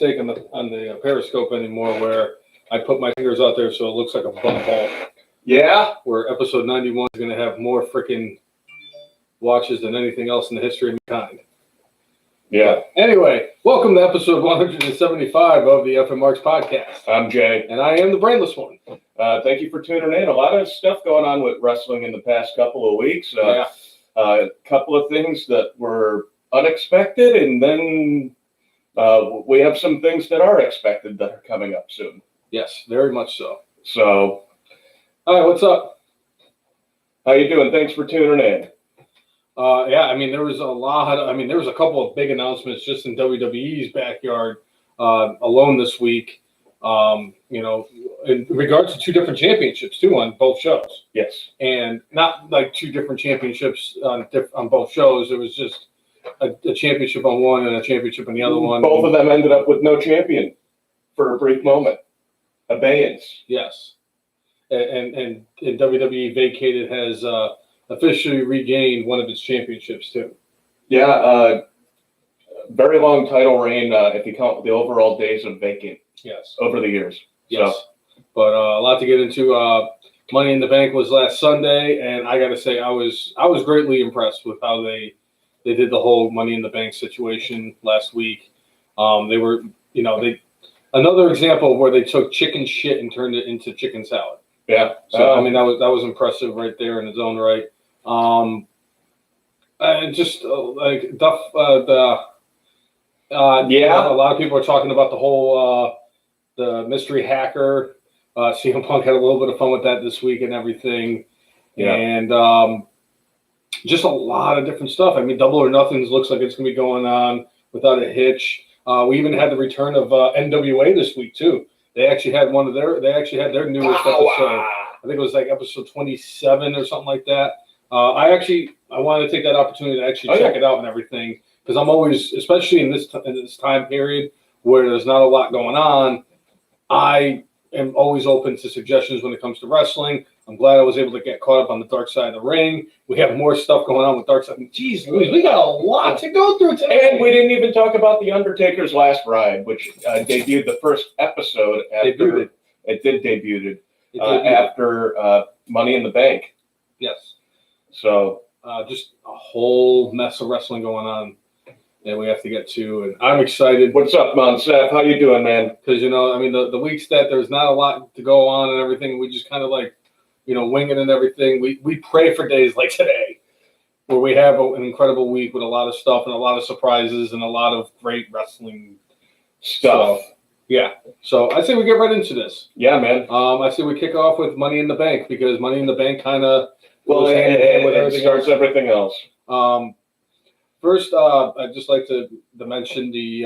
mistake on the Periscope anymore where I put my fingers out there so it looks like a bump ball. Yeah. Where episode 91 is going to have more freaking watches than anything else in the history of mankind. Yeah. But anyway, welcome to episode 175 of the F and Marks podcast. I'm Jay. And I am the brainless one. Thank you for tuning in. A lot of stuff going on with wrestling in the past couple of weeks. A couple of things that were unexpected, and then we have some things that are expected that are coming up soon. Yes, very much so. So, all right, what's up? How you doing? Thanks for tuning in. There was there was a couple of big announcements just in WWE's backyard alone this week. In regards to two different championships too on both shows. Yes. And not like two different championships on both shows. It was just a championship on one and a championship on the other one. Both of them ended up with no champion for a brief moment. Abeyance. Yes. And WWE vacated has officially regained one of its championships too. Yeah, very long title reign if you count the overall days of vacant. Yes. Over the years. Yes. So. But a lot to get into. Money in the Bank was last Sunday, and I got to say I was greatly impressed with how they did the whole Money in the Bank situation last week. They were, another example of where they took chicken shit and turned it into chicken salad. Yeah. So that was impressive right there in its own right. And just like Duff, a lot of people are talking about the whole the mystery hacker. CM Punk had a little bit of fun with that this week and everything. Yeah. And just a lot of different stuff. I mean, Double or Nothing looks like it's going to be going on without a hitch. We even had the return of NWA this week too. They actually had their newest episode. I think it was like episode 27 or something like that. I wanted to take that opportunity to actually check it out and everything, because I'm always, especially in this time period where there's not a lot going on, I am always open to suggestions when it comes to wrestling. I'm glad I was able to get caught up on the Dark Side of the Ring. We have more stuff going on with Dark Side. Jeez Louise, we got a lot to go through today. And we didn't even talk about the Undertaker's Last Ride, which debuted the first episode after it did debut after Money in the Bank. Yes. So just a whole mess of wrestling going on that we have to get to, and I'm excited. What's up, man? Seth, how you doing, man? Because the weeks that there's not a lot to go on and everything, we just kind of wing it and everything. We pray for days like today, where we have an incredible week with a lot of stuff and a lot of surprises and a lot of great wrestling stuff. So I say we get right into this. Yeah, man. I say we kick off with Money in the Bank, because Money in the Bank kind of it starts everything else. First, I'd just like to mention the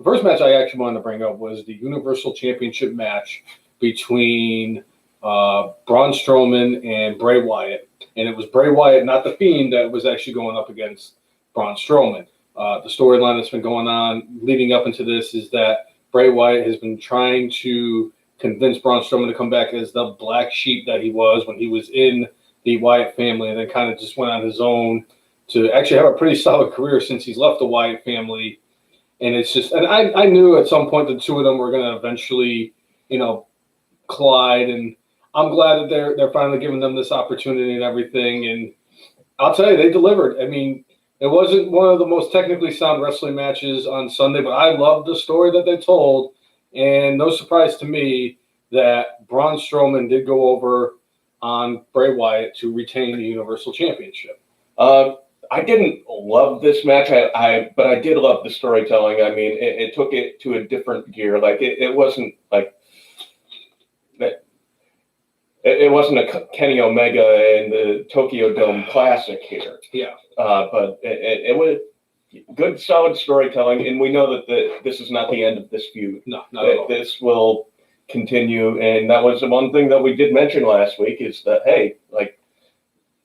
first match I actually wanted to bring up was the Universal Championship match between Braun Strowman and Bray Wyatt. And it was Bray Wyatt, not The Fiend, that was actually going up against Braun Strowman. The storyline that's been going on leading up into this is that Bray Wyatt has been trying to convince Braun Strowman to come back as the black sheep that he was when he was in the Wyatt family, and then kind of just went on his own to actually have a pretty solid career since he's left the Wyatt family. And it's just, and I knew at some point the two of them were going to eventually, collide. And I'm glad that they're finally giving them this opportunity and everything. And I'll tell you, they delivered. I mean, it wasn't one of the most technically sound wrestling matches on Sunday, but I loved the story that they told. And no surprise to me that Braun Strowman did go over on Bray Wyatt to retain the Universal Championship. I didn't love this match, but I did love the storytelling. I mean, it took it to a different gear. Like it wasn't like that. It wasn't a Kenny Omega in the Tokyo Dome Classic here. Yeah. But it was good, solid storytelling, and we know that this is not the end of this feud. No, not at all. This will continue, and that was the one thing that we did mention last week is that, hey,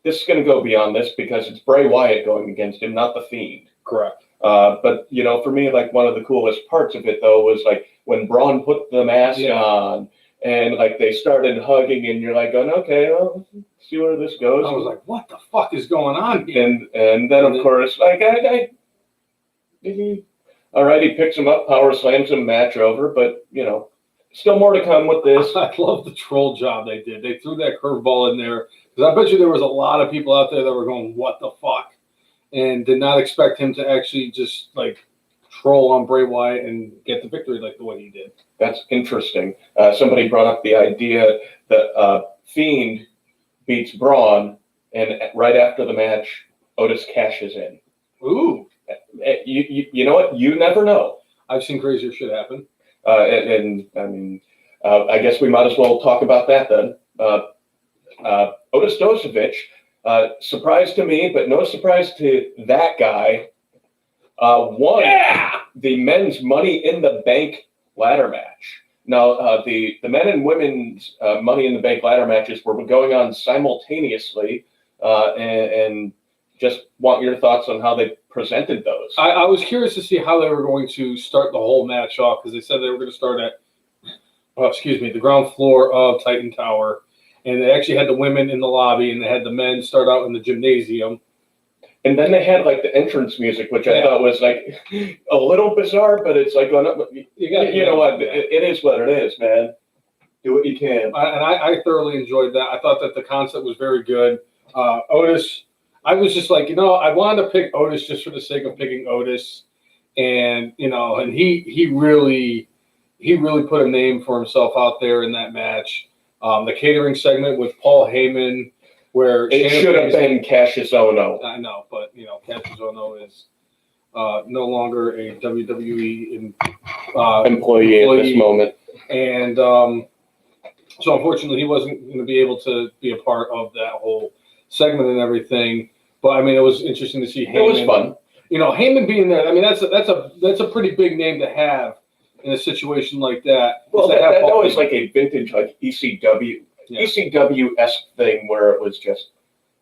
this is going to go beyond this because it's Bray Wyatt going against him, not The Fiend. Correct. But, for me, one of the coolest parts of it, though, was, when Braun put the mask on and, they started hugging and you're going, okay, well, let's see where this goes. I was like, what the fuck is going on here? And then, of course, All right, he picks him up, power slams him, match over. But still more to come with this. I love the troll job they did. They threw that curveball in there because I bet you there was a lot of people out there that were going, "What the fuck," and did not expect him to actually just like troll on Bray Wyatt and get the victory like the way he did. That's interesting. Somebody brought up the idea that Fiend beats Braun, and right after the match, Otis cashes in. Ooh. You know what? You never know. I've seen crazier shit happen. And I mean, I guess we might as well talk about that then. Otis Dosovich, surprise to me, but no surprise to that guy, won the men's Money in the Bank ladder match. Now, the men and women's Money in the Bank ladder matches were going on simultaneously, and just want your thoughts on how they presented those. I was curious to see how they were going to start the whole match off because they said they were going to start at, the ground floor of Titan Tower, and they actually had the women in the lobby, and they had the men start out in the gymnasium. And then they had like the entrance music, which I thought was like a little bizarre, but it's like, you know what? It is what it is, man. Do what you can. And I thoroughly enjoyed that. I thought that the concept was very good. Otis, I was just like, I wanted to pick Otis just for the sake of picking Otis, and and he really put a name for himself out there in that match. The catering segment with Paul Heyman, where it should have been Cassius Ohno. I know, but Cassius Ohno is no longer a WWE employee at this moment, and so unfortunately, he wasn't going to be able to be a part of that whole segment and everything. But I mean, it was interesting to see Heyman. It was fun. Heyman being there. I mean, that's a pretty big name to have in a situation like that. Well, that was like a vintage like ECW-esque thing where it was just,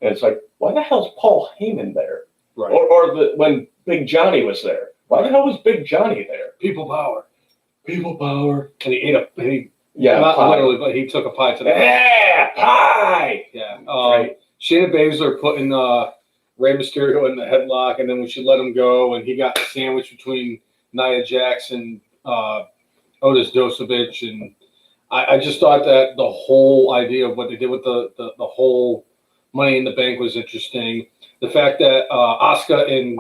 and it's like, why the hell's Paul Heyman there? Right. Or when Big Johnny was there, why the hell was Big Johnny there? People power. And he ate a not pie. literally, but he took a pie to the pie. Yeah. Right. Shayna Baszler putting Rey Mysterio in the headlock, and then when she let him go, and he got sandwiched between Nia Jax and Otis Dosovich, and I just thought that the whole idea of what they did with the whole Money in the Bank was interesting. The fact that Asuka and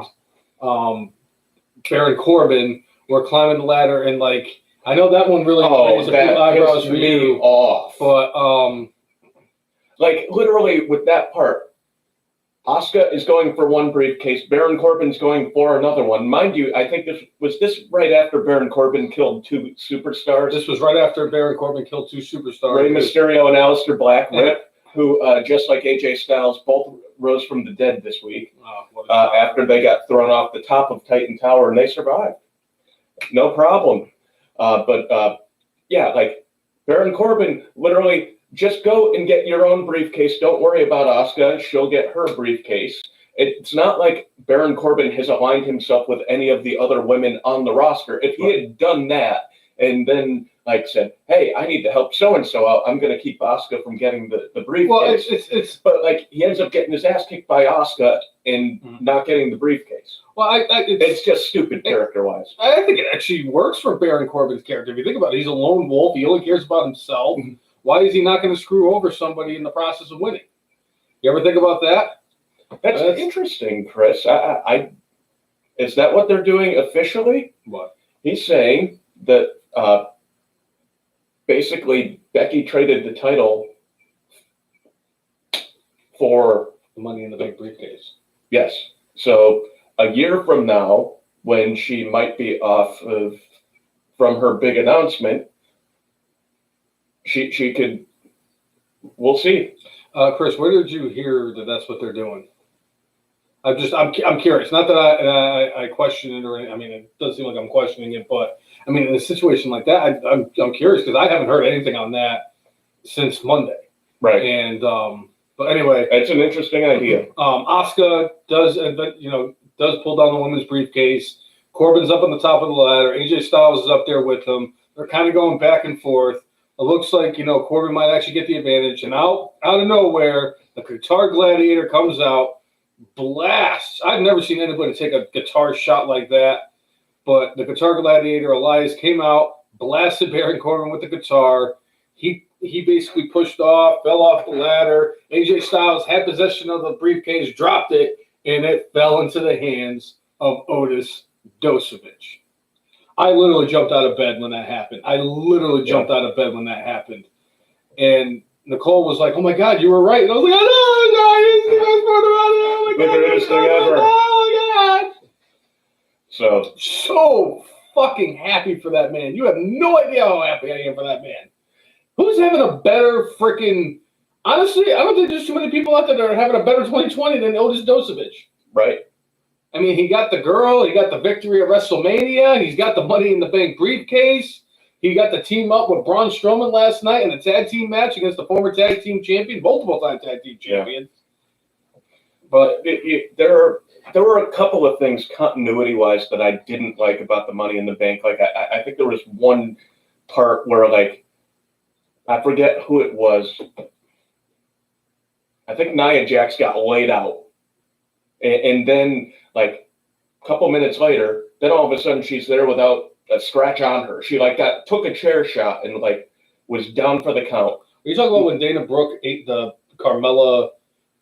Baron Corbin were climbing the ladder, and like I know that one really raised a few eyebrows for you, but like literally with that part, Asuka is going for one briefcase. Baron Corbin's going for another one. Mind you, I think this right after Baron Corbin killed two superstars. This was right after Baron Corbin killed two superstars. Rey Mysterio and Aleister Black, who just like AJ Styles, both rose from the dead this week after they got thrown off the top of Titan Tower, and they survived. No problem. Like Baron Corbin literally. Just go and get your own briefcase. Don't worry about Asuka. She'll get her briefcase. It's not like Baron Corbin has aligned himself with any of the other women on the roster. If he had done that and then like said, hey, I need to help so-and-so out, I'm going to keep Asuka from getting the briefcase. Well, but like he ends up getting his ass kicked by Asuka and not getting the briefcase. Well, it's just stupid character-wise. I think it actually works for Baron Corbin's character. If you think about it, he's a lone wolf. He only cares about himself. Mm-hmm. Why is he not going to screw over somebody in the process of winning? You ever think about that? That's interesting, Chris. Is that what they're doing officially? What? He's saying that basically Becky traded the title for the Money in the Bank briefcase. Yes. So a year from now, when she might be off from her big announcement, she could. We'll see. Chris, where did you hear that that's what they're doing? I'm curious. Not that I question it or I mean, it does seem like I'm questioning it, but I mean, in a situation like that, I'm curious because I haven't heard anything on that since Monday. Right. And but anyway, it's an interesting idea. Asuka does pull down the women's briefcase. Corbin's up on the top of the ladder. AJ Styles is up there with him. They're kind of going back and forth. It looks like, Corbin might actually get the advantage. And out of nowhere, the Guitar Gladiator comes out, blasts. I've never seen anybody take a guitar shot like that. But the Guitar Gladiator, Elias, came out, blasted Baron Corbin with the guitar. He basically pushed off, fell off the ladder. AJ Styles had possession of the briefcase, dropped it, and it fell into the hands of Otis Dosovich. I literally jumped out of bed when that happened. And Nicole was like, "Oh my God, you were right." And I was like, "Oh no, God, this is the best part about it. Oh my God. So fucking happy for that man. You have no idea how happy I am for that man. Who's having a better freaking... Honestly, I don't think there's too many people out there that are having a better 2020 than Otis Dosovich. Right. I mean, he got the girl. He got the victory at WrestleMania. He's got the Money in the Bank briefcase. He got the team up with Braun Strowman last night in a tag team match against the former tag team champion, multiple-time tag team champion. Yeah. But there were a couple of things continuity-wise that I didn't like about the Money in the Bank. Like, I think there was one part where, like, I forget who it was. I think Nia Jax got laid out. And then, like, a couple minutes later, then all of a sudden she's there without a scratch on her. She, like, took a chair shot and, like, was down for the count. Are you talking about when Dana Brooke ate the Carmella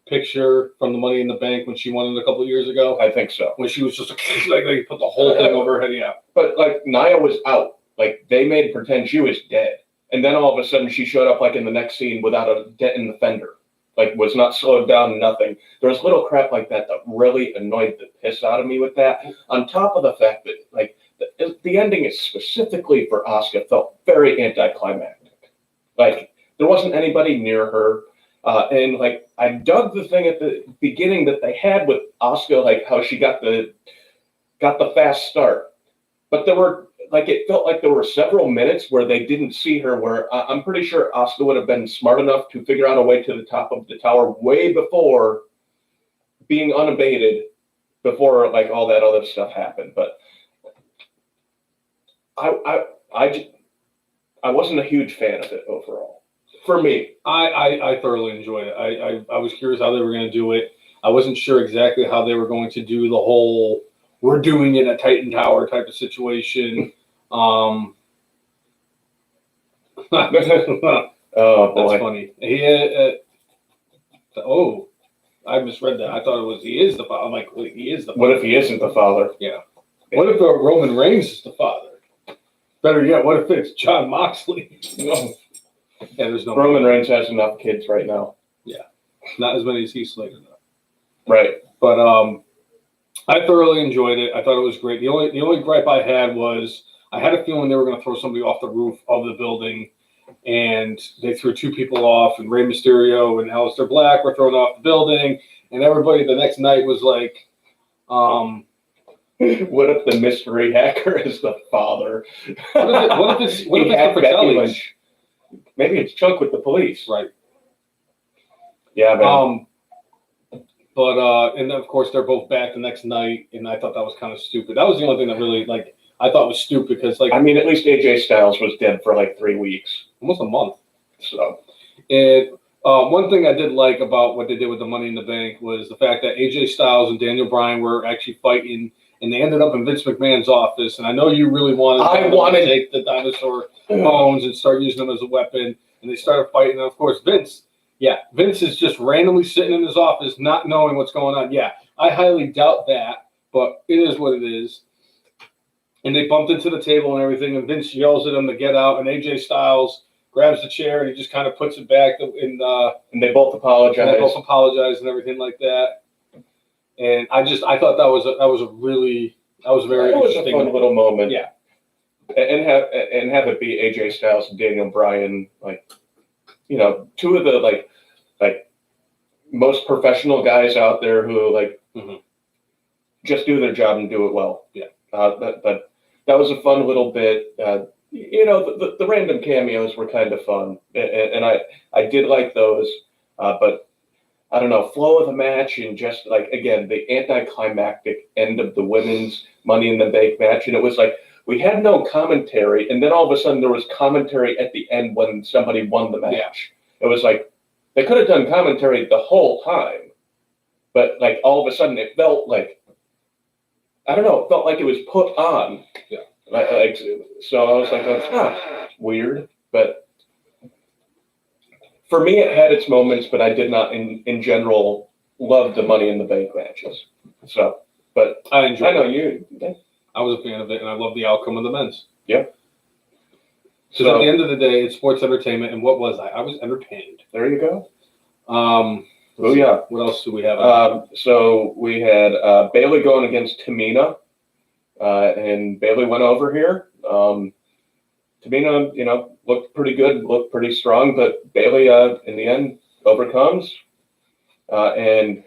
picture from the Money in the Bank when she won it a couple of years ago? I think so. When she was just like they put the whole thing over her head, yeah. But, like, Nia was out. Like, they made pretend she was dead. And then all of a sudden she showed up, like, in the next scene without a dent in the fender. Like, was not slowed down, nothing. There was little crap like that that really annoyed the piss out of me with that. On top of the fact that, like, the ending is specifically for Asuka felt very anticlimactic. Like, there wasn't anybody near her. And, like, I dug the thing at the beginning that they had with Asuka, like, how she got the fast start. But there were, like, it felt like there were several minutes where they didn't see her, where I'm pretty sure Asuka would have been smart enough to figure out a way to the top of the tower way before being unabated, before, like, all that other stuff happened. But I wasn't a huge fan of it overall. For me. I thoroughly enjoyed it. I was curious how they were going to do it. I wasn't sure exactly how they were going to do the whole we're doing it at Titan Tower type of situation. Oh, boy. That's funny. I misread that. I thought it was he is the father. I'm like, wait, he is the father. What if he isn't the father? Yeah. What if Roman Reigns is the father? Better yet, what if it's John Moxley? No. Yeah, there's no Roman Reigns has enough kids right now. Yeah. Not as many as Heath Slater, though. Right. But I thoroughly enjoyed it. I thought it was great. The only gripe I had was I had a feeling they were going to throw somebody off the roof of the building, and they threw two people off, and Rey Mysterio and Aleister Black were thrown off the building, and everybody the next night was like, what if the mystery hacker is the father? What if it's the Fratellis? Maybe it's Chunk with the police. Right. Yeah, man. But and of course they're both back the next night, and I thought that was kind of stupid. That was the only thing that really I thought was stupid because I mean, at least AJ Styles was dead for like 3 weeks, almost a month. So, and one thing I did like about what they did with the Money in the Bank was the fact that AJ Styles and Daniel Bryan were actually fighting, and they ended up in Vince McMahon's office. And I know you really wanted to take the dinosaur bones and start using them as a weapon, and they started fighting. And of course, Vince is just randomly sitting in his office, not knowing what's going on. Yeah, I highly doubt that, but it is what it is. And they bumped into the table and everything, and Vince yells at him to get out, and AJ Styles grabs the chair and he just kind of puts it back in. And they both apologize. And everything like that. And I thought that was a very interesting fun little moment. Yeah. And have it be AJ Styles and Daniel Bryan, like, you know, two of the like most professional guys out there who just do their job and do it well. Yeah. But that was a fun little bit. You know, the random cameos were kind of fun, and I did like those. But I don't know, flow of the match and just like again the anticlimactic end of the women's Money in the Bank match, and it was like we had no commentary, and then all of a sudden there was commentary at the end when somebody won the match. Yeah. It was like they could have done commentary the whole time, but like all of a sudden it felt like I don't know, it felt like it was put on. Yeah. So I was like, weird. But for me, it had its moments, but I did not, in general, love the Money in the Bank matches. So, but I enjoyed I know it. you. I was a fan of it, and I love the outcome of the men's. Yeah. Because at the end of the day, it's sports entertainment, and what was I? I was entertained. There you go. Oh yeah. What else do we have? So we had Bailey going against Tamina, and Bailey went over here. Tamina, looked pretty good, looked pretty strong, but Bailey, in the end, overcomes. And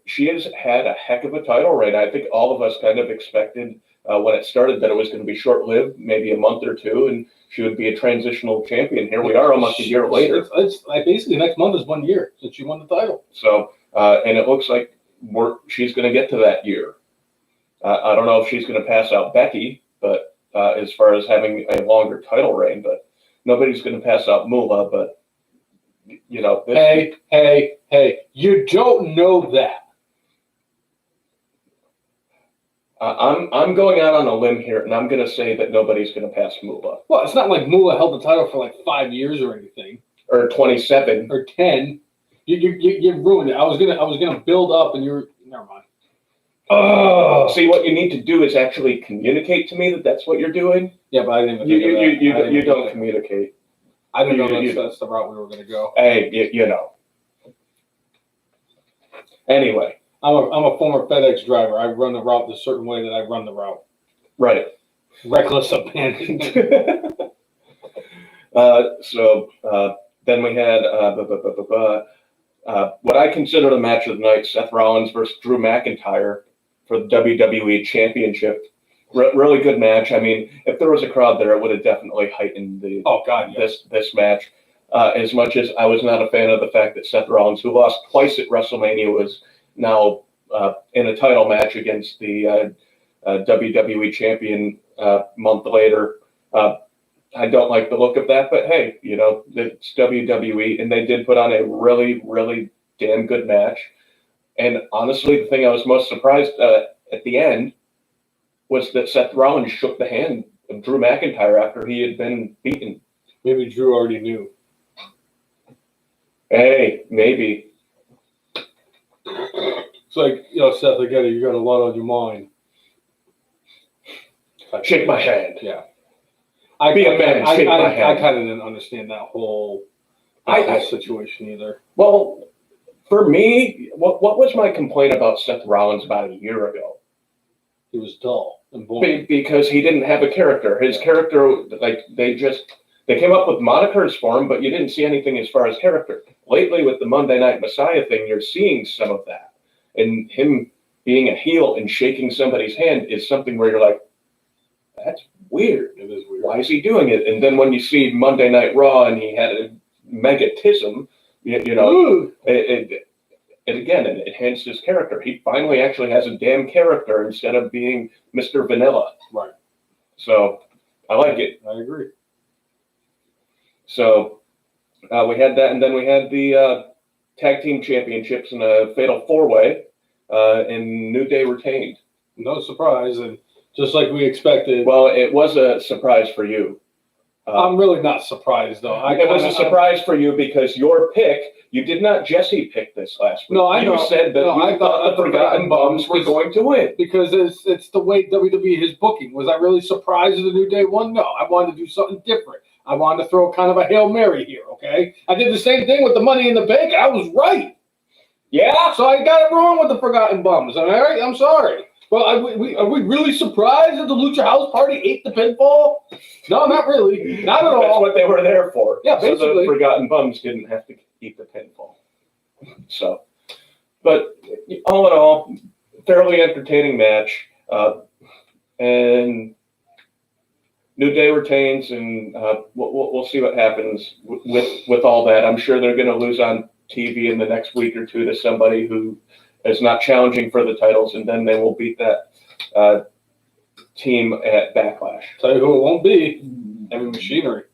she has had a heck of a title reign. I think all of us kind of expected when it started that it was going to be short-lived, maybe a month or two, and she would be a transitional champion. Here we are, almost a year later. It's like basically next month is 1 year since she won the title. So, and it looks like she's going to get to that year. I don't know if she's going to pass out Becky, but as far as having a longer title reign, but nobody's going to pass out Moolah. But Hey! You don't know that. I'm going out on a limb here, and I'm going to say that nobody's going to pass Moolah. Well, it's not like Moolah held the title for like 5 years or anything, or 27 or 10. You ruined it. I was gonna build up, and you're never mind. Oh, see, what you need to do is actually communicate to me that that's what you're doing. Yeah, but I didn't even you don't communicate. I didn't know that's the route we were going to go. Hey, Anyway. I'm a former FedEx driver. I run the route the certain way that I run the route. Right. Reckless abandon. So then we had what I consider the match of the night, Seth Rollins versus Drew McIntyre for the WWE Championship. Really good match. I mean, if there was a crowd there, it would have definitely heightened this match. As much as I was not a fan of the fact that Seth Rollins, who lost twice at WrestleMania, was now in a title match against the WWE champion month later. I don't like the look of that, but hey, it's WWE, and they did put on a really, really damn good match. And honestly, the thing I was most surprised at the end was that Seth Rollins shook the hand of Drew McIntyre after he had been beaten. Maybe Drew already knew. Hey, maybe. It's like, Seth, I get it. You got a lot on your mind. Shake my hand. Yeah. Be a man. Shake my hand. I kind of didn't understand that whole situation either. Well, for me, what was my complaint about Seth Rollins about a year ago? He was dull and boring. Because he didn't have a character. His character, they came up with monikers for him, but you didn't see anything as far as character. Lately, with the Monday Night Messiah thing, you're seeing some of that. And him being a heel and shaking somebody's hand is something where you're like, that's weird. It is weird. Why is he doing it? And then when you see Monday Night Raw and he had a megatism, it enhanced his character. He finally actually has a damn character instead of being Mr. Vanilla. Right. So I like it. I agree. So we had that, and then we had the tag team championships in a fatal four-way, and New Day retained. No surprise, and just like we expected. Well, it was a surprise for you. I'm really not surprised, though. It was a surprise for you because your pick, you did not Jesse pick this last week. No, I know. You said that I thought the Forgotten Bums were going to win. Because it's the way WWE is booking. Was I really surprised that the New Day won? No, I wanted to do something different. I wanted to throw kind of a Hail Mary here, okay? I did the same thing with the Money in the Bank. I was right. Yeah? So I got it wrong with the Forgotten Bums. All right? I'm sorry. Well, are we really surprised that the Lucha House Party ate the pinfall? No, not really. Not at all. That's what they were there for. Yeah, basically. So the Forgotten Bums didn't have to eat the pinfall. So, but all in all, fairly entertaining match. And New Day retains, and we'll see what happens with all that. I'm sure they're going to lose on TV in the next week or two to somebody who is not challenging for the titles, and then they will beat that team at Backlash. Tell you who it won't be. Heavy Machinery.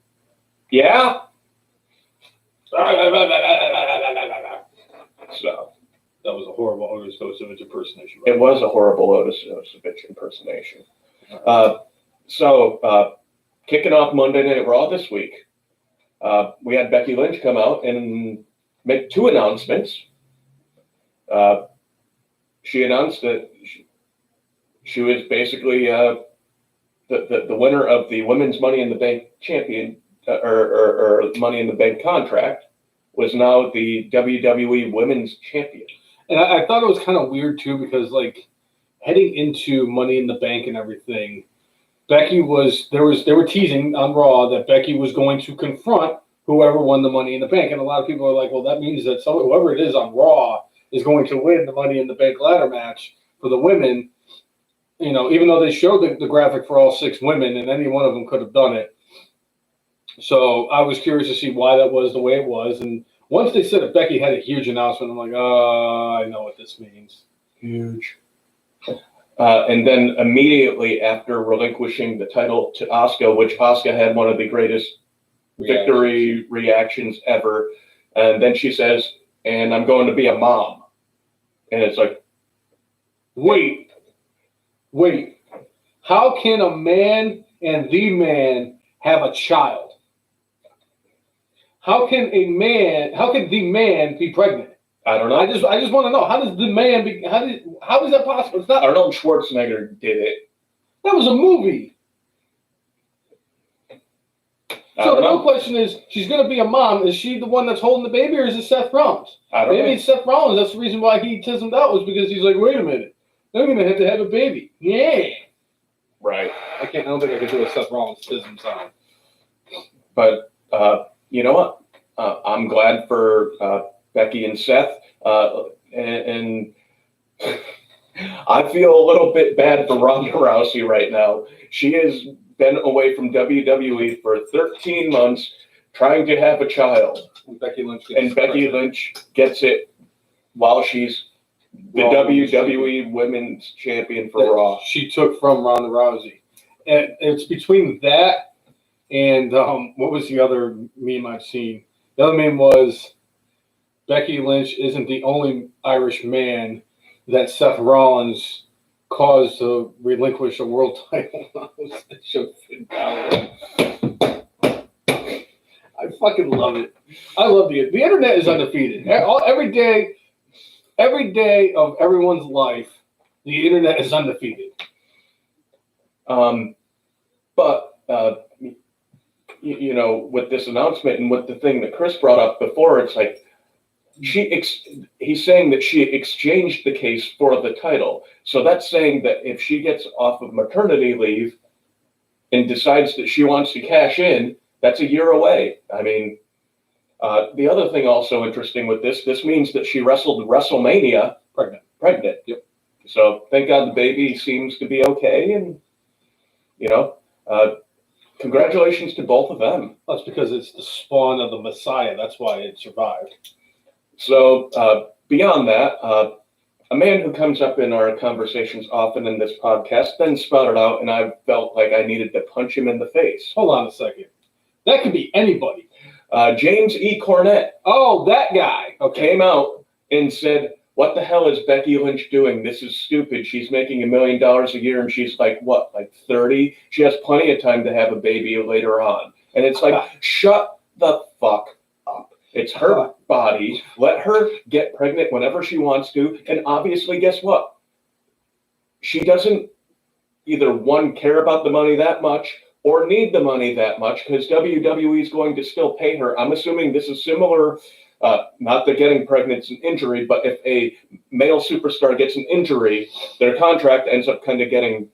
Yeah? So, That was a horrible Otis Dosovich impersonation. Right? It was a horrible Otis Dosovich impersonation. Kicking off Monday Night Raw this week, we had Becky Lynch come out and make 2 announcements. She announced that she was basically the winner of the Women's Money in the Bank champion, or Money in the Bank contract, was now the WWE Women's Champion. And I thought it was kind of weird too, because like heading into Money in the Bank and everything, Becky they were teasing on Raw that Becky was going to confront whoever won the Money in the Bank, and a lot of people are like, well, that means that whoever it is on Raw is going to win the Money in the Bank ladder match for the women. You know, even though they showed the graphic for all 6 women, and any one of them could have done it. So I was curious to see why that was the way it was, and once they said that Becky had a huge announcement, I'm like, oh, I know what this means. Huge. And then immediately after relinquishing the title to Asuka, which Asuka had one of the greatest victory reactions ever, and then she says, and I'm going to be a mom. And it's like, wait. How can a man and the man have a child? How can the man be pregnant? I don't know. I just want to know, how does the man be? How is that possible? It's not. Arnold Schwarzenegger did it. That was a movie. So the real question is, she's going to be a mom. Is she the one that's holding the baby, or is it Seth Rollins? Maybe it's Seth Rollins. That's the reason why he tismed out, was because he's like, wait a minute, I'm going to have a baby. Yeah. Right. I don't think I could do a Seth Rollins tism sound. But you know what? I'm glad for Becky and Seth, and I feel a little bit bad for Ronda Rousey right now. She has been away from WWE for 13 months trying to have a child. And Becky Lynch gets it while she's the WWE Women's Champion for Raw. She took from Ronda Rousey. And it's between that and what was the other meme I've seen? The other meme was Becky Lynch isn't the only Irish man that Seth Rollins caused to relinquish a world title. I fucking love it. I love the internet is undefeated. Every day of everyone's life, the internet is undefeated. But you know, with this announcement and with the thing that Chris brought up before, it's like he's saying that she exchanged the case for the title. So that's saying that if she gets off of maternity leave and decides that she wants to cash in, that's a year away. I mean, the other thing also interesting with this means that she wrestled WrestleMania pregnant. Yep. So thank God the baby seems to be okay, and you know, congratulations to both of them. That's because it's the spawn of the Messiah. That's why it survived. So beyond that, a man who comes up in our conversations often in this podcast then spouted out, and I felt like I needed to punch him in the face. Hold on a second. That could be anybody. James E. Cornette. Oh, that guy. Okay. Came out and said, what the hell is Becky Lynch doing? This is stupid. She's making $1 million a year, and she's like, what, like 30? She has plenty of time to have a baby later on. And it's like, shut the fuck up. It's her body. Let her get pregnant whenever she wants to. And obviously, guess what? She doesn't either, one, care about the money that much or need the money that much, because WWE is going to still pay her. I'm assuming this is similar. Not that getting pregnant is an injury, but if a male superstar gets an injury, their contract ends up kind of getting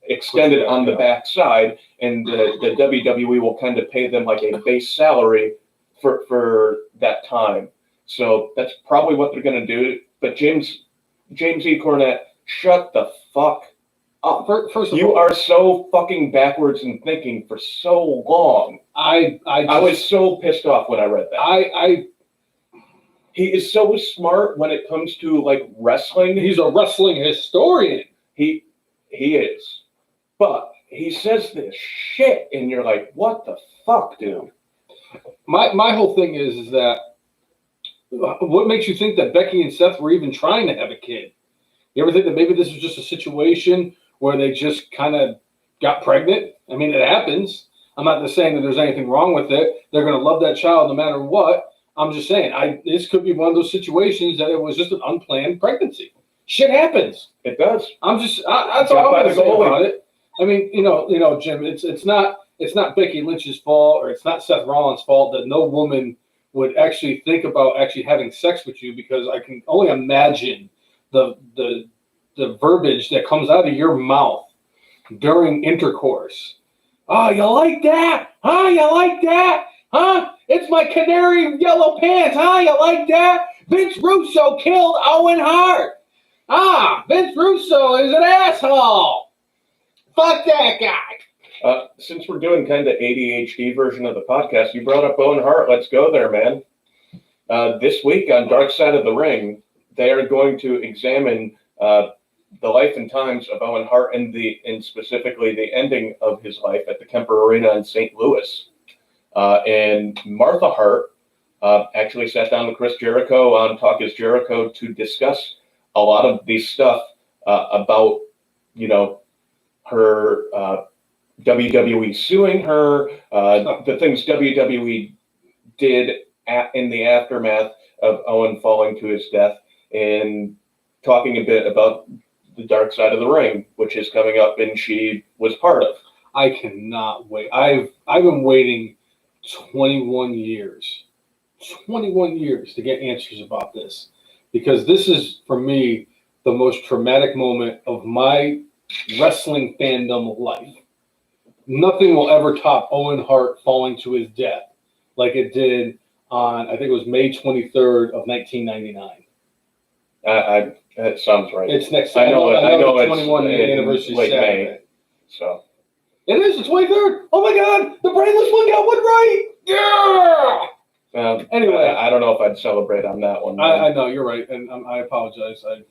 extended on the backside, and the WWE will kind of pay them like a base salary for that time. So that's probably what they're going to do. But James E. Cornette, shut the fuck up. First of all, you are so fucking backwards in thinking for so long. I was so pissed off when I read that. He is so smart when it comes to like wrestling. He's a wrestling historian. He is. But he says this shit, and you're like, what the fuck, dude? My whole thing is that What makes you think that Becky and Seth were even trying to have a kid? You ever think that maybe this was just a situation where they just kind of got pregnant? I mean, it happens. I'm not just saying that there's anything wrong with it. They're going to love that child no matter what. I'm just saying, this could be one of those situations that it was just an unplanned pregnancy. Shit happens. It does. That's all I'm going to say about it. I mean, Jim, it's not Becky Lynch's fault, or it's not Seth Rollins' fault that no woman would actually think about actually having sex with you, because I can only imagine the verbiage that comes out of your mouth during intercourse. Oh, you like that? Oh, you like that? Huh? It's my canary yellow pants. Huh? You like that? Vince Russo killed Owen Hart. Vince Russo is an asshole. Fuck that guy. Since we're doing kind of ADHD version of the podcast, you brought up Owen Hart. Let's go there, man. This week on Dark Side of the Ring, they are going to examine the life and times of Owen Hart and specifically the ending of his life at the Kemper Arena in St. Louis. And Martha Hart actually sat down with Chris Jericho on Talk is Jericho to discuss a lot of these stuff about, her WWE suing her, the things WWE did in the aftermath of Owen falling to his death, and talking a bit about the Dark Side of the Ring, which is coming up and she was part of. I cannot wait. I've been waiting 21 years to get answers about this, because this is, for me, the most traumatic moment of my wrestling fandom life. Nothing will ever top Owen Hart falling to his death like it did on, I think it was May 23rd of 1999. That sounds right. It's next. I know the it's 21 anniversary late Saturday. May, so it is the 23rd. Oh my God, the brainless one got one right. Yeah. Anyway, I don't know if I'd celebrate on that one. I know you're right, and I apologize. I'm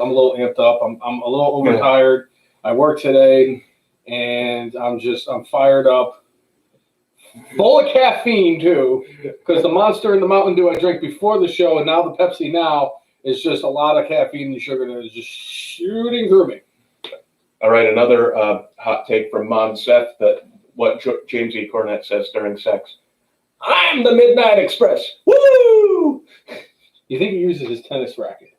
a little amped up. I'm a little overtired. I worked today, and I'm fired up. Full of caffeine too, because the Monster and the Mountain Dew I drank before the show, and now the Pepsi now is just a lot of caffeine and sugar that is just shooting through me. All right, another hot take from Mon Seth, that what James E. Cornette says during sex. I'm the Midnight Express. Woo! You think he uses his tennis racket?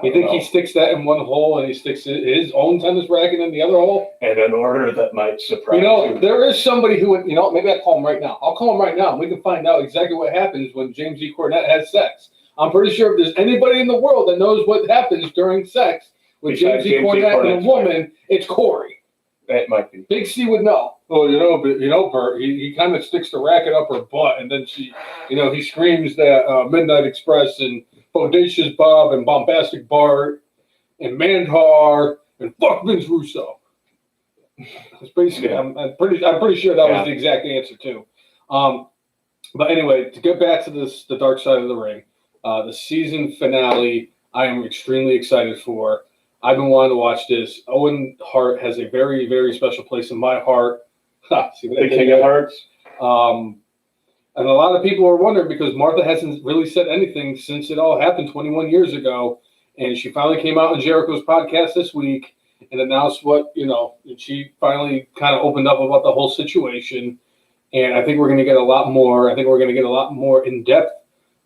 You think he sticks that in one hole and he sticks his own tennis racket in the other hole? And in order that might surprise you. There is somebody who would, maybe I call him right now. I'll call him right now and we can find out exactly what happens when James E. Cornette has sex. I'm pretty sure if there's anybody in the world that knows what happens during sex with James E. Cornette and a woman, it's Corey. It might be. Big C would know. Oh, Bert, he kind of sticks the racket up her butt, and then he screams that Midnight Express and Bodacious Bob and Bombastic Bart and Mantar and fuck Vince Russo. It's basically, yeah. I'm pretty sure that was the exact answer too. But anyway, to get back to the Dark Side of the Ring, the season finale, I am extremely excited for. I've been wanting to watch this. Owen Hart has a very, very special place in my heart. See what the King of Hearts. And a lot of people are wondering, because Martha hasn't really said anything since it all happened 21 years ago. And she finally came out on Jericho's podcast this week and announced and she finally kind of opened up about the whole situation. And I think we're going to get a lot more. I think we're going to get a lot more in depth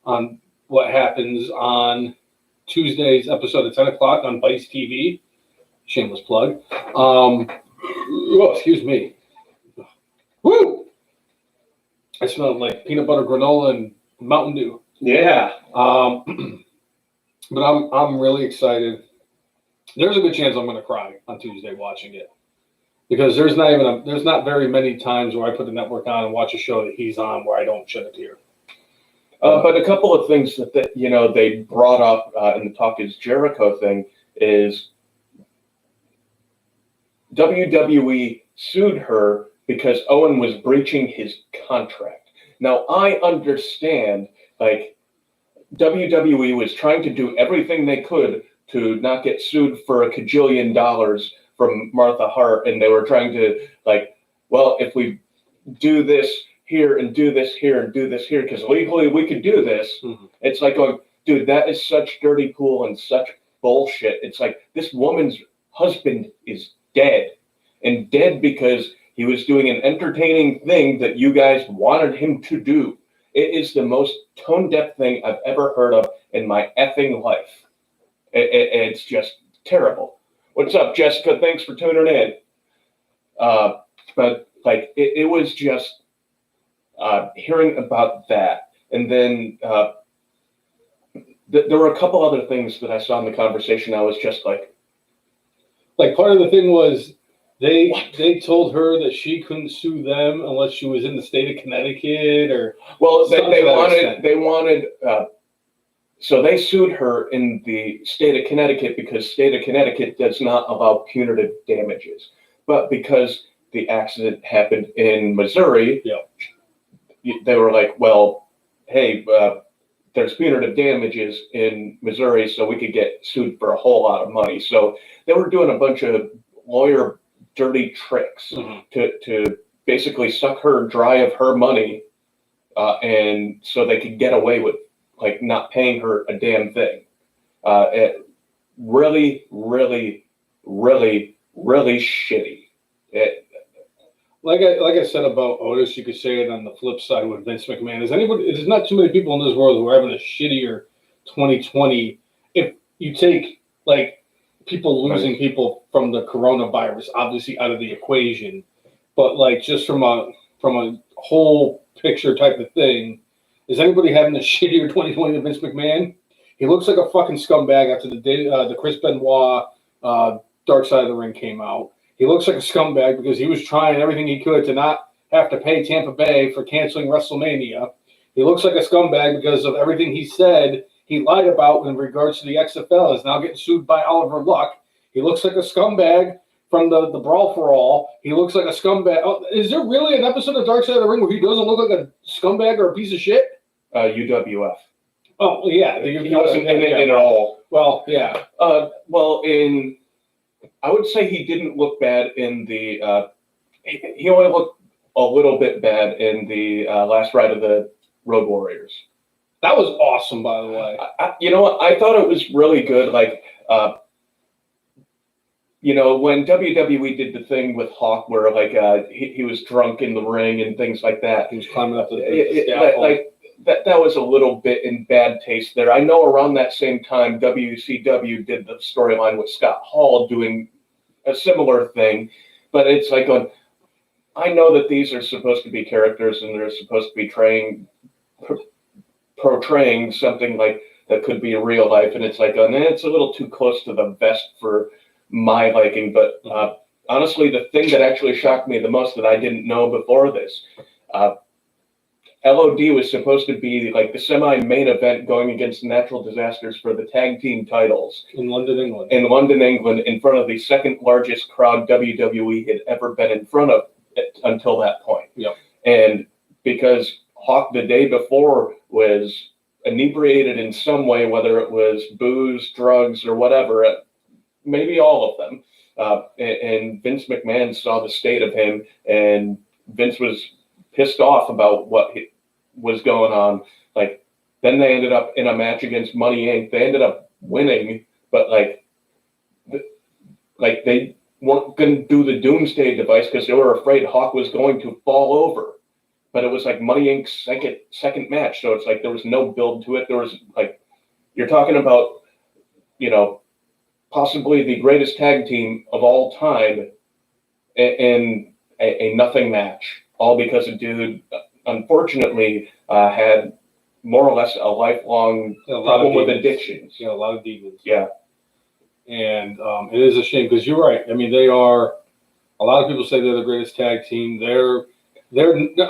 on what happens on Tuesday's episode at 10 o'clock on Vice TV. Shameless plug. Excuse me. Woo! I smell like peanut butter granola and Mountain Dew. Yeah. But I'm really excited. There's a good chance I'm going to cry on Tuesday watching it, because there's not very many times where I put the network on and watch a show that he's on where I don't shed a tear. But a couple of things that they brought up in the Talk is Jericho thing is WWE sued her because Owen was breaching his contract. Now, I understand, WWE was trying to do everything they could to not get sued for a cajillion dollars from Martha Hart, and they were trying to, if we do this, here and do this here and do this here because legally we could do this. Mm-hmm. It's like going, dude, that is such dirty pool and such bullshit. It's like this woman's husband is dead, and dead because he was doing an entertaining thing that you guys wanted him to do. It is the most tone-deaf thing I've ever heard of in my effing life. It's just terrible. What's up, Jessica? Thanks for tuning in. But like, it was just hearing about that, and then there were a couple other things that I saw in the conversation. I was just like part of the thing was they told her that she couldn't sue them unless she was in the state of Connecticut or they wanted so they sued her in the state of Connecticut because state of Connecticut does not allow punitive damages, but because the accident happened in Missouri, they were like, well, hey, there's punitive damages in Missouri, so we could get sued for a whole lot of money. So they were doing a bunch of lawyer dirty tricks to basically suck her dry of her money, and so they could get away with like not paying her a damn thing. It really, really, really, really shitty. Like I said about Otis, you could say it on the flip side with Vince McMahon. There's not too many people in this world who are having a shittier 2020. If you take like people losing people from the coronavirus, obviously out of the equation, but like just from a whole picture type of thing, is anybody having a shittier 2020 than Vince McMahon? He looks like a fucking scumbag after the Chris Benoit Dark Side of the Ring came out. He looks like a scumbag because he was trying everything he could to not have to pay Tampa Bay for canceling WrestleMania. He looks like a scumbag because of everything he said he lied about in regards to the XFL. Is now getting sued by Oliver Luck. He looks like a scumbag from the Brawl for All. He looks like a scumbag. Oh, is there really an episode of Dark Side of the Ring where he doesn't look like a scumbag or a piece of shit? UWF. Oh, yeah. He wasn't in it at all. Well, yeah. I would say he didn't look bad in the. He only looked a little bit bad in the last ride of the Road Warriors. That was awesome, by the way. You know what? I thought it was really good. Like, when WWE did the thing with Hawk, where like he was drunk in the ring and things like that. He was climbing up the scaffold. That was a little bit in bad taste there. I know around that same time, WCW did the storyline with Scott Hall doing a similar thing, but it's like, I know that these are supposed to be characters and they're supposed to be portraying something like that could be real life, and it's like, it's a little too close to the vest for my liking. But honestly, the thing that actually shocked me the most that I didn't know before this, LOD was supposed to be like the semi-main event going against natural disasters for the tag team titles in London, England. In front of the second largest crowd WWE had ever been in front of until that point. Yep. And because Hawk the day before was inebriated in some way, whether it was booze, drugs, or whatever, maybe all of them, and Vince McMahon saw the state of him, and Vince was pissed off about what was going on. Like, then they ended up in a match against Money Inc. They ended up winning, but like they weren't going to do the doomsday device because they were afraid Hawk was going to fall over. But it was like Money Inc.'s second match, so it's like there was no build to it. There was like, you're talking about, possibly the greatest tag team of all time in a nothing match. All because a dude, unfortunately, had more or less a lifelong problem with addictions. Yeah, a lot of demons. Yeah. And it is a shame because you're right. I mean, they are. A lot of people say they're the greatest tag team. They're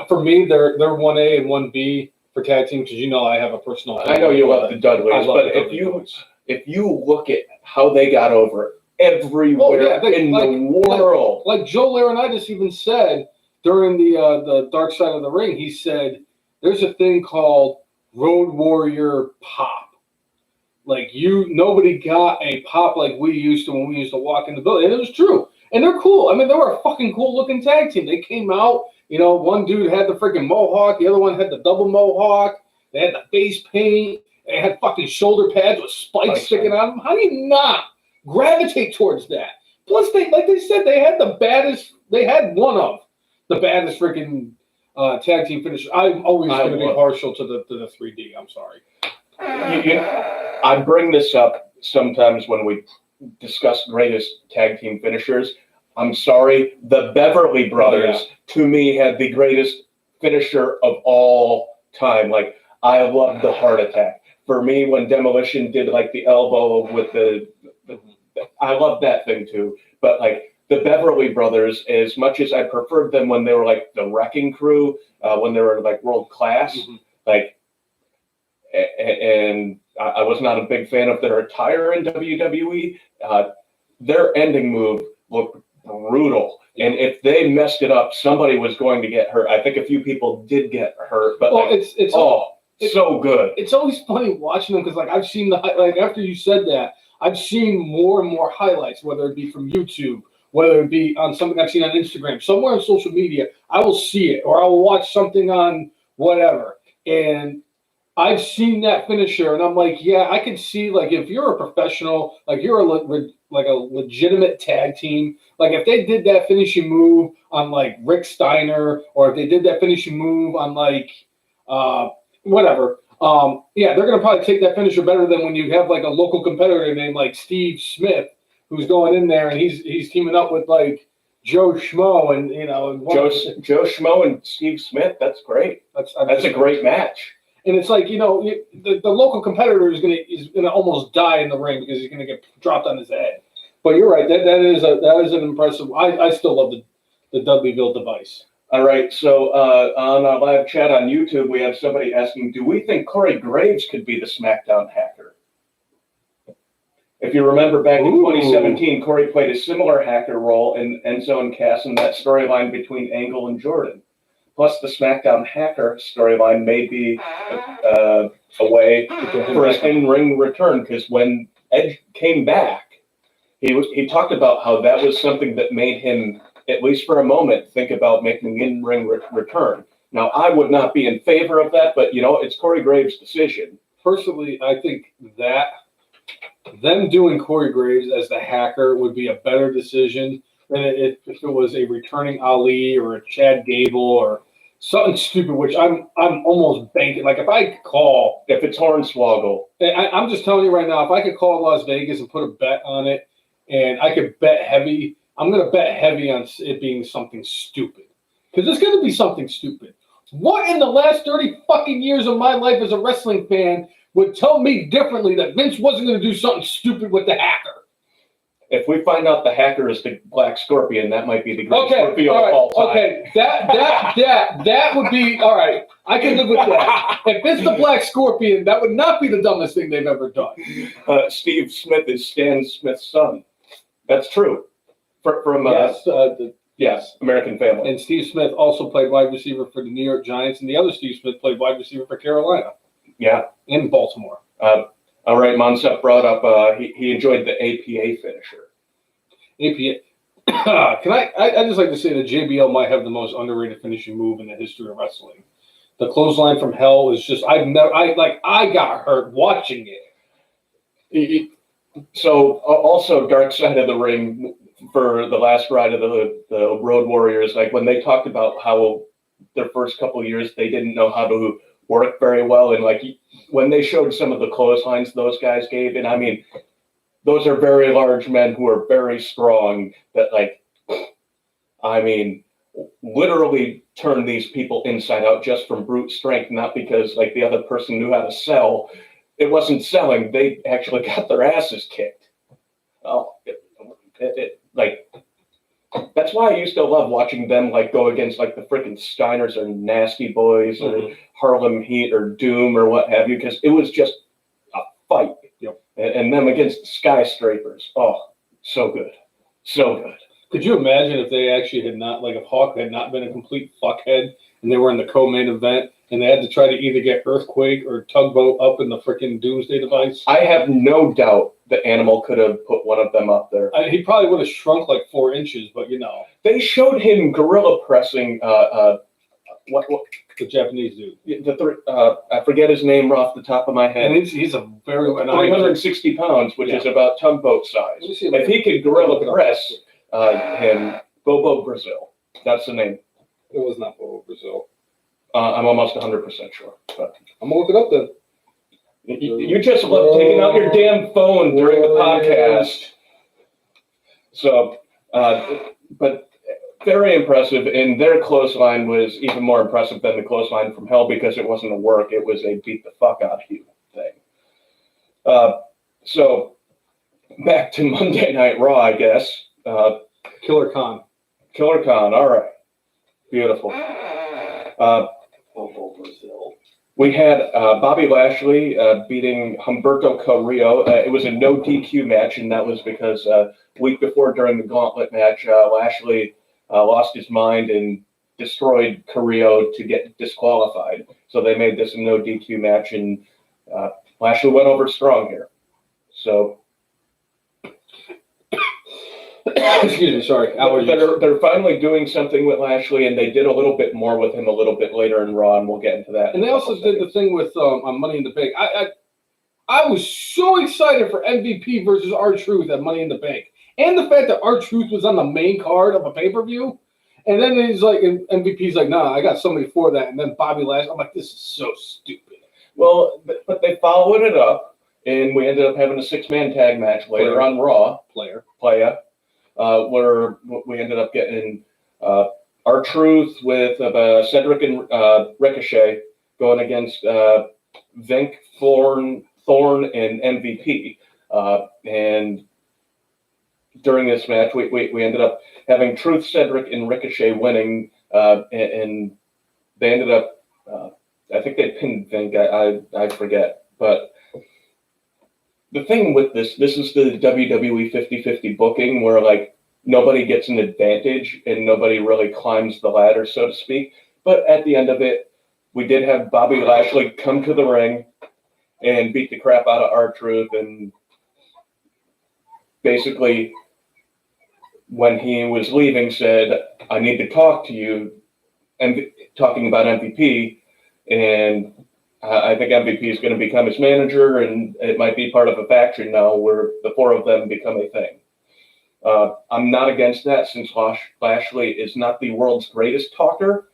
for me. They're 1A and 1B for tag team because I have a personal. I know you love the Dudleys, but if you look at how they got over everywhere in the world, like Joe Laurinaitis even said during the Dark Side of the Ring, he said there's a thing called Road Warrior pop. Like nobody got a pop like we used to when we used to walk in the building. And it was true. And they're cool. I mean, they were a fucking cool looking tag team. They came out, you know, one dude had the freaking mohawk, the other one had the double mohawk. They had the face paint. They had fucking shoulder pads with spikes sticking out of them. How do you not gravitate towards that? Plus, like they said, they had the baddest. They had one of the baddest freaking tag team finishers. I'm always going to be partial to the 3D. I'm sorry. I bring this up sometimes when we discuss greatest tag team finishers. I'm sorry, the Beverly Brothers to me had the greatest finisher of all time. Like, I love the heart attack. For me, when Demolition did like the elbow with I love that thing too. But like the Beverly Brothers, as much as I preferred them when they were like the Wrecking Crew, when they were like world class, like, and I was not a big fan of their attire in WWE. Their ending move looked brutal. And if they messed it up, somebody was going to get hurt. I think a few people did get hurt, but it's so good. It's always funny watching them because, like, I've seen after you said that, I've seen more and more highlights, whether it be from YouTube, whether it be on something I've seen on Instagram, somewhere on social media. I will see it, or I will watch something on whatever, and I've seen that finisher, and I'm like, yeah, I can see, like, if you're a professional, like you're a legitimate tag team, like if they did that finishing move on like Rick Steiner, or if they did that finishing move on like whatever, yeah, they're gonna probably take that finisher better than when you have like a local competitor named like Steve Smith, who's going in there and he's teaming up with like Joe Schmo, and you know, Joe Schmo and Steve Smith. That's great. That's a great match. And it's like, you know, the local competitor is gonna almost die in the ring because he's gonna get dropped on his head. But you're right. That is an impressive. I still love the Dudleyville device. All right. So on our live chat on YouTube, we have somebody asking, do we think Corey Graves could be the SmackDown hacker? If you remember back in 2017, Corey played a similar hacker role in Enzo and Cass in that storyline between Angle and Jordan. Plus, the SmackDown hacker storyline may be a way for his in-ring return, because when Edge came back, he talked about how that was something that made him, at least for a moment, think about making an in-ring return. Now, I would not be in favor of that, but, you know, it's Corey Graves' decision. Personally, I think that them doing Corey Graves as the hacker would be a better decision than if it was a returning Ali or a Chad Gable or something stupid, which I'm almost banking. Like, if I could call... If it's Hornswoggle. I'm just telling you right now, if I could call Las Vegas and put a bet on it, and I could bet heavy, I'm going to bet heavy on it being something stupid. Because it's going to be something stupid. What in the last 30 fucking years of my life as a wrestling fan would tell me differently that Vince wasn't going to do something stupid with the hacker? If we find out the hacker is the Black Scorpion, that might be the greatest Scorpion of all time. Okay, that would be all right. I can live with that. If it's the Black Scorpion, that would not be the dumbest thing they've ever done. Steve Smith is Stan Smith's son. That's true. Yes, American Family. And Steve Smith also played wide receiver for the New York Giants, and the other Steve Smith played wide receiver for Carolina. Yeah, in Baltimore. All right, Monsef brought up he enjoyed the APA finisher. APA. Can I just like to say that JBL might have the most underrated finishing move in the history of wrestling. The clothesline from hell is just I got hurt watching it. So also Dark Side of the Ring for the last ride of the Road Warriors, like when they talked about how their first couple of years they didn't know how to work very well, and like when they showed some of the clotheslines those guys gave, and I mean, those are very large men who are very strong that, like, I mean, literally turn these people inside out just from brute strength, not because like the other person knew how to sell. It wasn't selling. They actually got their asses kicked. Oh, like, that's why I used to love watching them like go against like the freaking Steiners or Nasty Boys or Harlem Heat or Doom or what have you, because it was just a fight. Yep. And them against the Skyscrapers. Oh, so good. So good. Could you imagine if they actually had not, like if Hawk had not been a complete fuckhead and they were in the co-main event, and they had to try to either get Earthquake or Tugboat up in the freaking Doomsday device. I have no doubt the Animal could have put one of them up there. He probably would have shrunk like 4 inches, but you know. They showed him gorilla pressing what The Japanese dude. I forget his name off the top of my head. And he's a very 360 pounds, which is about tugboat size. If he could gorilla press him, Bobo Brazil. That's the name. It was not Bobo Brazil. I'm almost 100% sure. But I'm gonna look it up then. you just love taking out your damn phone during the podcast. So, but very impressive. And their clothesline was even more impressive than the clothesline from Hell because it wasn't a work. It was a beat the fuck out of you thing. So, back to Monday Night Raw, I guess. Killer Khan. Killer Khan, all right. Beautiful. Bobo Brazil. We had Bobby Lashley beating Humberto Carrillo. It was a no DQ match, and that was because week before during the gauntlet match, Lashley lost his mind and destroyed Carrillo to get disqualified. So they made this a no DQ match, and Lashley went over strong here. So, excuse me, sorry. They're finally doing something with Lashley, and they did a little bit more with him a little bit later in Raw, and we'll get into that. And they also did the thing with on Money in the Bank. I was so excited for MVP versus R-Truth at Money in the Bank. And the fact that R-Truth was on the main card of a pay-per-view. And then he's like, and MVP's like, nah, I got somebody for that. And then Bobby Lashley, I'm like, this is so stupid. Well, but they followed it up, and we ended up having a 6-man tag match later on Raw. Playa. Where we ended up getting R-Truth with Cedric and Ricochet going against Vink, Thorne, and MVP. And during this match, we ended up having Truth, Cedric, and Ricochet winning, and they ended up, I think they pinned Vink, I forget. But the thing with this is the WWE 50-50 booking where, like, nobody gets an advantage and nobody really climbs the ladder, so to speak. But at the end of it, we did have Bobby Lashley come to the ring and beat the crap out of R-Truth. And basically, when he was leaving, said, I need to talk to you, and talking about MVP. And I think MVP is going to become his manager, and it might be part of a faction now where the 4 of them become a thing. I'm not against that since Lashley is not the world's greatest talker.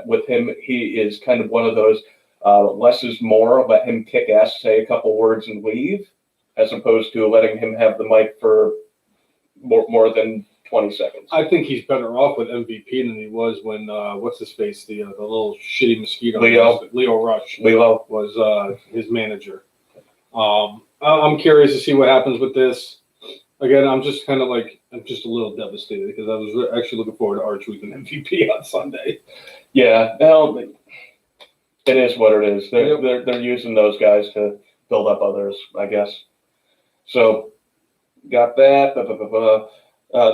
With him, he is kind of one of those less is more, let him kick ass, say a couple words and leave, as opposed to letting him have the mic for more than 20 seconds. I think he's better off with MVP than he was when, what's his face, the little shitty mosquito. Leo Rush. Leo was his manager. I'm curious to see what happens with this. Again, I'm just kind of like, I'm just a little devastated because I was actually looking forward to R-Truth and MVP on Sunday. Yeah, well, it is what it is. They're using those guys to build up others, I guess. So, got that.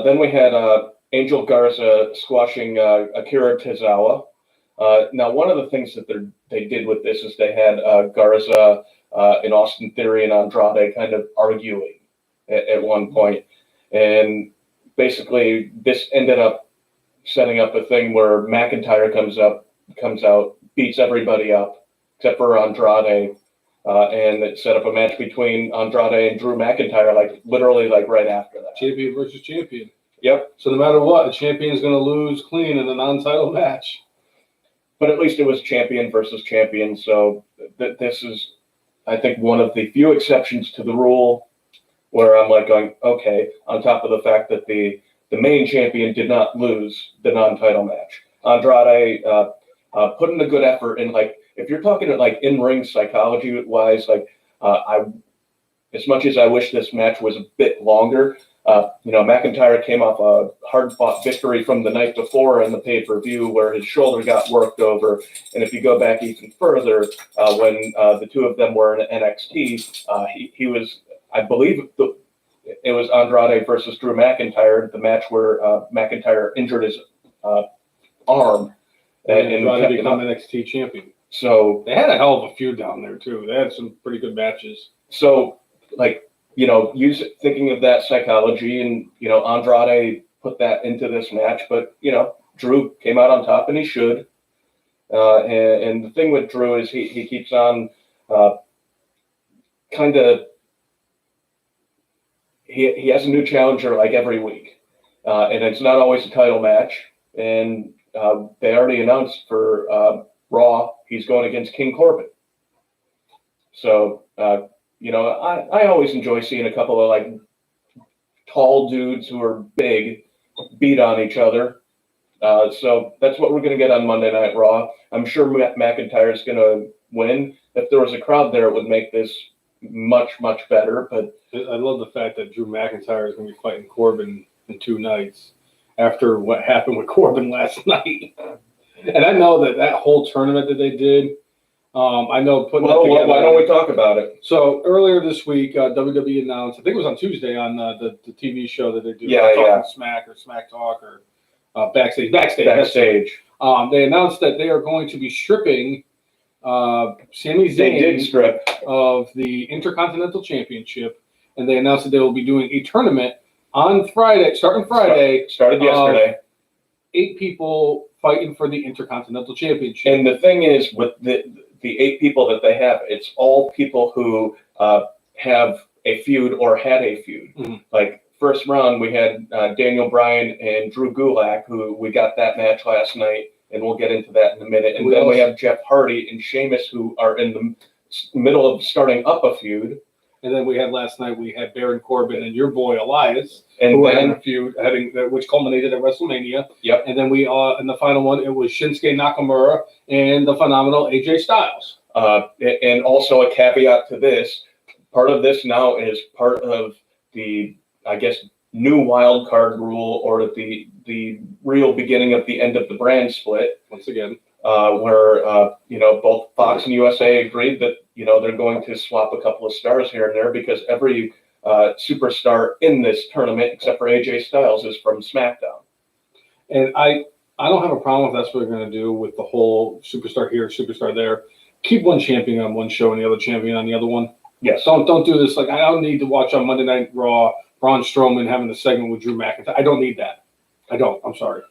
Then we had Angel Garza squashing Akira Tozawa. Now, one of the things that they did with this is they had Garza and Austin Theory and Andrade kind of arguing at one point. And basically, this ended up setting up a thing where McIntyre comes out, beats everybody up, except for Andrade. And it set up a match between Andrade and Drew McIntyre, like literally like right after that. Champion versus champion. Yep. So no matter what, the champion's going to lose clean in a non-title match. But at least it was champion versus champion. So this is, I think, one of the few exceptions to the rule where I'm like going, okay, on top of the fact that the main champion did not lose the non-title match. Andrade put in a good effort, and like, if you're talking like in-ring psychology-wise, like as much as I wish this match was a bit longer, McIntyre came off a hard-fought victory from the night before in the pay-per-view where his shoulder got worked over. And if you go back even further, when the two of them were in NXT, he was, I believe, it was Andrade versus Drew McIntyre, the match where McIntyre injured his arm. and try to become NXT champion. So they had a hell of a feud down there too. They had some pretty good matches. So, like, thinking of that psychology, and Andrade put that into this match, but Drew came out on top, and he should. And the thing with Drew is he keeps on kind of he has a new challenger like every week, and it's not always a title match. And they already announced for Raw he's going against King Corbin. So I always enjoy seeing a couple of like tall dudes who are big beat on each other. So that's what we're going to get on Monday Night Raw. I'm sure McIntyre is going to win. If there was a crowd there, it would make this much, much better. But I love the fact that Drew McIntyre is going to be fighting Corbin in 2 nights after what happened with Corbin last night. And I know that whole tournament that they did, I know putting that together. Why don't we talk about it? So earlier this week, WWE announced, I think it was on Tuesday on the TV show that they do, Smack or Smack Talk or Backstage. They announced that they are going to be stripping Sami Zayn of the Intercontinental Championship, and they announced that they will be doing a tournament on Friday, starting Friday. Started yesterday. 8 people fighting for the Intercontinental Championship. And the thing is, with the 8 people that they have, it's all people who have a feud or had a feud. Mm-hmm. Like, first round, we had Daniel Bryan and Drew Gulak, who we got that match last night, and we'll get into that in a minute. And then we have Jeff Hardy and Sheamus, who are in the middle of starting up a feud. And then we had last night, we had Baron Corbin and your boy Elias, and who then had a feud, which culminated at WrestleMania. Yep. And then we, in the final one, it was Shinsuke Nakamura and the phenomenal AJ Styles. And also a caveat to this, part of this now is part of the, I guess, new wild card rule, or the real beginning of the end of the brand split. Once again, where both Fox and USA agreed that they're going to swap a couple of stars here and there, because every superstar in this tournament, except for AJ Styles, is from SmackDown. And I don't have a problem if that's what they're going to do with the whole superstar here, superstar there. Keep one champion on one show and the other champion on the other one. Yes. Don't do this. Like, I don't need to watch on Monday Night Raw Braun Strowman having a segment with Drew McIntyre. I don't need that. I don't. I'm sorry.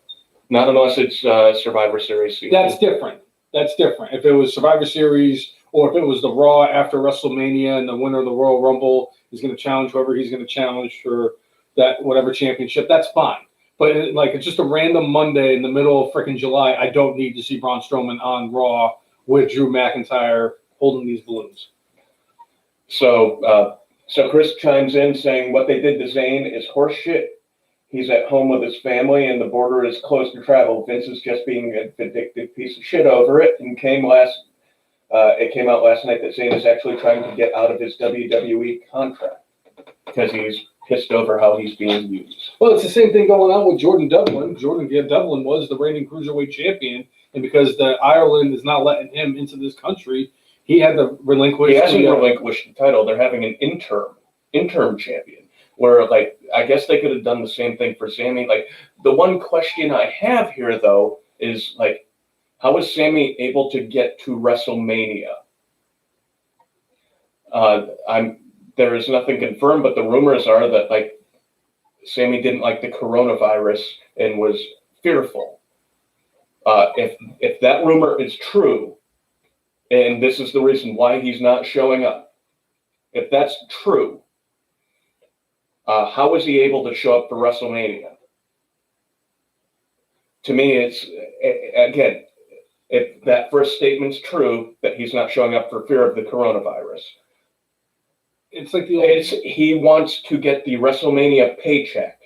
Not unless it's Survivor Series season. That's different. If it was Survivor Series, or if it was the Raw after WrestleMania and the winner of the Royal Rumble is going to challenge whoever he's going to challenge for that whatever championship, that's fine. But it's just a random Monday in the middle of freaking July. I don't need to see Braun Strowman on Raw with Drew McIntyre holding these balloons. So Chris chimes in saying what they did to Zayn is horseshit. He's at home with his family, and the border is closed to travel. Vince is just being a vindictive piece of shit over it. And it came out last night that Zayn is actually trying to get out of his WWE contract because he's pissed over how he's being used. Well, it's the same thing going on with Jordan Devlin. Devlin was the reigning cruiserweight champion, and because Ireland is not letting him into this country, he had to relinquish. He hasn't relinquished the title. They're having an interim champion, where I guess they could have done the same thing for Sami. The one question I have here though is how is Sami able to get to WrestleMania? There is nothing confirmed, but the rumors are that Sami didn't like the coronavirus and was fearful. If that rumor is true, and this is the reason why he's not showing up, if that's true, how is he able to show up for WrestleMania? To me, it's, again, if that first statement's true, that he's not showing up for fear of the coronavirus. It's like the old... He wants to get the WrestleMania paycheck.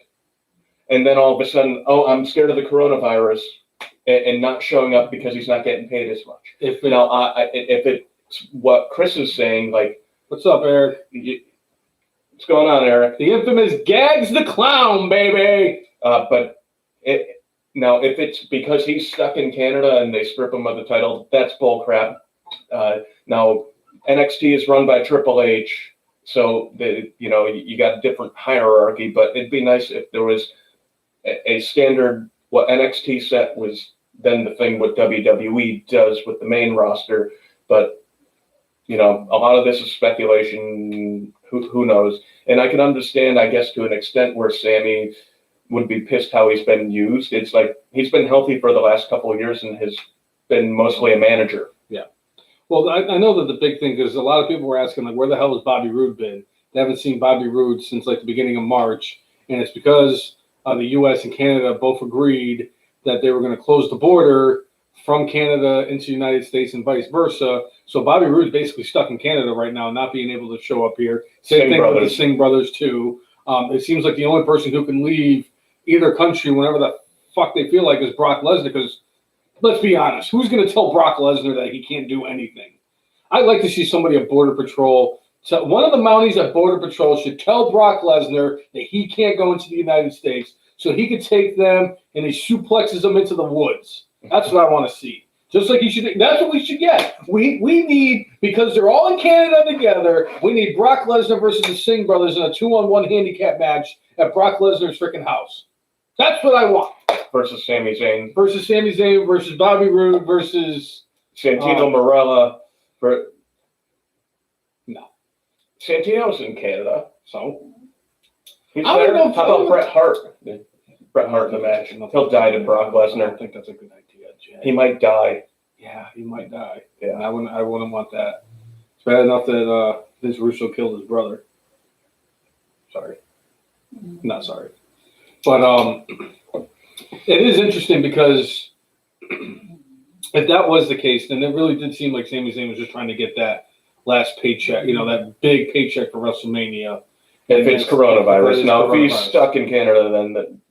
And then all of a sudden, I'm scared of the coronavirus, and not showing up because he's not getting paid as much. If it's what Chris is saying, what's up, Eric? What's going on, Eric? The infamous Gags the Clown, baby! But now, if it's because he's stuck in Canada and they strip him of the title, that's bullcrap. Now, NXT is run by Triple H, so you got a different hierarchy. But it'd be nice if there was a standard. What NXT set was than the thing what WWE does with the main roster. But, a lot of this is speculation. Who knows? And I can understand, I guess, to an extent where Sammy would be pissed how he's been used. It's like he's been healthy for the last couple of years and has been mostly a manager. Yeah. Well, I know that the big thing is a lot of people were asking, like, where the hell has Bobby Roode been? They haven't seen Bobby Roode since, like, the beginning of March. And it's because the U.S. and Canada both agreed that they were going to close the border from Canada into the United States and vice versa. So Bobby Roode's basically stuck in Canada right now, not being able to show up here. Same thing with the Singh brothers, too. It seems like the only person who can leave either country whenever the fuck they feel like is Brock Lesnar, because let's be honest, who's going to tell Brock Lesnar that he can't do anything? I'd like to see somebody at Border Patrol. So one of the Mounties at Border Patrol should tell Brock Lesnar that he can't go into the United States so he could take them and he suplexes them into the woods. That's what I want to see. Just like he should. That's what we should get. We need, because they're all in Canada together, we need Brock Lesnar versus the Singh brothers in a 2-on-1 handicap match at Brock Lesnar's freaking house. That's what I want. Versus Sami Zayn. Versus Bobby Roode versus Santino Marella. No. Santino's in Canada. So? He's there. How about Bret Hart? Bret Hart in the match. He'll die to Brock Lesnar. I don't think that's a good idea, Jay. He might die. Yeah, he might die. Yeah. And I wouldn't want that. It's bad enough that Vince Russo killed his brother. Sorry. Not sorry. But it is interesting because if that was the case, then it really did seem like Sami Zayn was just trying to get that last paycheck, that big paycheck for WrestleMania. If it's coronavirus. Now, if he's stuck in Canada, then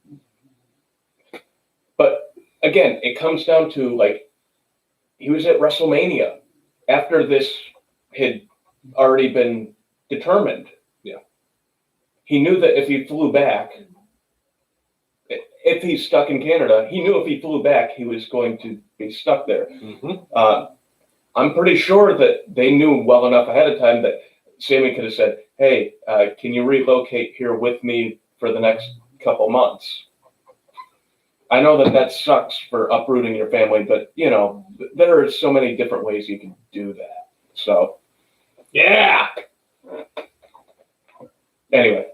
But again, it comes down to, like, he was at WrestleMania after this had already been determined. Yeah. He knew that if he flew back, if he's stuck in Canada, he knew if he flew back, he was going to be stuck there. Mm-hmm. I'm pretty sure that they knew well enough ahead of time that Sammy could have said, hey, can you relocate here with me for the next couple months? I know that sucks for uprooting your family, but, there are so many different ways you can do that. So, yeah. Anyway.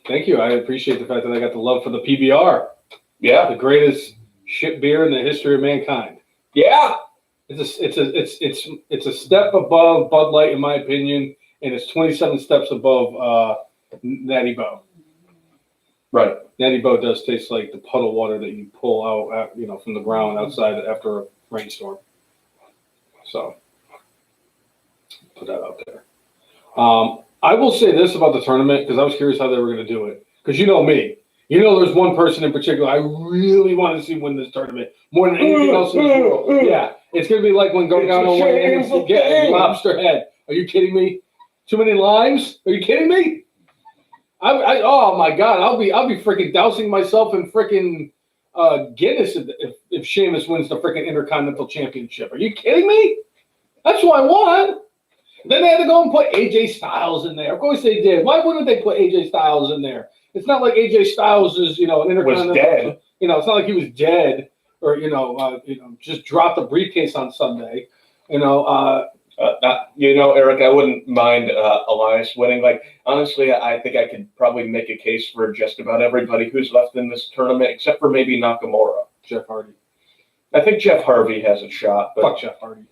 Thank you. I appreciate the fact that I got the love for the PBR. Yeah. The greatest shit beer in the history of mankind. Yeah. It's a step above Bud Light, in my opinion, and it's 27 steps above Natty Bo. Right. Natty Bo does taste like the puddle water that you pull out, from the ground outside after a rainstorm. So, put that out there. I will say this about the tournament, because I was curious how they were going to do it. Because you know me. There's one person in particular I really want to see win this tournament more than anything else in the world. Yeah. It's going to be like when Gargano won and get lobster head. Are you kidding me? Too many limes? Are you kidding me? Oh my God! I'll be freaking dousing myself in freaking Guinness if Sheamus wins the freaking Intercontinental Championship. Are you kidding me? That's what I want. Then they had to go and put AJ Styles in there. Of course they did. Why wouldn't they put AJ Styles in there? It's not like AJ Styles is, an Intercontinental. Was dead. It's not like he was dead or just dropped a briefcase on Sunday. Eric, I wouldn't mind Elias winning. Like, honestly, I think I could probably make a case for just about everybody who's left in this tournament, except for maybe Nakamura. Jeff Hardy. I think Jeff Hardy has a shot. But fuck Jeff Hardy.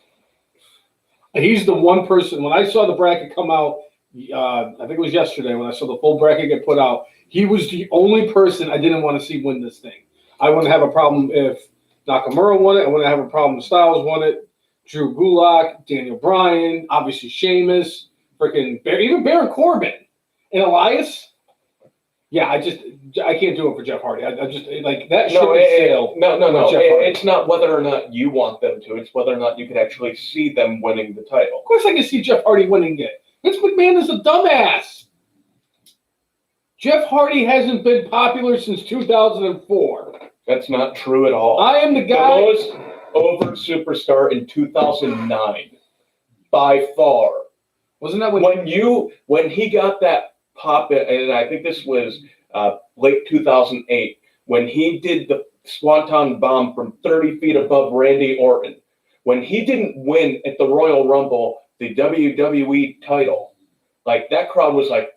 He's the one person, when I saw the bracket come out, I think it was yesterday when I saw the full bracket get put out, he was the only person I didn't want to see win this thing. I wouldn't have a problem if Nakamura won it. I wouldn't have a problem if Styles won it. Drew Gulak, Daniel Bryan, obviously Sheamus, even Baron Corbin and Elias. Yeah, I can't do it for Jeff Hardy. I just like that ship has sailed. No. It's not whether or not you want them to. It's whether or not you could actually see them winning the title. Of course, I can see Jeff Hardy winning it. Vince McMahon is a dumbass. Jeff Hardy hasn't been popular since 2004. That's not true at all. I am the guy. The most over superstar in 2009, by far. Wasn't that when he got that pop? And I think this was late 2008 when he did the Swanton bomb from 30 feet above Randy Orton. When he didn't win at the Royal Rumble, the WWE title, like that crowd was like,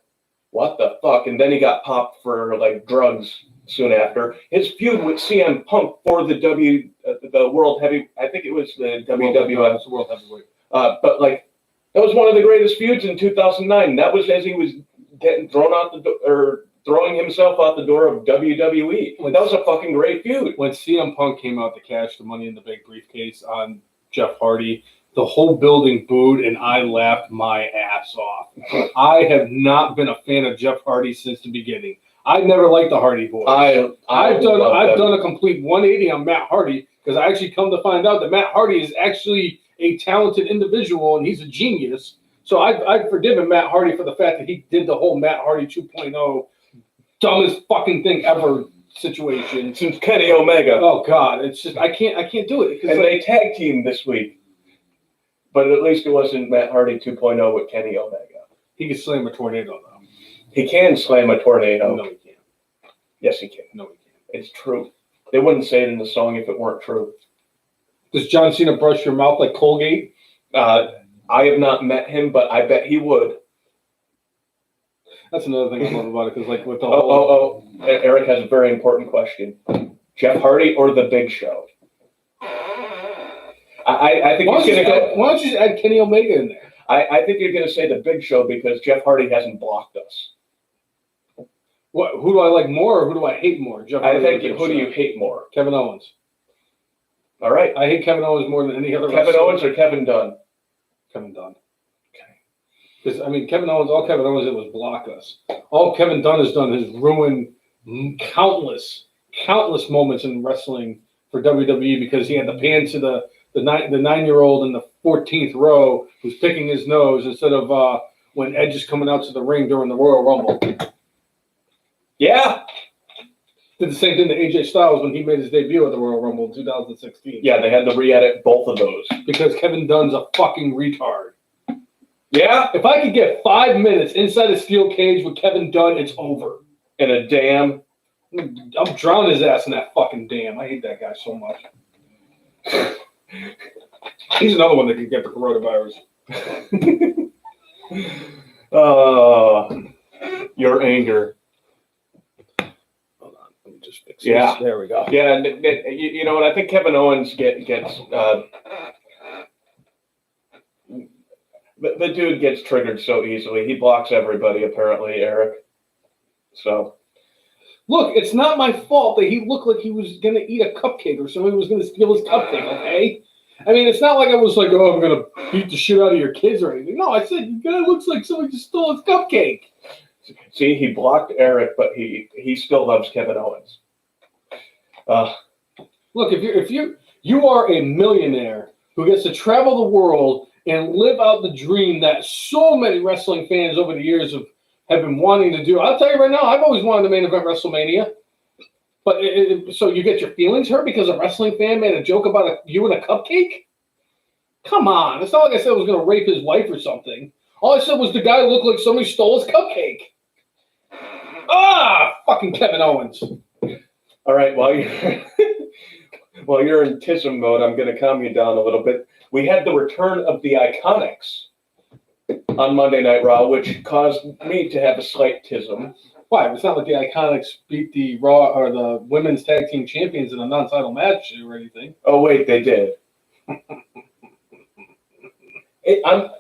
what the fuck? And then he got popped for like drugs soon after. His feud with CM Punk for the World Heavy, I think it was the WWF. World Heavyweight. But like, that was one of the greatest feuds in 2009. That was as he was getting thrown out the door, or throwing himself out the door of WWE. That was a fucking great feud. When CM Punk came out to cash the Money in the Bank briefcase on Jeff Hardy, the whole building booed and I laughed my ass off. I have not been a fan of Jeff Hardy since the beginning. I never liked the Hardy Boys. I've done a complete 180 on Matt Hardy because I actually come to find out that Matt Hardy is actually a talented individual and he's a genius. So I've forgiven Matt Hardy for the fact that he did the whole Matt Hardy 2.0 dumbest fucking thing ever situation since Kenny Omega. Oh God, it's just I can't do it. And they tag teamed this week, but at least it wasn't Matt Hardy 2.0 with Kenny Omega. He can slam a tornado though. He can slam a tornado. No, he can't. Yes, he can. No, he can't. It's true. They wouldn't say it in the song if it weren't true. Does John Cena brush your mouth like Colgate? I have not met him, but I bet he would. That's another thing I love about it, because like with the Eric has a very important question. Jeff Hardy or The Big Show? I think he's going to go. Why don't you just add Kenny Omega in there? I think you're going to say The Big Show because Jeff Hardy hasn't blocked us. What? Who do I like more, or who do I hate more? Jeff Hardy. I think who do you hate more? Kevin Owens. All right. I hate Kevin Owens more than any other. Kevin Owens or Kevin Dunn? Kevin Dunn. Because, I mean, Kevin Owens, all Kevin Owens did was block us. All Kevin Dunn has done is ruin countless moments in wrestling for WWE because he had to pan to the 9-year-old in the 14th row who's picking his nose instead of when Edge is coming out to the ring during the Royal Rumble. Yeah. Did the same thing to AJ Styles when he made his debut at the Royal Rumble in 2016. Yeah, they had to re-edit both of those. Because Kevin Dunn's a fucking retard. Yeah. If I could get 5 minutes inside a steel cage with Kevin Dunn, it's over. In a dam. I'm drowning his ass in that fucking dam. I hate that guy so much. He's another one that can get the coronavirus. Your anger. Hold on. Let me just fix this. There we go. Yeah, you know what? I think Kevin Owens gets... The dude gets triggered so easily. He blocks everybody, apparently, Eric. So, look, it's not my fault that he looked like he was going to eat a cupcake or somebody was going to steal his cupcake, okay? I mean, it's not like I was like, oh, I'm going to beat the shit out of your kids or anything. No, I said, the guy looks like somebody just stole his cupcake. See, he blocked Eric, but he still loves Kevin Owens. Look, if you are a millionaire who gets to travel the world and live out the dream that so many wrestling fans over the years have been wanting to do. I'll tell you right now, I've always wanted to main event WrestleMania. But so you get your feelings hurt because a wrestling fan made a joke about you and a cupcake? Come on. It's not like I said I was going to rape his wife or something. All I said was the guy looked like somebody stole his cupcake. Fucking Kevin Owens. All right, while you're in tism mode, I'm going to calm you down a little bit. We had the return of the Iconics on Monday Night Raw, which caused me to have a slight tism. Why? It's not like the Iconics beat the Raw or the Women's Tag Team Champions in a non-title match or anything. Oh wait, they did.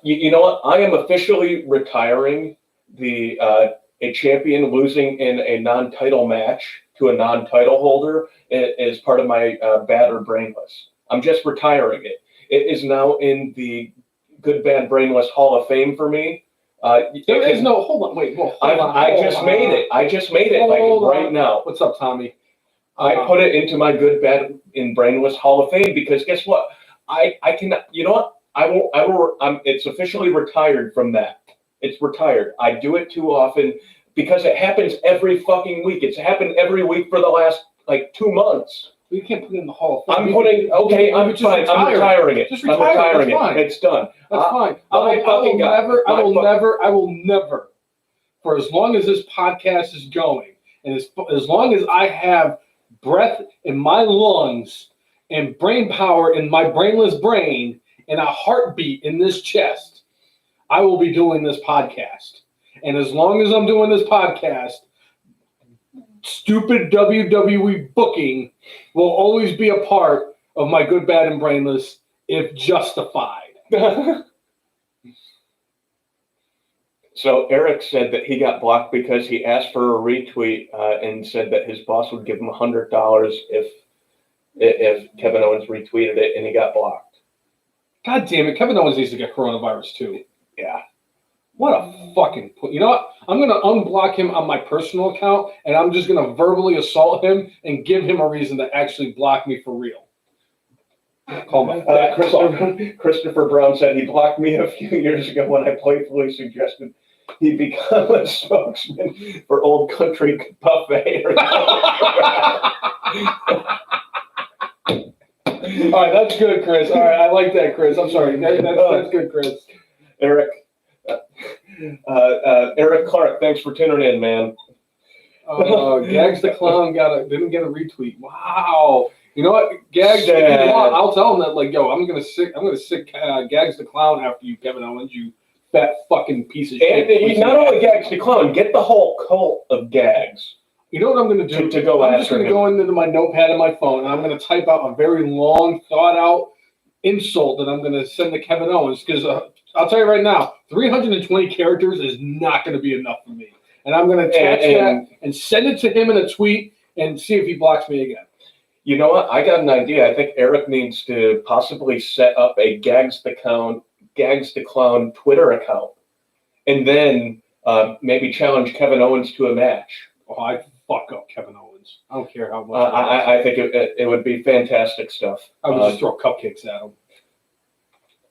You know what? I am officially retiring a champion losing in a non-title match to a non-title holder as part of my Bad or Brainless. I'm just retiring it. It is now in the Good, Bad, Brainless Hall of Fame for me. There is no, hold on, wait. Well, I just made it right now. What's up, Tommy? I put it into my Good, Bad, and Brainless Hall of Fame because guess what? I cannot, you know what? I will, it's officially retired from that. It's retired. I do it too often because it happens every fucking week. It's happened every week for the last, 2 months. You can't put it in the Hall of Fame. I'm fine. I'm retiring it. Just retire. I'm retiring it. It's done. That's fine. I will never, for as long as this podcast is going, and as long as I have breath in my lungs and brain power in my brainless brain and a heartbeat in this chest, I will be doing this podcast. And as long as I'm doing this podcast, stupid WWE booking will always be a part of my good, bad, and brainless if justified. So Eric said that he got blocked because he asked for a retweet and said that his boss would give him $100 if Kevin Owens retweeted it, and he got blocked. God damn it. Kevin Owens needs to get coronavirus too. Yeah. What a fucking... You know what? I'm going to unblock him on my personal account, and I'm just going to verbally assault him and give him a reason to actually block me for real. Call my Christopher Brown said he blocked me a few years ago when I playfully suggested he become a spokesman for Old Country Buffet. All right, that's good, Chris. All right, I like that, Chris. I'm sorry. That's good, Chris. Eric Clark, thanks for tuning in, man. Gags the Clown didn't get a retweet. Wow. You know what, Gags? If you want, I'll tell him that, like, yo, I'm gonna sick Gags the Clown after you, Kevin Owens, you fat fucking piece of shit. And not only Gags the Clown, get the whole cult of Gags. You know what I'm going to do? To go I'm after just going to him. go into my notepad on my phone, and I'm going to type out a very long, thought-out insult that I'm going to send to Kevin Owens, because I'll tell you right now, 320 characters is not going to be enough for me. And I'm going to attach that and send it to him in a tweet and see if he blocks me again. You know what? I got an idea. I think Eric needs to possibly set up a Gags the Clown Twitter account, and then maybe challenge Kevin Owens to a match. Oh, I'd fuck up Kevin Owens. I don't care how much. I think it would be fantastic stuff. I would just throw cupcakes at him.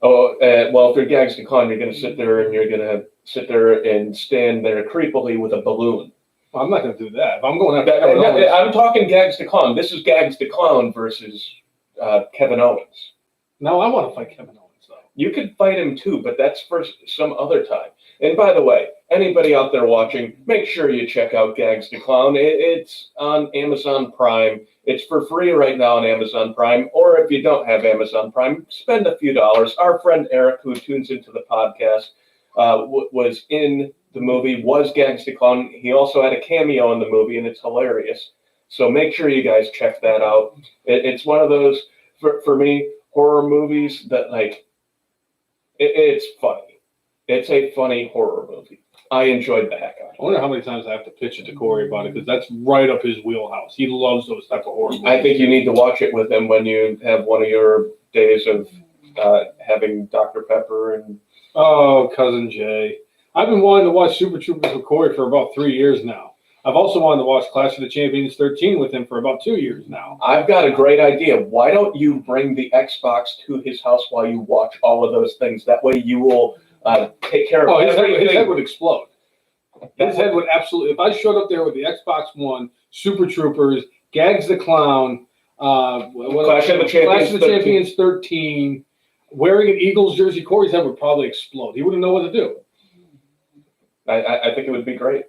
Well, if you're Gags the Clown, you're going to sit there and stand there creepily with a balloon. Well, I'm not going to do that. If I'm going after Kevin Owens, I'm talking Gags the Clown. This is Gags the Clown versus Kevin Owens. No, I want to fight Kevin Owens, though. You could fight him too, but that's for some other time. And by the way, anybody out there watching, make sure you check out Gags the Clown. It's on Amazon Prime. It's for free right now on Amazon Prime. Or if you don't have Amazon Prime, spend a few dollars. Our friend Eric, who tunes into the podcast, was in the movie, was Gags the Clown. He also had a cameo in the movie, and it's hilarious. So make sure you guys check that out. It's one of those, for me, horror movies that, like, it's funny. It's a funny horror movie. I enjoyed the heck out of it. I wonder how many times I have to pitch it to Corey about it, because that's right up his wheelhouse. He loves those type of horror movies. I think you need to watch it with him when you have one of your days of having Dr. Pepper and... Oh, Cousin Jay. I've been wanting to watch Super Troopers with Corey for about 3 years now. I've also wanted to watch Clash of the Champions 13 with him for about 2 years now. I've got a great idea. Why don't you bring the Xbox to his house while you watch all of those things? That way you will take care of everything. His head would explode. His head would absolutely... If I showed up there with the Xbox One, Super Troopers, Gags the Clown, Clash of the Champions 13, wearing an Eagles jersey, Corey's head would probably explode. He wouldn't know what to do. I think it would be great.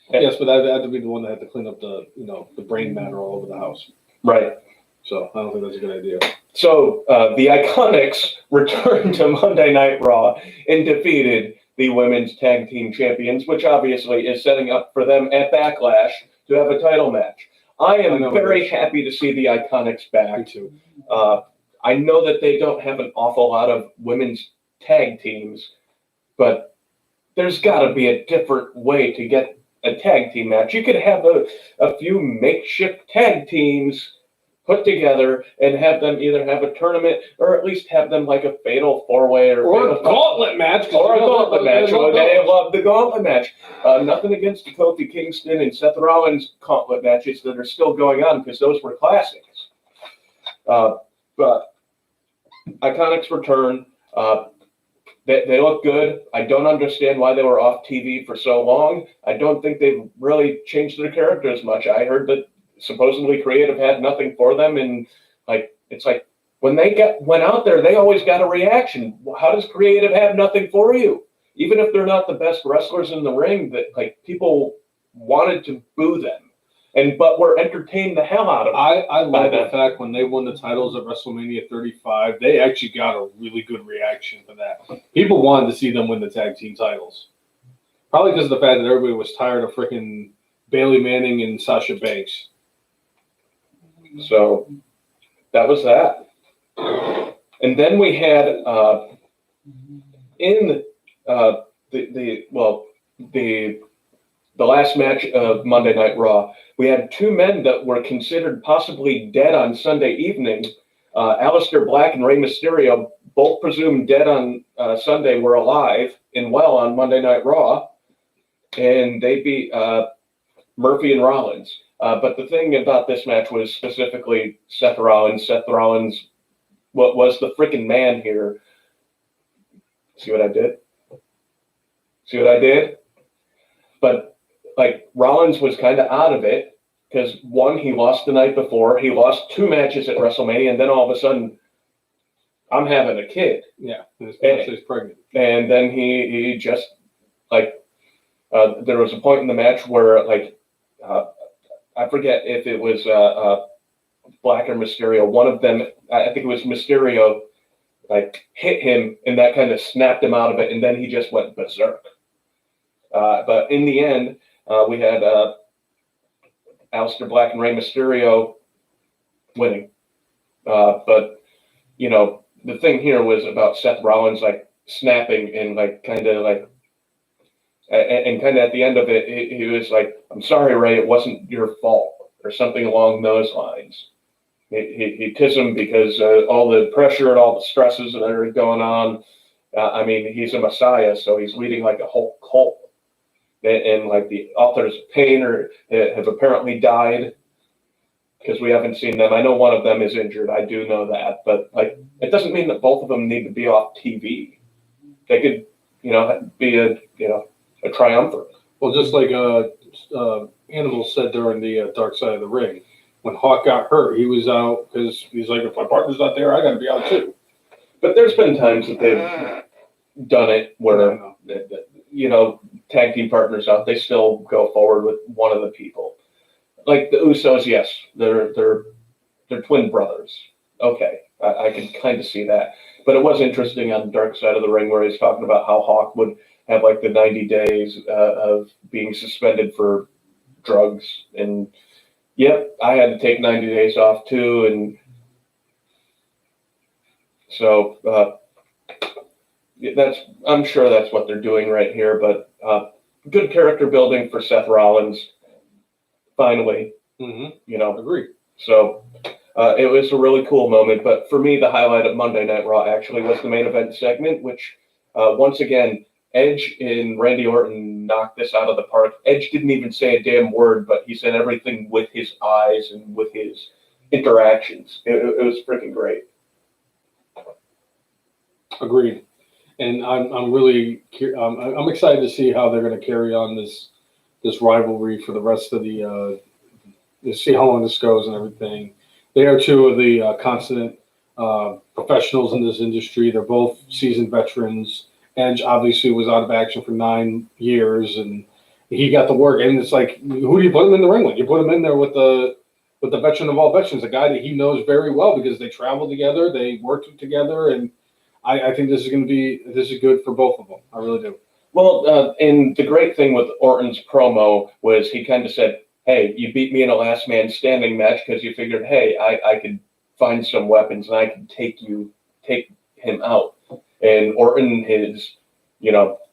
Yes, but I'd have to be the one that had to clean up the brain matter all over the house. Right. So I don't think that's a good idea. So the Iconics returned to Monday Night Raw and defeated the Women's Tag Team Champions, which obviously is setting up for them at Backlash to have a title match. I am very happy to see the Iconics back. Me too. I know that they don't have an awful lot of women's tag teams, but there's got to be a different way to get a tag team match. You could have a few makeshift tag teams put together and have them either have a tournament or at least have them like a fatal four-way or a gauntlet match. Or a gauntlet match. They love the gauntlet match. Nothing against the Kofi Kingston and Seth Rollins gauntlet matches that are still going on, because those were classics. But Iconics return. They look good. I don't understand why they were off TV for so long. I don't think they've really changed their characters much. I heard that supposedly creative had nothing for them, and it's like when they went out there, they always got a reaction. How does creative have nothing for you? Even if they're not the best wrestlers in the ring, that people wanted to boo them. but we're entertained the hell out of it. I love By the fact when they won the titles at WrestleMania 35, they actually got a really good reaction for that. People wanted to see them win the tag team titles. Probably because of the fact that everybody was tired of freaking Bailey Manning and Sasha Banks. So that was that. And then we had in the last match of Monday Night Raw, we had two men that were considered possibly dead on Sunday evening. Aleister Black and Rey Mysterio, both presumed dead on Sunday, were alive and well on Monday Night Raw, and they beat Murphy and Rollins. But the thing about this match was specifically Seth Rollins. Seth Rollins was the freaking man here. See what I did? See what I did? But like Rollins was kind of out of it because one, he lost the night before. He lost two matches at WrestleMania, and then all of a sudden, I'm having a kid. Yeah, and his wife is pregnant. And then he just like there was a point in the match where like I forget if it was Black or Mysterio. One of them, I think it was Mysterio, like hit him, and that kind of snapped him out of it, and then he just went berserk. But in the end, we had Aleister Black and Rey Mysterio winning. But you know, the thing here was about Seth Rollins like snapping and like kind of like. And kind of at the end of it, he was like, "I'm sorry, Ray, it wasn't your fault," or something along those lines. He tips him because all the pressure and all the stresses that are going on. I mean, he's a messiah, so he's leading like a whole cult. And like the authors of Pain have apparently died because we haven't seen them. I know one of them is injured. I do know that, but like it doesn't mean that both of them need to be off TV. They could, be a triumvirate. Well, just like Animal said during the Dark Side of the Ring, when Hawk got hurt, he was out because he's like, if my partner's not there, I got to be out too. But there's been times that they've done it where, tag team partners out, they still go forward with one of the people. Like the Usos, yes, they're twin brothers. Okay, I can kind of see that. But it was interesting on the Dark Side of the Ring where he's talking about how Hawk would have like the 90 days of being suspended for drugs. And yep, I had to take 90 days off too. And so I'm sure that's what they're doing right here. But good character building for Seth Rollins. Finally, Agree. So it was a really cool moment. But for me, the highlight of Monday Night Raw actually was the main event segment, which once again, Edge and Randy Orton knocked this out of the park. Edge didn't even say a damn word, but he said everything with his eyes and with his interactions. It was freaking great. Agreed. And I'm really I'm excited to see how they're going to carry on this rivalry for the rest of the to see how long this goes and everything. They are two of the constant professionals in this industry. They're both seasoned veterans. Edge obviously was out of action for 9 years, and he got to work. And it's like, who do you put him in the ring with? You put him in there with the veteran of all veterans, a guy that he knows very well because they travel together, they work together, and I think this is good for both of them. I really do. Well, and the great thing with Orton's promo was he kind of said, "Hey, you beat me in a last man standing match because you figured, hey, I could find some weapons and I could take him out." And Orton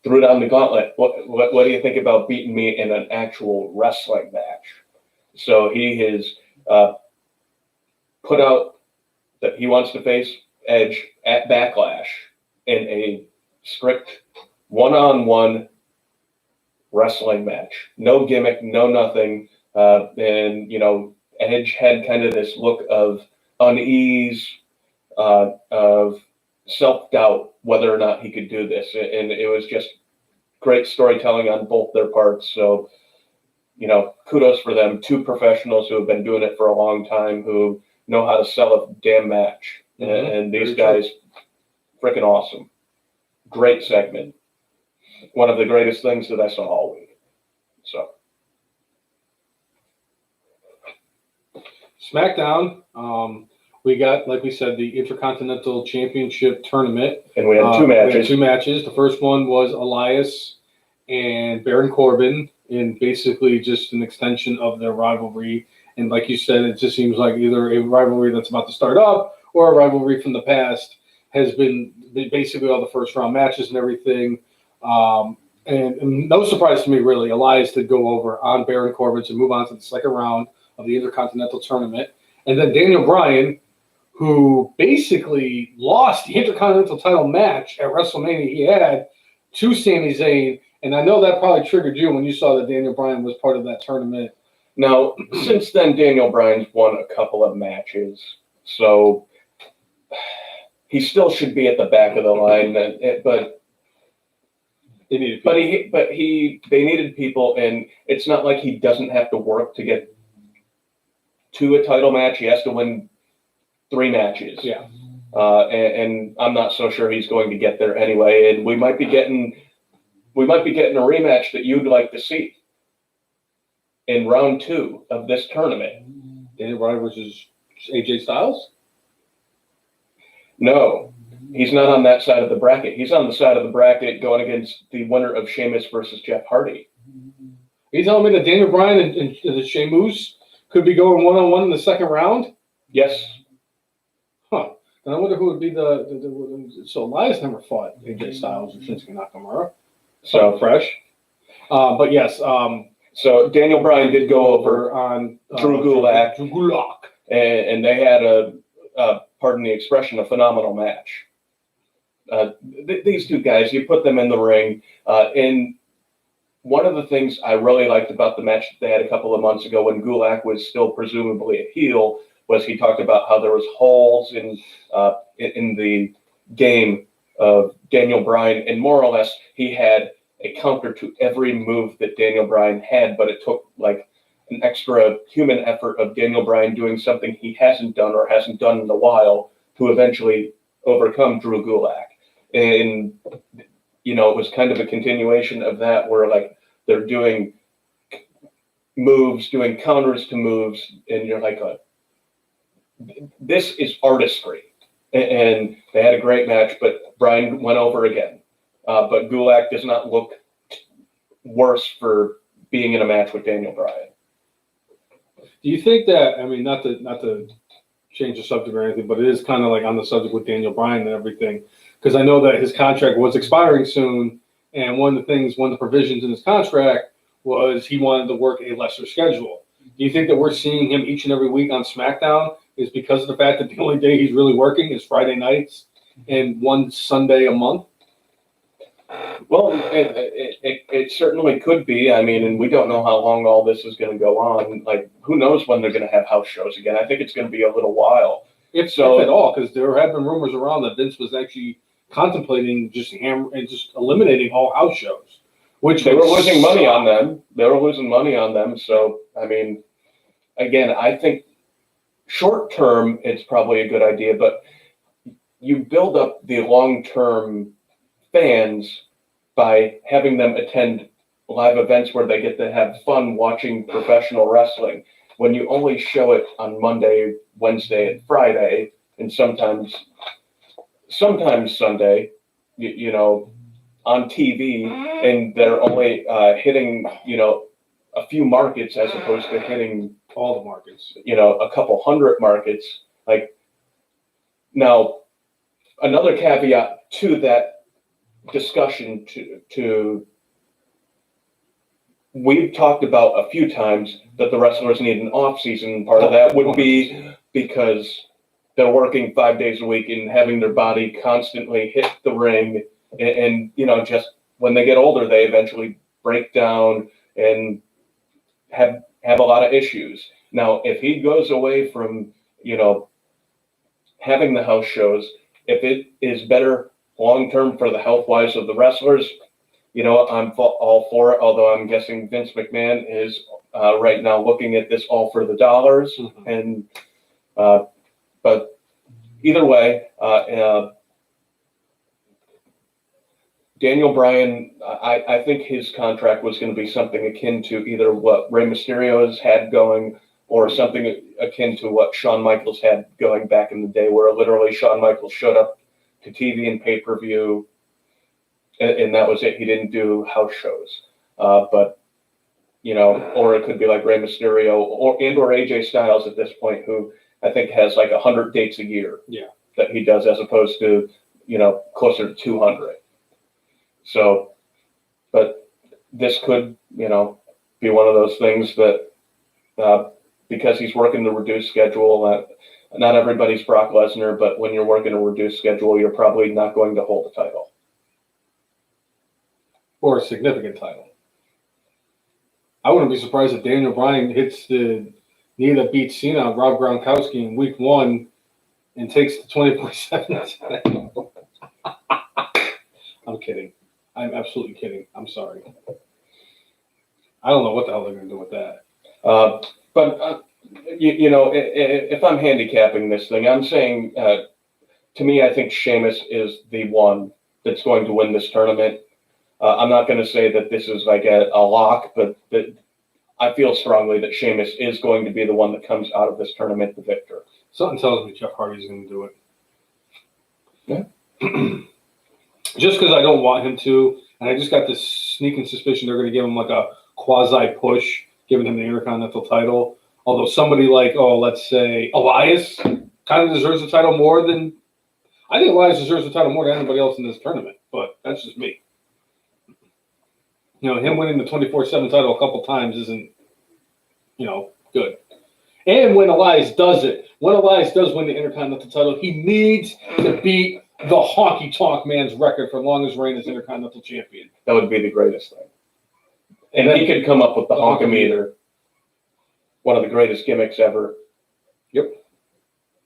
threw down the gauntlet. What do you think about beating me in an actual wrestling match? So he has put out that he wants to face Edge at Backlash in a strict one-on-one wrestling match. No gimmick, no nothing. And Edge had kind of this look of unease, of self-doubt whether or not he could do this, and it was just great storytelling on both their parts. So kudos for them, two professionals who have been doing it for a long time, who know how to sell a damn match. And these guys, freaking awesome. Great segment. One of the greatest things that I saw all week. So SmackDown, we got, like we said, the Intercontinental Championship tournament. And we had two We matches. had two matches. The first one was Elias and Baron Corbin, and basically just an extension of their rivalry. And like you said, it just seems like either a rivalry that's about to start up or a rivalry from the past has been basically all the first round matches and everything. And no surprise to me, really, Elias did go over on Baron Corbin to move on to the second round of the Intercontinental Tournament. And then Daniel Bryan, who basically lost the Intercontinental title match at WrestleMania he had to Sami Zayn. And I know that probably triggered you when you saw that Daniel Bryan was part of that tournament. Now, since then, Daniel Bryan's won a couple of matches, so he still should be at the back of the line. But They needed they needed people, and it's not like he doesn't have to work to get to a title match. He has to win 3 matches. Yeah. And I'm not so sure he's going to get there anyway. And we might be getting a rematch that you'd like to see in round 2 of this tournament. Daniel Bryan versus AJ Styles? No, he's not on that side of the bracket. He's on the side of the bracket going against the winner of Sheamus versus Jeff Hardy. Are you telling me that Daniel Bryan and Sheamus could be going one-on-one in the second round? Yes. Huh. And I wonder who would be so Elias never fought AJ Styles or Shinsuke Nakamura. So fresh. But yes. So Daniel Bryan did go over on Drew Gulak. Drew Gulak. And they had pardon the expression, a phenomenal match. These two guys, you put them in the ring. And one of the things I really liked about the match that they had a couple of months ago when Gulak was still presumably a heel was he talked about how there was holes in the game of Daniel Bryan, and more or less he had a counter to every move that Daniel Bryan had, but it took like an extra human effort of Daniel Bryan doing something he hasn't done or hasn't done in a while to eventually overcome Drew Gulak. And, you know, it was kind of a continuation of that where like they're doing moves, doing counters to moves, and you're like, this is artistry. And they had a great match, but Bryan went over again. But Gulak does not look worse for being in a match with Daniel Bryan. Do you think that, I mean, not to change the subject or anything, but it is kind of like on the subject with Daniel Bryan and everything, because I know that his contract was expiring soon, and one of the provisions in his contract was he wanted to work a lesser schedule. Do you think that we're seeing him each and every week on SmackDown is because of the fact that the only day he's really working is Friday nights and one Sunday a month? Well, it certainly could be. I mean, and we don't know how long all this is going to go on. Like, who knows when they're going to have house shows again? I think it's going to be a little while. If at all, because there have been rumors around that Vince was actually contemplating just eliminating all house shows. Which they were losing money on them. So, I mean, again, I think short term, it's probably a good idea, but you build up the long-term fans by having them attend live events where they get to have fun watching professional wrestling. When you only show it on Monday, Wednesday, and Friday, and sometimes Sunday, you know, on TV, and they're only hitting, you know, a few markets as opposed to hitting all the markets, you know, a couple hundred markets. Like, now, another caveat to that discussion to we've talked about a few times that the wrestlers need an off season. Part of that would be because they're working 5 days a week and having their body constantly hit the ring, and you know, just when they get older, they eventually break down and have a lot of issues. Now, if he goes away from, you know, having the house shows, if it is better long-term for the health-wise of the wrestlers, you know, I'm all for it, although I'm guessing Vince McMahon is right now looking at this all for the dollars. Mm-hmm. And but either way, Daniel Bryan, I think his contract was going to be something akin to either what Rey Mysterio has had going or something akin to what Shawn Michaels had going back in the day, where literally Shawn Michaels showed up to TV and pay-per-view, and that was it. He didn't do house shows. But, or it could be like Rey Mysterio or AJ Styles at this point, who I think has like 100 dates a year that he does, as opposed to, closer to 200. So, but this could, be one of those things that, because he's working the reduced schedule, not everybody's Brock Lesnar, but when you're working a reduced schedule, you're probably not going to hold the title. Or a significant title. I wouldn't be surprised if Daniel Bryan hits the knee that beats Cena, Rob Gronkowski, in week 1 and takes the 24/7 title. I'm kidding. I'm absolutely kidding. I'm sorry. I don't know what the hell they're going to do with that. But if I'm handicapping this thing, I'm saying, to me, I think Sheamus is the one that's going to win this tournament. I'm not going to say that this is like a lock, but I feel strongly that Sheamus is going to be the one that comes out of this tournament the victor. Something tells me Jeff Hardy's going to do it. Yeah. Just because I don't want him to, and I just got this sneaking suspicion they're going to give him like a quasi-push, giving him the Intercontinental title. Although somebody like, let's say Elias kind of deserves the title more than... I think Elias deserves the title more than anybody else in this tournament, but that's just me. Him winning the 24/7 title a couple times isn't, good. And when Elias does win the Intercontinental title, he needs to beat the Honky Tonk Man's record for longest reign as Intercontinental Champion. That would be the greatest thing. And then he could come up with the Honkometer, one of the greatest gimmicks ever. Yep.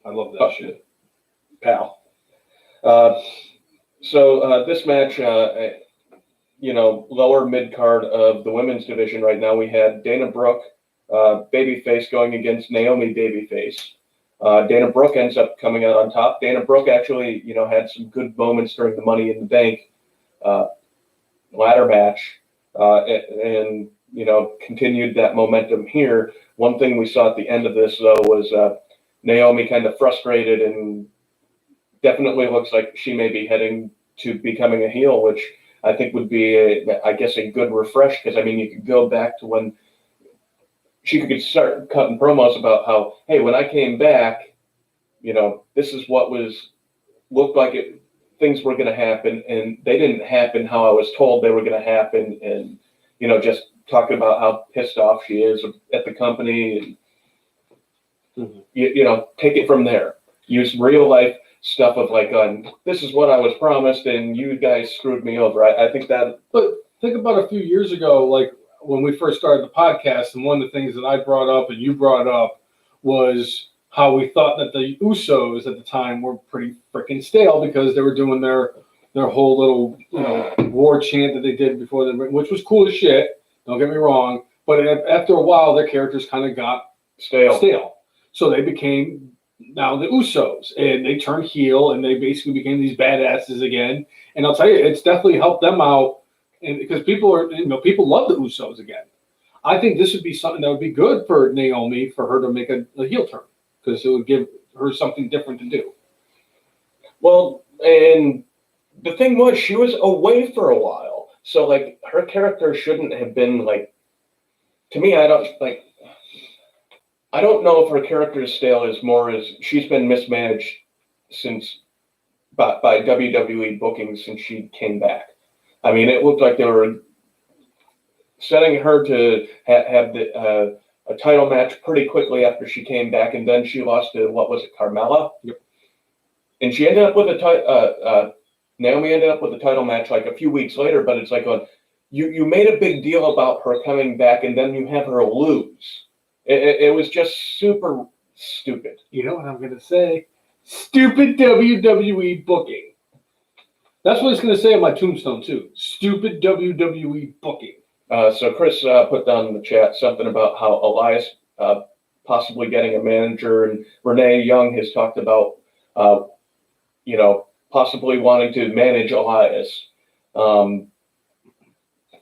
I love that shit. Pal. So this match, lower mid-card of the women's division right now, we had Dana Brooke, babyface, going against Naomi babyface. Dana Brooke ends up coming out on top. Dana Brooke actually, had some good moments during the Money in the Bank ladder match, and continued that momentum here. One thing we saw at the end of this, though, was Naomi kind of frustrated, and definitely looks like she may be heading to becoming a heel, which I think would be, a good refresh, because, you could go back to when she could start cutting promos about how, hey, when I came back, this is what looked like things were going to happen, and they didn't happen how I was told they were going to happen, and, just talking about how pissed off she is at the company, and, take it from there. Use real life stuff of like, this is what I was promised, and you guys screwed me over. I think that... But think about a few years ago, like when we first started the podcast, and one of the things that I brought up and you brought up was how we thought that the Usos at the time were pretty freaking stale, because they were doing their whole little war chant that they did before them, which was cool as shit. Don't get me wrong, but after a while, their characters kind of got stale. So they became now the Usos, and they turned heel, and they basically became these badasses again. And I'll tell you, it's definitely helped them out, and because people love the Usos again. I think this would be something that would be good for Naomi, for her to make a heel turn, because it would give her something different to do. Well, and the thing was, she was away for a while, so like her character shouldn't have been like. To me, I don't know if her character's stale as more as she's been mismanaged by WWE booking since she came back. It looked like they were setting her to have a title match pretty quickly after she came back, and then she lost to, what was it, Carmella? Yep. And she ended up with Naomi ended up with a title match like a few weeks later, but it's like, you made a big deal about her coming back, and then you have her lose. It was just super stupid. You know what I'm going to say? Stupid WWE booking. That's what it's going to say on my tombstone, too. Stupid WWE booking. So Chris put down in the chat something about how Elias possibly getting a manager, and Renee Young has talked about, possibly wanting to manage Elias.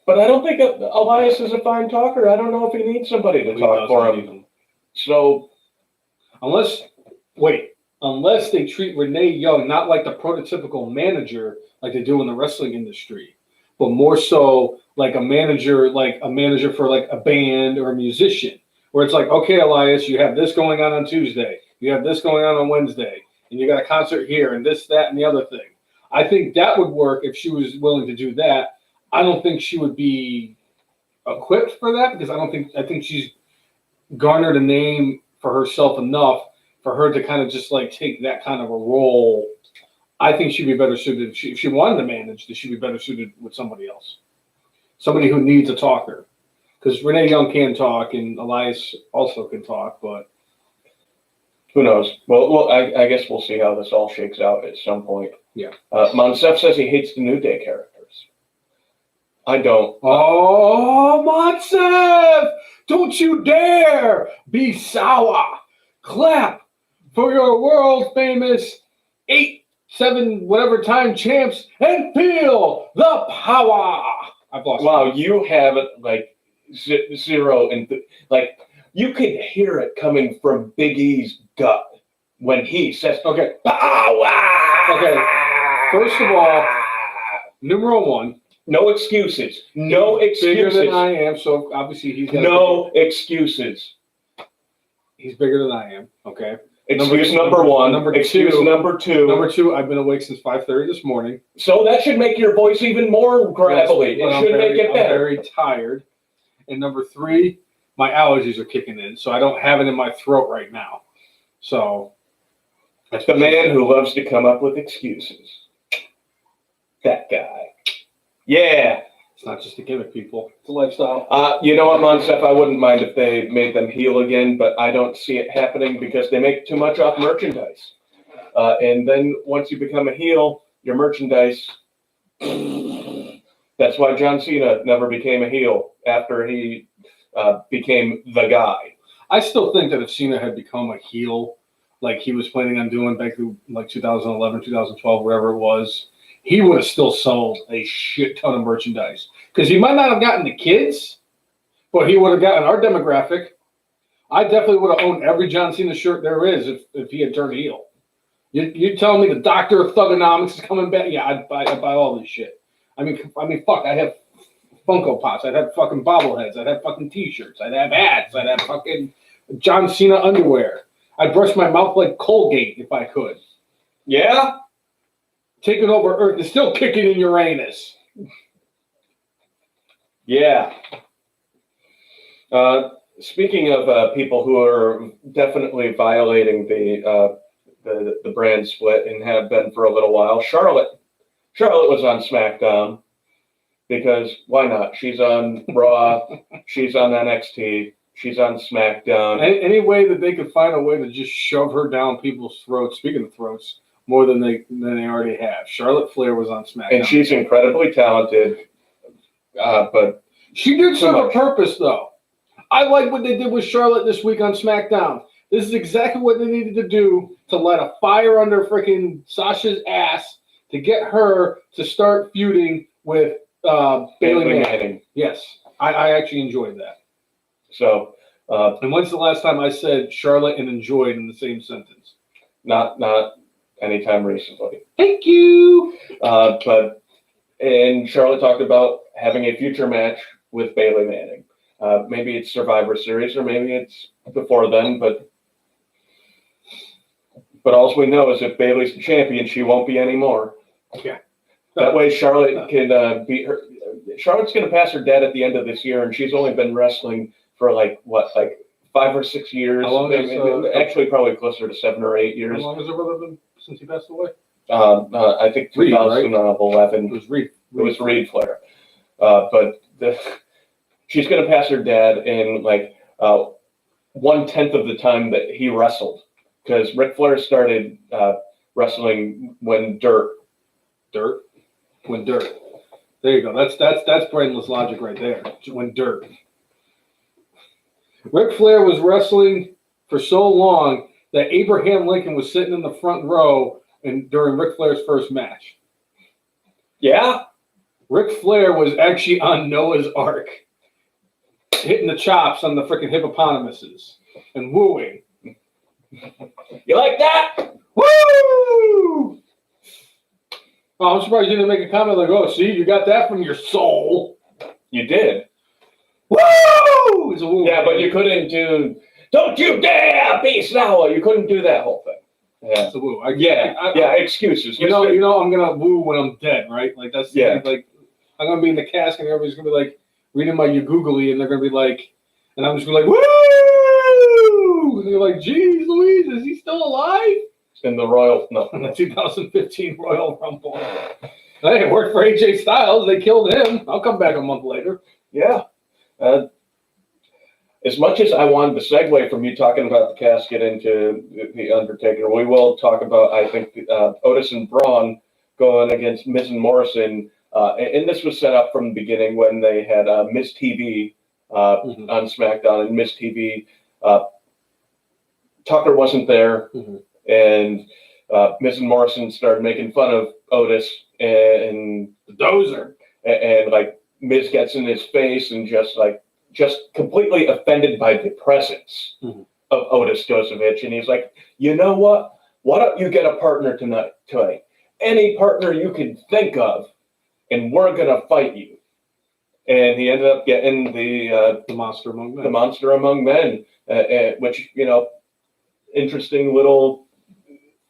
But I don't think Elias is a fine talker. I don't know if he needs somebody to talk for him. So unless they treat Renee Young not like the prototypical manager like they do in the wrestling industry, but more so like a manager for like a band or a musician, where it's like, okay, Elias, you have this going on Tuesday, you have this going on Wednesday, and you got a concert here and this, that, and the other thing. I think that would work if she was willing to do that. I don't think she would be equipped for that because I think she's garnered a name for herself enough for her to kind of just like take that kind of a role. I think she'd be better suited if she wanted to manage. That she'd be better suited with somebody else, somebody who needs a talker. Because Renee Young can talk and Elias also can talk, but who knows? Well, I guess we'll see how this all shakes out at some point. Yeah. Monsef says he hates the New Day characters. I don't. Oh, Monsef! Don't you dare be sour. Clap for your world famous 8-7 whatever time champs and feel the power. I've lost. Wow, you have it like zero and like you could hear it coming from Big E's gut when he says, Okay. Power! Okay. First of all, numero one. No excuses. No excuses. Bigger than I am, so obviously he's got no excuses. He's bigger than I am. Okay. Excuse number one. Excuse number two. Number two, I've been awake since 5:30 this morning. So that should make your voice even more gravelly. Yes, it should make it better. I'm very tired. And number three, my allergies are kicking in, so I don't have it in my throat right now. So that's the man who loves to come up with excuses. That guy. Yeah. It's not just a gimmick, people. It's a lifestyle. You know what, Monsef? I wouldn't mind if they made them heel again, but I don't see it happening because they make too much off merchandise. And then once you become a heel, your merchandise. That's why John Cena never became a heel after he became the guy. I still think that if Cena had become a heel, like he was planning on doing back in like 2011, 2012, wherever it was, he would have still sold a shit ton of merchandise. Because he might not have gotten the kids, but he would have gotten our demographic. I definitely would have owned every John Cena shirt there is if he had turned heel. You telling me the Doctor of Thugonomics is coming back? Yeah, I'd buy all this shit. I mean, fuck, I'd have Funko Pops. I'd have fucking bobbleheads. I'd have fucking T-shirts. I'd have hats. I'd have fucking John Cena underwear. I'd brush my mouth like Colgate if I could. Yeah? Taking over Earth is still kicking in Uranus. Yeah. Speaking of people who are definitely violating the brand split and have been for a little while, Charlotte was on SmackDown because why not? She's on Raw, she's on NXT, she's on SmackDown. Any way that they could find a way to just shove her down people's throats, speaking of throats, more than they already have. Charlotte Flair was on SmackDown. And she's incredibly talented, but she did serve a purpose, though. I like what they did with Charlotte this week on SmackDown. This is exactly what they needed to do to light a fire under freaking Sasha's ass to get her to start feuding with Bayley Manning. Yes, I actually enjoyed that. So, and when's the last time I said Charlotte and enjoyed in the same sentence? Not anytime recently. Thank you. And Charlotte talked about having a future match with Bayley Manning. Maybe it's Survivor Series or maybe it's before then, but all we know is if Bayley's the champion, she won't be anymore. Yeah. That way Charlotte can beat her. Charlotte's going to pass her dad at the end of this year, and she's only been wrestling for like 5 or 6 years. How long is, actually, probably closer to 7 or 8 years. How long has her brother been since he passed away? I think 2011. It was Reed. It was Reed Flair. But she's going to pass her dad in 1/10 of the time that he wrestled, because Ric Flair started wrestling when dirt. There you go. That's brainless logic right there. When dirt. Ric Flair was wrestling for so long that Abraham Lincoln was sitting in the front row during Ric Flair's first match. Yeah? Ric Flair was actually on Noah's Ark, hitting the chops on the freaking hippopotamuses. and wooing. You like that? Woo! Oh, I'm surprised you didn't make a comment like, "Oh, see, you got that from your soul." You did. Woo! It's a woo. Yeah, but you couldn't do. Don't you dare be sour. You couldn't do that whole thing. Yeah. It's a woo. Excuses. You know, I'm gonna woo when I'm dead, right? Like that's like I'm gonna be in the casket, and everybody's gonna be like reading my googly, and they're gonna be like, and I'm just gonna be like, woo! And they're like, "Geez, Louise, is he still alive?" In the in the 2015 Royal Rumble. Hey, it worked for AJ Styles. They killed him. I'll come back a month later. Yeah. As much as I wanted to segue from you talking about the casket into the Undertaker, we will talk about, I think, Otis and Braun going against Miz and Morrison. And this was set up from the beginning when they had Miz TV on SmackDown, and Miz TV. Tucker wasn't there, and Miz and Morrison started making fun of Otis and the Dozer, and like Miz gets in his face and just completely offended by the presence of Otis Dozovich. And he's like, you know what? Why don't you get a partner tonight? Any partner you can think of, and we're going to fight you. And he ended up getting the Monster Among Men. The Monster Among Men, which, interesting little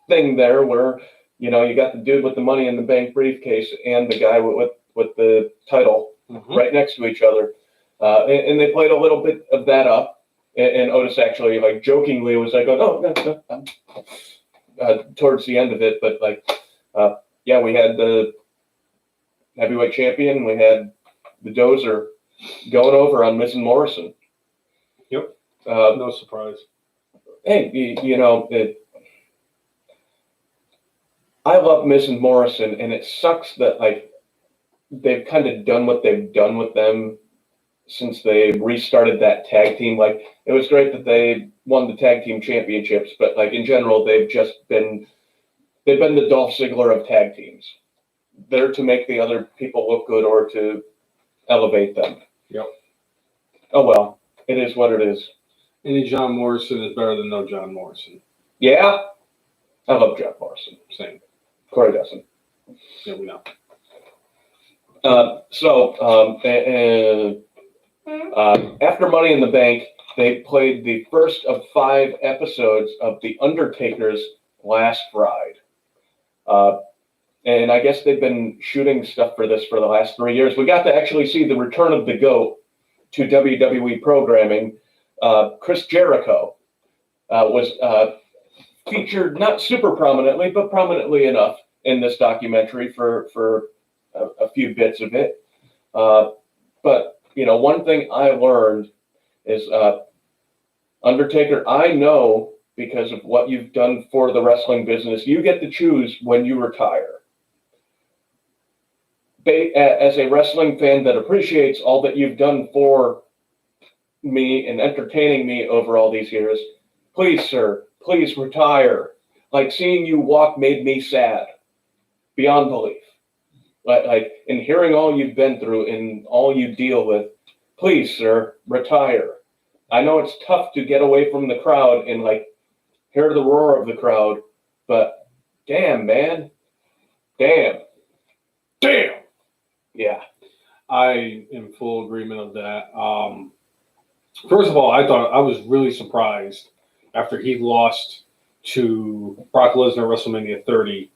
thing there where, you got the dude with the Money in the Bank briefcase and the guy with the title right next to each other. And they played a little bit of that up, and Otis actually, like, jokingly was like, "Oh no," towards the end of it. But we had the heavyweight champion, we had the Dozer going over on Miz and Morrison. Yep. No surprise. Hey, I love Miz and Morrison, and it sucks that they've kind of done what they've done with them since they restarted that tag team. Like, it was great that they won the tag team championships, but in general, they've been the Dolph Ziggler of tag teams. They're to make the other people look good or to elevate them. Yep. Oh well, it is what it is. Any John Morrison is better than no John Morrison. Yeah, I love John Morrison. Same. Corey doesn't. Yeah, we know. After Money in the Bank, they played the first of 5 episodes of The Undertaker's Last Ride. And I guess they've been shooting stuff for this for the last 3 years. We got to actually see the return of the GOAT to WWE programming. Chris Jericho was featured not super prominently, but prominently enough in this documentary for a few bits of it. But one thing I learned is, Undertaker, I know because of what you've done for the wrestling business, you get to choose when you retire. As a wrestling fan that appreciates all that you've done for me and entertaining me over all these years, please, sir, please retire. Like, seeing you walk made me sad beyond belief. And hearing all you've been through and all you deal with, please, sir, retire. I know it's tough to get away from the crowd and hear the roar of the crowd, but damn, man. Damn. Yeah. I am full agreement of that. First of all, I was really surprised after he lost to Brock Lesnar at WrestleMania 30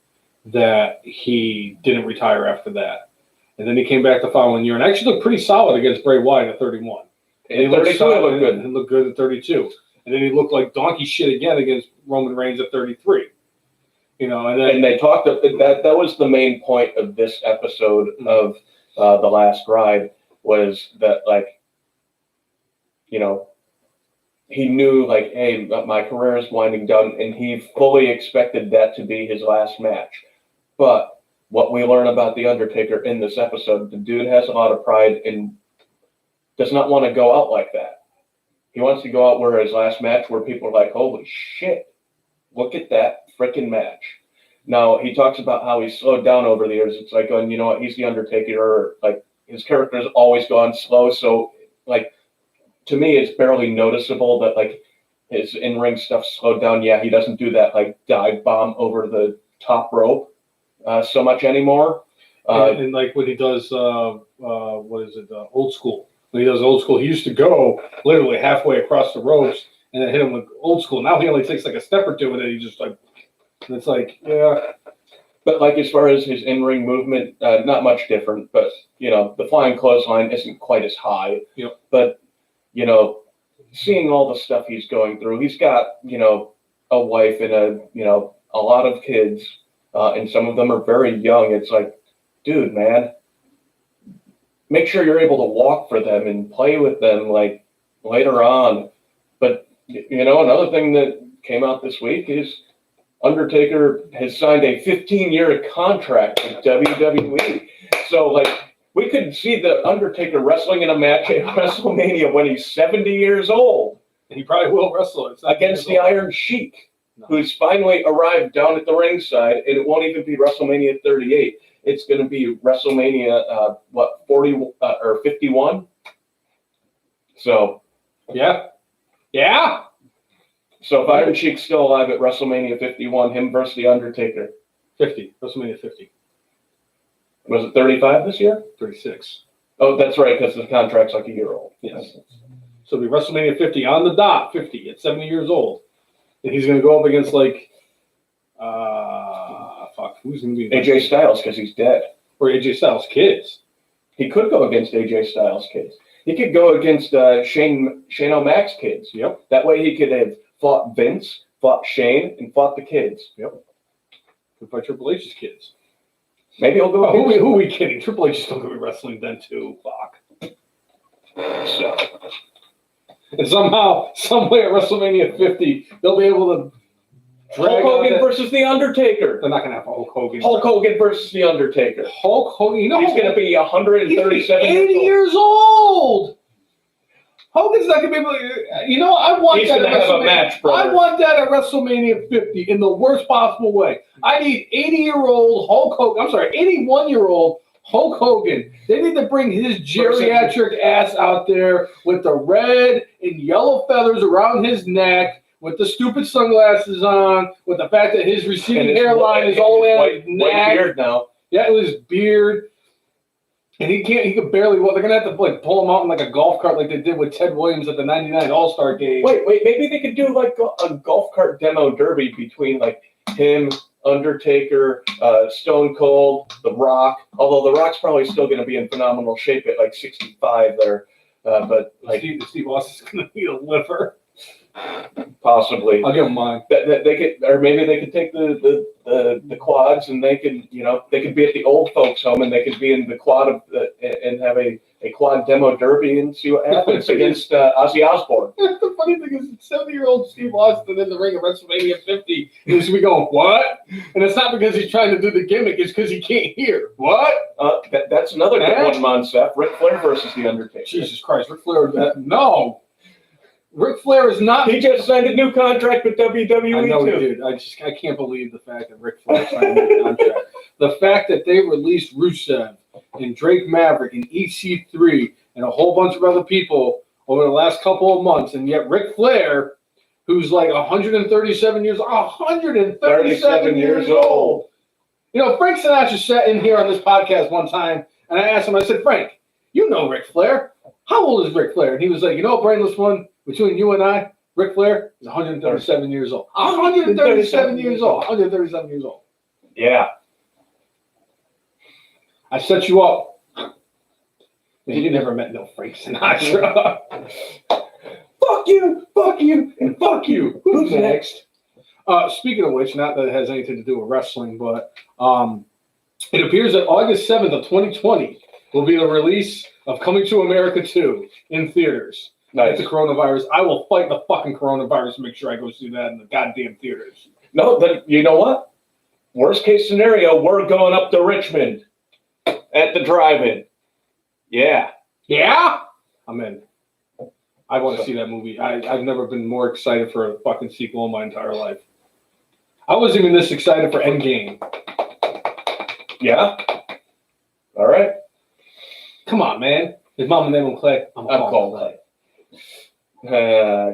that he didn't retire after that. And then he came back the following year and actually looked pretty solid against Bray Wyatt at 31. And he looked solid and looked good at 32. And then he looked like donkey shit again against Roman Reigns at 33. And they talked that was the main point of this episode of The Last Ride, was that he knew hey, my career is winding down, and he fully expected that to be his last match. But what we learn about The Undertaker in this episode, the dude has a lot of pride and does not want to go out like that. He wants to go out where his last match, where people are like, holy shit, look at that freaking match. Now, he talks about how he's slowed down over the years. It's going, you know what, he's The Undertaker. His character's always gone slow. So, to me, it's barely noticeable that, his in-ring stuff slowed down. Yeah, he doesn't do that like dive bomb over the top rope so much anymore. And like when he does, what is it, old school. When he does old school, he used to go literally halfway across the ropes and then hit him with old school. Now he only takes like a step or two and then he just like, and it's like, yeah. But like as far as his in-ring movement, not much different. But you know, the flying clothesline isn't quite as high. Yep. But you know, seeing all the stuff he's going through, he's got a wife and a lot of kids, and some of them are very young. It's like, dude, man, make sure you're able to walk for them and play with them like later on. But another thing that came out this week is Undertaker has signed a 15-year contract with WWE. So, like, we could see the Undertaker wrestling in a match at WrestleMania when he's 70 years old. He probably will wrestle against the Iron Sheik, who's finally arrived down at the ringside, and it won't even be WrestleMania 38. It's going to be WrestleMania, 40 or 51? So, yeah. So if Iron Sheik's still alive at WrestleMania 51, him versus The Undertaker. 50. WrestleMania 50. Was it 35 this year? 36. Oh, that's right, because the contract's like a year old. Yes. So it'll be WrestleMania 50 on the dot, 50 at 70 years old. And he's going to go up against who's going to be? AJ Styles, because he's dead. Or AJ Styles' kids. He could go against AJ Styles' kids. He could go against Shane O'Mac's kids. Yep. That way he could have fought Vince, fought Shane, and fought the kids. Yep. Could fight Triple H's kids. Maybe he'll go. Who are we kidding? Triple H is still going to be wrestling then too. Fuck. So. And somehow, someway at WrestleMania 50, they'll be able to Hulk Hogan versus The Undertaker. They're not going to have Hulk Hogan. Hulk Hogan versus The Undertaker. Hulk Hogan. He's going to be 137 years old. Hogan's not going to be able to. I want He's that going to have a match, brother. I want that at WrestleMania 50 in the worst possible way. I need 80-year-old Hulk Hogan. I'm sorry, 81-year-old Hulk Hogan. They need to bring his geriatric ass out there with the red and yellow feathers around his neck, with the stupid sunglasses on, with the fact that his receding hairline is all the way on his neck. White beard now. Yeah, with his beard. And he could barely walk. They're going to have to pull him out in like a golf cart like they did with Ted Williams at the 99 All-Star Game. Wait, maybe they could do like a golf cart demo derby between like him, Undertaker, Stone Cold, The Rock. Although The Rock's probably still going to be in phenomenal shape at like 65 there. But like Steve Austin's going to need a liver. Possibly. I'll give him mine. They could, or maybe they could take the quads and they could, they could be at the old folks' home and they could be in the quad and have a quad demo derby and see what happens against Ozzy Osbourne. The funny thing is, 70-year-old Steve Austin in the ring at WrestleMania 50 is we going, what? And it's not because he's trying to do the gimmick, it's because he can't hear. What? That's another good one, Monsef. Ric Flair versus The Undertaker. Jesus Christ, Ric Flair, no. Ric Flair is not. He just signed a new contract with WWE. I know he did. I can't believe the fact that Ric Flair signed a new contract. The fact that they released Rusev and Drake Maverick and EC3 and a whole bunch of other people over the last couple of months, and yet Ric Flair, who's like 137 years old. Frank Sinatra sat in here on this podcast one time, and I asked him, I said, Frank, you know Ric Flair. How old is Ric Flair? And he was like, brainless one, between you and I, Ric Flair is 137 years old. 137 years old. 137 years old. Yeah. I set you up. Man, you never met no Frank Sinatra. Fuck you, and fuck you. Who's next? Speaking of which, not that it has anything to do with wrestling, but it appears that August 7th of 2020 will be the release of Coming to America 2 in theaters. Nice. The coronavirus. I will fight the fucking coronavirus to make sure I go see that in the goddamn theaters. No, but you know what? Worst case scenario, we're going up to Richmond at the drive-in. Yeah. Yeah? I'm in. I want to see that movie. I've never been more excited for a fucking sequel in my entire life. I wasn't even this excited for Endgame. Yeah? All right. Come on, man. His mom and name on Clay. I'm calling Clay. Yeah.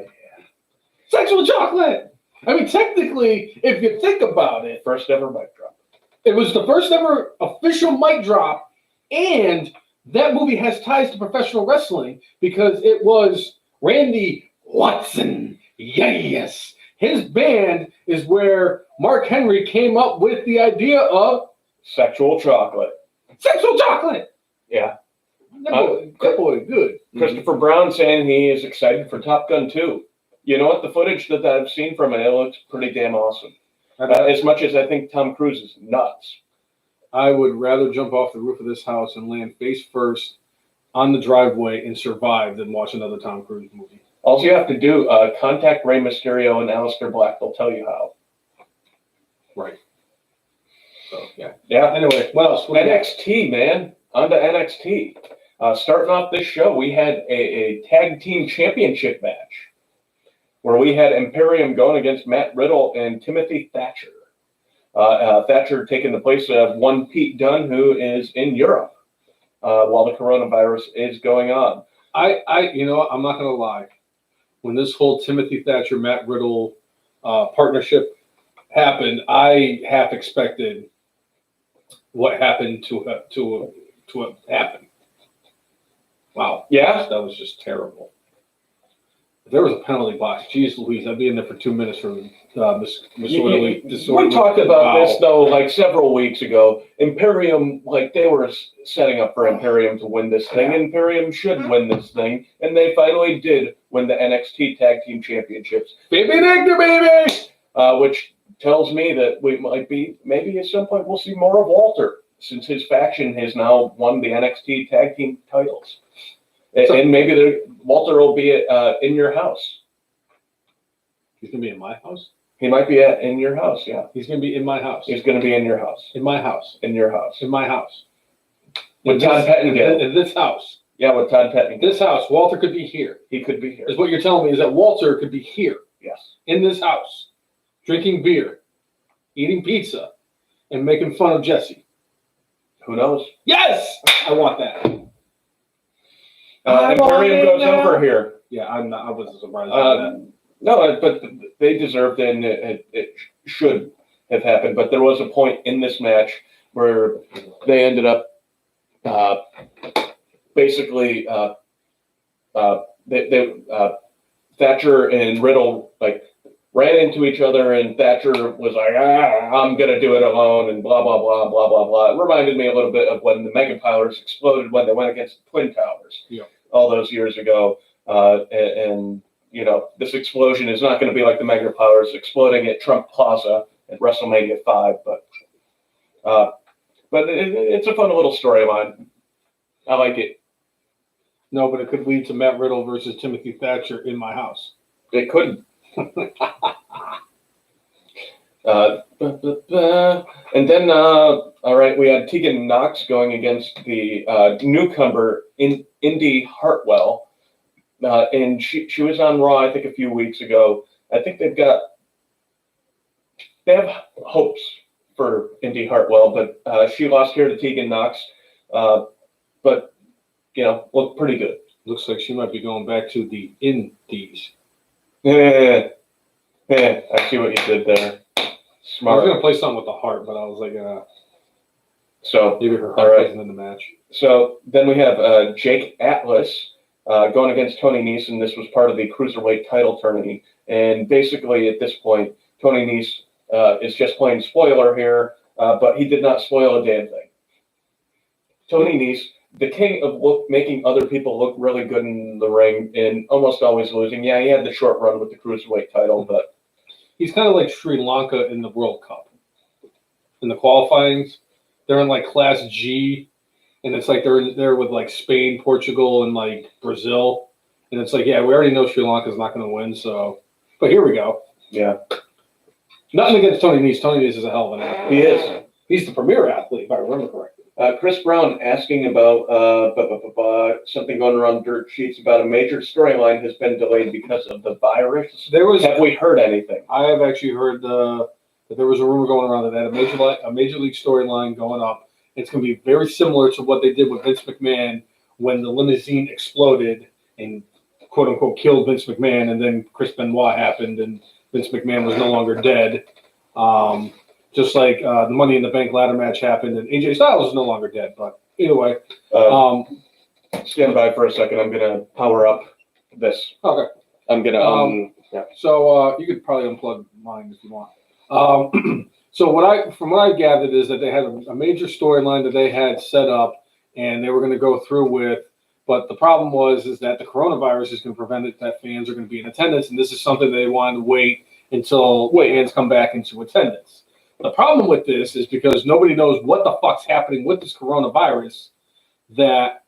Sexual chocolate. I mean, technically, if you think about it, First ever mic drop. it was the first ever official mic drop, and that movie has ties to professional wrestling because it was Randy Watson. Yes. His band is where Mark Henry came up with the idea of Sexual chocolate. sexual chocolate. Yeah. That boy, good. Christopher Brown saying he is excited for Top Gun 2. You know what? The footage that I've seen from it looks pretty damn awesome. As much as I think Tom Cruise is nuts. I would rather jump off the roof of this house and land face first on the driveway and survive than watch another Tom Cruise movie. All you have to do, contact Rey Mysterio and Aleister Black. They'll tell you how. Right. So, yeah. Yeah. Anyway, what else? NXT, man. On to NXT. Starting off this show, we had a tag team championship match where we had Imperium going against Matt Riddle and Timothy Thatcher. Thatcher taking the place of one Pete Dunne, who is in Europe while the coronavirus is going on. I'm not going to lie. When this whole Timothy Thatcher, Matt Riddle partnership happened, I half expected what happened to what happened. Wow. Yeah? That was just terrible. If there was a penalty box, geez Louise, I'd be in there for 2 minutes for disorderly. We talked about this, though, like several weeks ago. Imperium, like they were setting up for Imperium to win this thing. Imperium should win this thing. And they finally did win the NXT Tag Team Championships. Baby Nectar, baby! Which tells me that we might be, maybe at some point we'll see more of Walter, since his faction has now won the NXT Tag Team titles. And maybe Walter will be in your house. He's going to be in my house? He might be in your house, yeah. He's going to be in my house. He's going to be in your house. In my house. In your house. In my house. With Todd Pettengill. In this house. Yeah, with Todd Pettengill. This house. Walter could be here. He could be here. Is what you're telling me is that Walter could be here. Yes. In this house. Drinking beer. Eating pizza. And making fun of Jesse. Who knows? Yes! I want that. Imperium goes over here. Yeah, I wasn't surprised by that. No, but they deserved it, and it should have happened. But there was a point in this match where they ended up basically Thatcher and Riddle ran into each other, and Thatcher was like, I'm going to do it alone, and blah, blah, blah, blah, blah, blah. It reminded me a little bit of when the Mega Powers exploded when they went against the Twin Towers all those years ago. And this explosion is not going to be like the Mega Powers exploding at Trump Plaza at WrestleMania 5, but it's a fun little storyline. I like it. No, but it could lead to Matt Riddle versus Timothy Thatcher in my house. It could. And then, all right, we had Tegan Knox going against the newcomer Indy Hartwell. And she was on Raw, I think, a few weeks ago. I think they have hopes for Indy Hartwell, but she lost here to Tegan Knox. But, looked pretty good. Looks like she might be going back to the Indies. Yeah, I see what you did there. Smart. I was going to play something with the heart, but I was like, so maybe her heart wasn't in the match. So then we have Jake Atlas going against Tony Nese. This was part of the Cruiserweight title tourney. And basically at this point, Tony Nese is just playing spoiler here, but he did not spoil a damn thing. Tony Nese, the king of making other people look really good in the ring and almost always losing. Yeah, he had the short run with the Cruiserweight title, but he's kind of like Sri Lanka in the World Cup. In the qualifyings, they're in like Class G, and it's like they're there with like Spain, Portugal, and like Brazil. And it's like, yeah, we already know Sri Lanka's not going to win, so. But here we go. Yeah. Nothing against Tony Nese. Tony Nese is a hell of an athlete. He is. He's the premier athlete, if I remember correctly. Chris Brown asking about something going around dirt sheets about a major storyline has been delayed because of the virus. Have we heard anything? I have actually heard that there was a rumor going around that they had a major league storyline going up. It's going to be very similar to what they did with Vince McMahon when the limousine exploded and quote unquote killed Vince McMahon, and then Chris Benoit happened, and Vince McMahon was no longer dead. Just like the Money in the Bank ladder match happened, and AJ Styles is no longer dead. But either way, stand by for a second. I'm gonna power up this. Okay. I'm gonna. Yeah. So you could probably unplug mine if you want. So from what I gathered is that they had a major storyline that they had set up, and they were going to go through with. But the problem is that the coronavirus is going to prevent it that fans are going to be in attendance, and this is something they wanted to wait until fans come back into attendance. The problem with this is because nobody knows what the fuck's happening with this coronavirus, that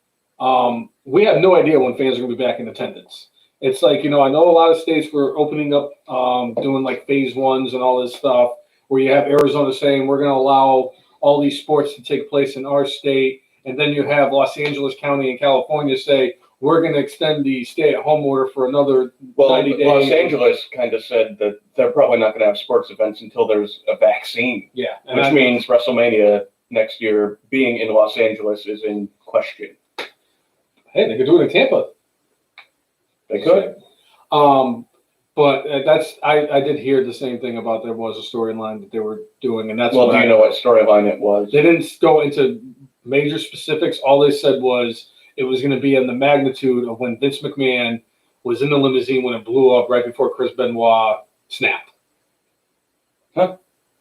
we have no idea when fans are going to be back in attendance. It's like, I know a lot of states were opening up, doing like phase ones and all this stuff, where you have Arizona saying we're going to allow all these sports to take place in our state. And then you have Los Angeles County in California say, we're going to extend the stay-at-home order for another 90 days. Los Angeles kind of said that they're probably not going to have sports events until there's a vaccine. Yeah. Which means WrestleMania next year being in Los Angeles is in question. Hey, they could do it in Tampa. They could. But I did hear the same thing about there was a storyline that they were doing, and that's do you know what storyline it was? They didn't go into major specifics. All they said was it was going to be in the magnitude of when Vince McMahon was in the limousine when it blew up right before Chris Benoit snapped. Huh?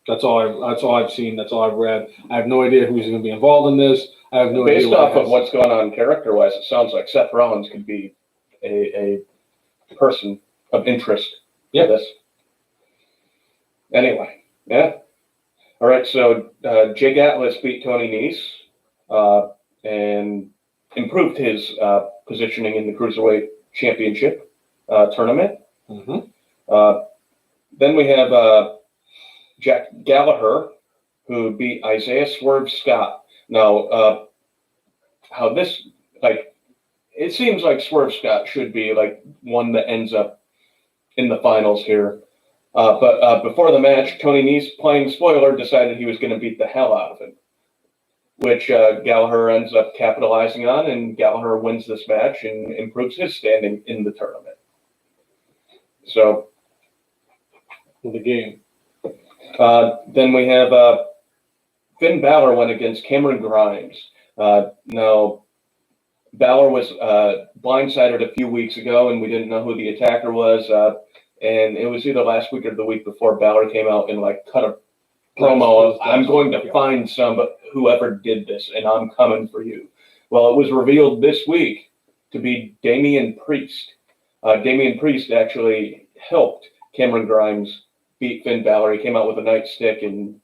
That's all I've seen. That's all I've read. I have no idea who's going to be involved in this. I have no idea. Based off of what's going on character-wise, it sounds like Seth Rollins could be a person of interest for this. Anyway, yeah. All right, so Jake Atlas beat Tony Nese and improved his positioning in the Cruiserweight Championship tournament. Mm-hmm. Then we have Jack Gallagher, who beat Isaiah Swerve Scott. Now, how this, it seems like Swerve Scott should be one that ends up in the finals here. But before the match, Tony Nese, playing spoiler, decided he was going to beat the hell out of him, which Gallagher ends up capitalizing on, and Gallagher wins this match and improves his standing in the tournament. So, the game. Then we have Finn Balor went against Cameron Grimes. Now, Balor was blindsided a few weeks ago, and we didn't know who the attacker was. And it was either last week or the week before, Balor came out and cut a promo of, I'm going to find whoever did this, and I'm coming for you. Well, it was revealed this week to be Damian Priest. Damian Priest actually helped Cameron Grimes beat Finn Balor. He came out with a nightstick and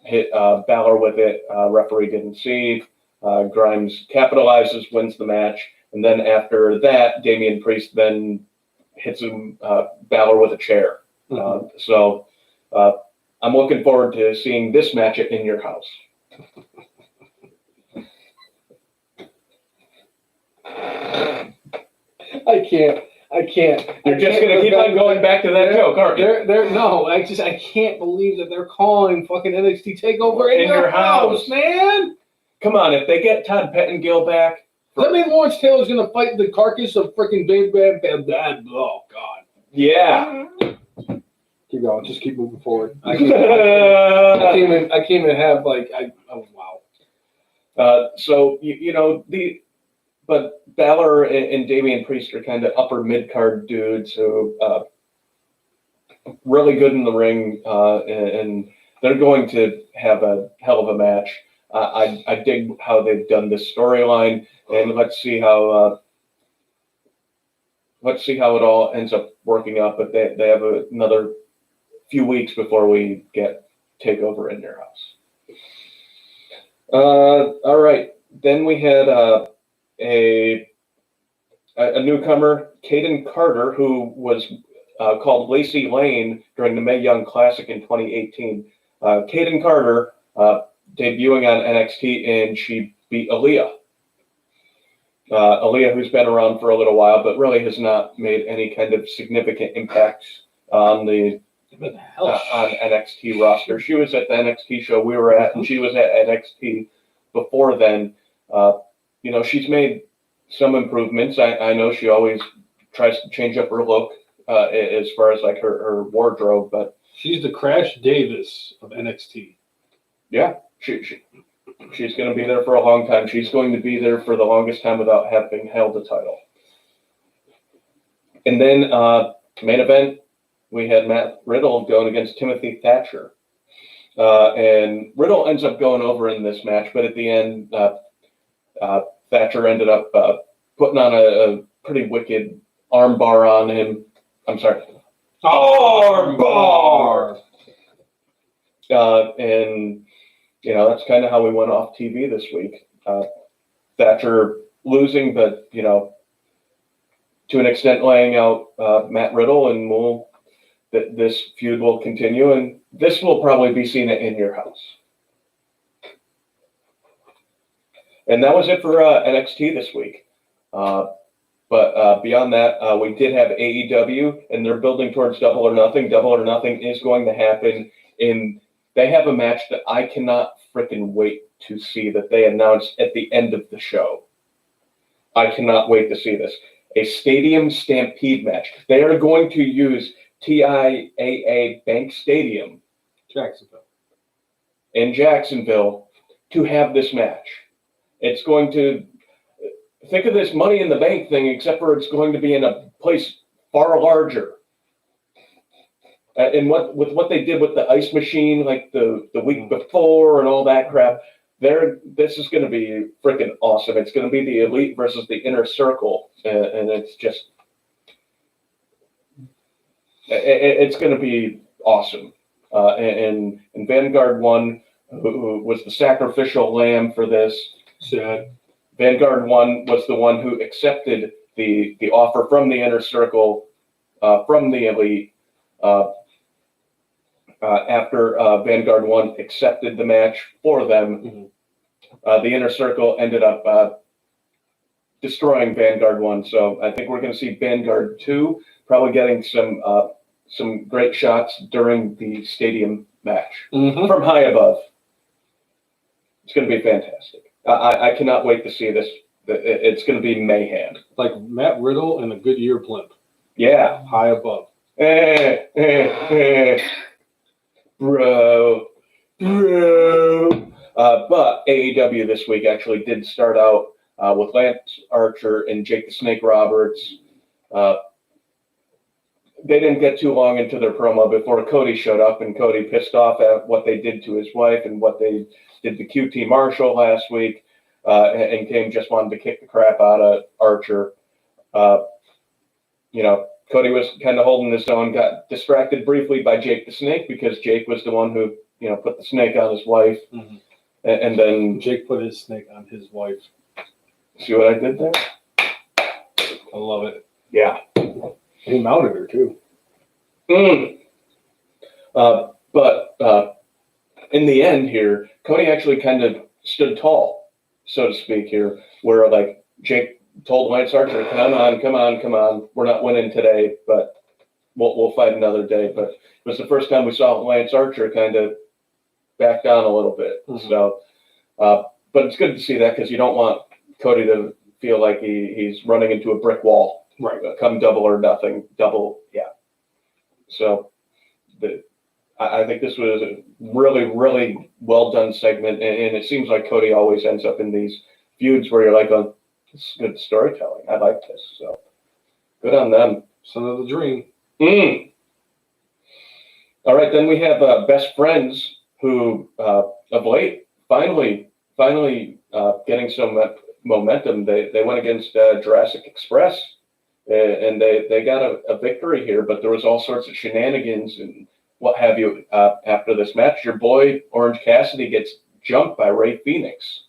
hit Balor with it. Referee didn't see. Grimes capitalizes, wins the match, and then after that, Damian Priest then hits him Balor with a chair. Mm-hmm. So I'm looking forward to seeing this match in your house. I can't. You're just gonna keep on going back to that joke, aren't you? No. I can't believe that they're calling fucking NXT Takeover in your house, man. Come on, if they get Todd Pettengill back, does that mean Lawrence Taylor's gonna fight the carcass of freaking Big Bad? Oh God. Yeah. Keep going. Just keep moving forward. I can't even have oh wow. So but Balor and Damian Priest are kind of upper mid-card dudes who really good in the ring, and they're going to have a hell of a match. I dig how they've done this storyline, and let's see how it all ends up working out. But they have another few weeks before we get Takeover in your house. All right, then we had a newcomer, Caden Carter, who was called Lacey Lane during the Mae Young Classic in 2018. Caden Carter debuting on NXT, and she beat Aaliyah. Aaliyah, who's been around for a little while, but really has not made any kind of significant impact on the on NXT roster. She was at the NXT show we were at, and she was at NXT before then. She's made some improvements. I know she always tries to change up her look as far as like her wardrobe. But she's the Crash Davis of NXT. Yeah, she's going to be there for a long time. She's going to be there for the longest time without having held a title. And then main event, we had Matt Riddle going against Timothy Thatcher. And Riddle ends up going over in this match, but at the end, Thatcher ended up putting on a pretty wicked armbar on him. I'm sorry. Armbar! And, you know, that's kind of how we went off TV this week. Thatcher losing, but, you know, to an extent laying out Matt Riddle, and this feud will continue, and this will probably be seen in your house. And that was it for NXT this week. But beyond that, we did have AEW, and they're building towards Double or Nothing. Double or Nothing is going to happen they have a match that I cannot freaking wait to see that they announced at the end of the show. I cannot wait to see this. A Stadium Stampede match. They are going to use TIAA Bank Stadium in Jacksonville to have this match. It's going to think of this Money in the Bank thing, except for it's going to be in a place far larger. And with what they did with the ice machine, like the week before and all that crap, this is going to be freaking awesome. It's going to be the Elite versus the Inner Circle, and it's just it's going to be awesome. And Vanguard won, who was the sacrificial lamb for this. Sad. Vanguard won was the one who accepted the offer from the Inner Circle, from the Elite. After Vanguard 1 accepted the match for them, the Inner Circle ended up destroying Vanguard 1. So I think we're going to see Vanguard 2 probably getting some great shots during the stadium match from high above. It's going to be fantastic. I cannot wait to see this. It's going to be mayhem. Like Matt Riddle and a Goodyear blimp. Yeah. High above. Bro. But AEW this week actually did start out with Lance Archer and Jake the Snake Roberts. They didn't get too long into their promo before Cody showed up, and Cody pissed off at what they did to his wife and what they did to QT Marshall last week, and Kane just wanted to kick the crap out of Archer. You know, Cody was kind of holding his own, got distracted briefly by Jake the Snake because Jake was the one who, you know, put the snake on his wife. And then Jake put his snake on his wife. See what I did there? I love it. Yeah. He mounted her too. But in the end here, Cody actually kind of stood tall, so to speak here, where like Jake told Lance Archer, come on. We're not winning today, but we'll fight another day. But it was the first time we saw Lance Archer kind of back down a little bit. So, but it's good to see that because you don't want Cody to feel like he's running into a brick wall. Right. Come Double or Nothing. Yeah. So I think this was a really, really well done segment. And it seems like Cody always ends up in these feuds where you're like, oh, this is good storytelling. I like this. So good on them. Son of the Dream. All right. Then we have Best Friends who of late finally getting some momentum. They went against Jurassic Express. And they got a victory here, but there was all sorts of shenanigans and what have you after this match. Your boy Orange Cassidy gets jumped by Rey Fenix,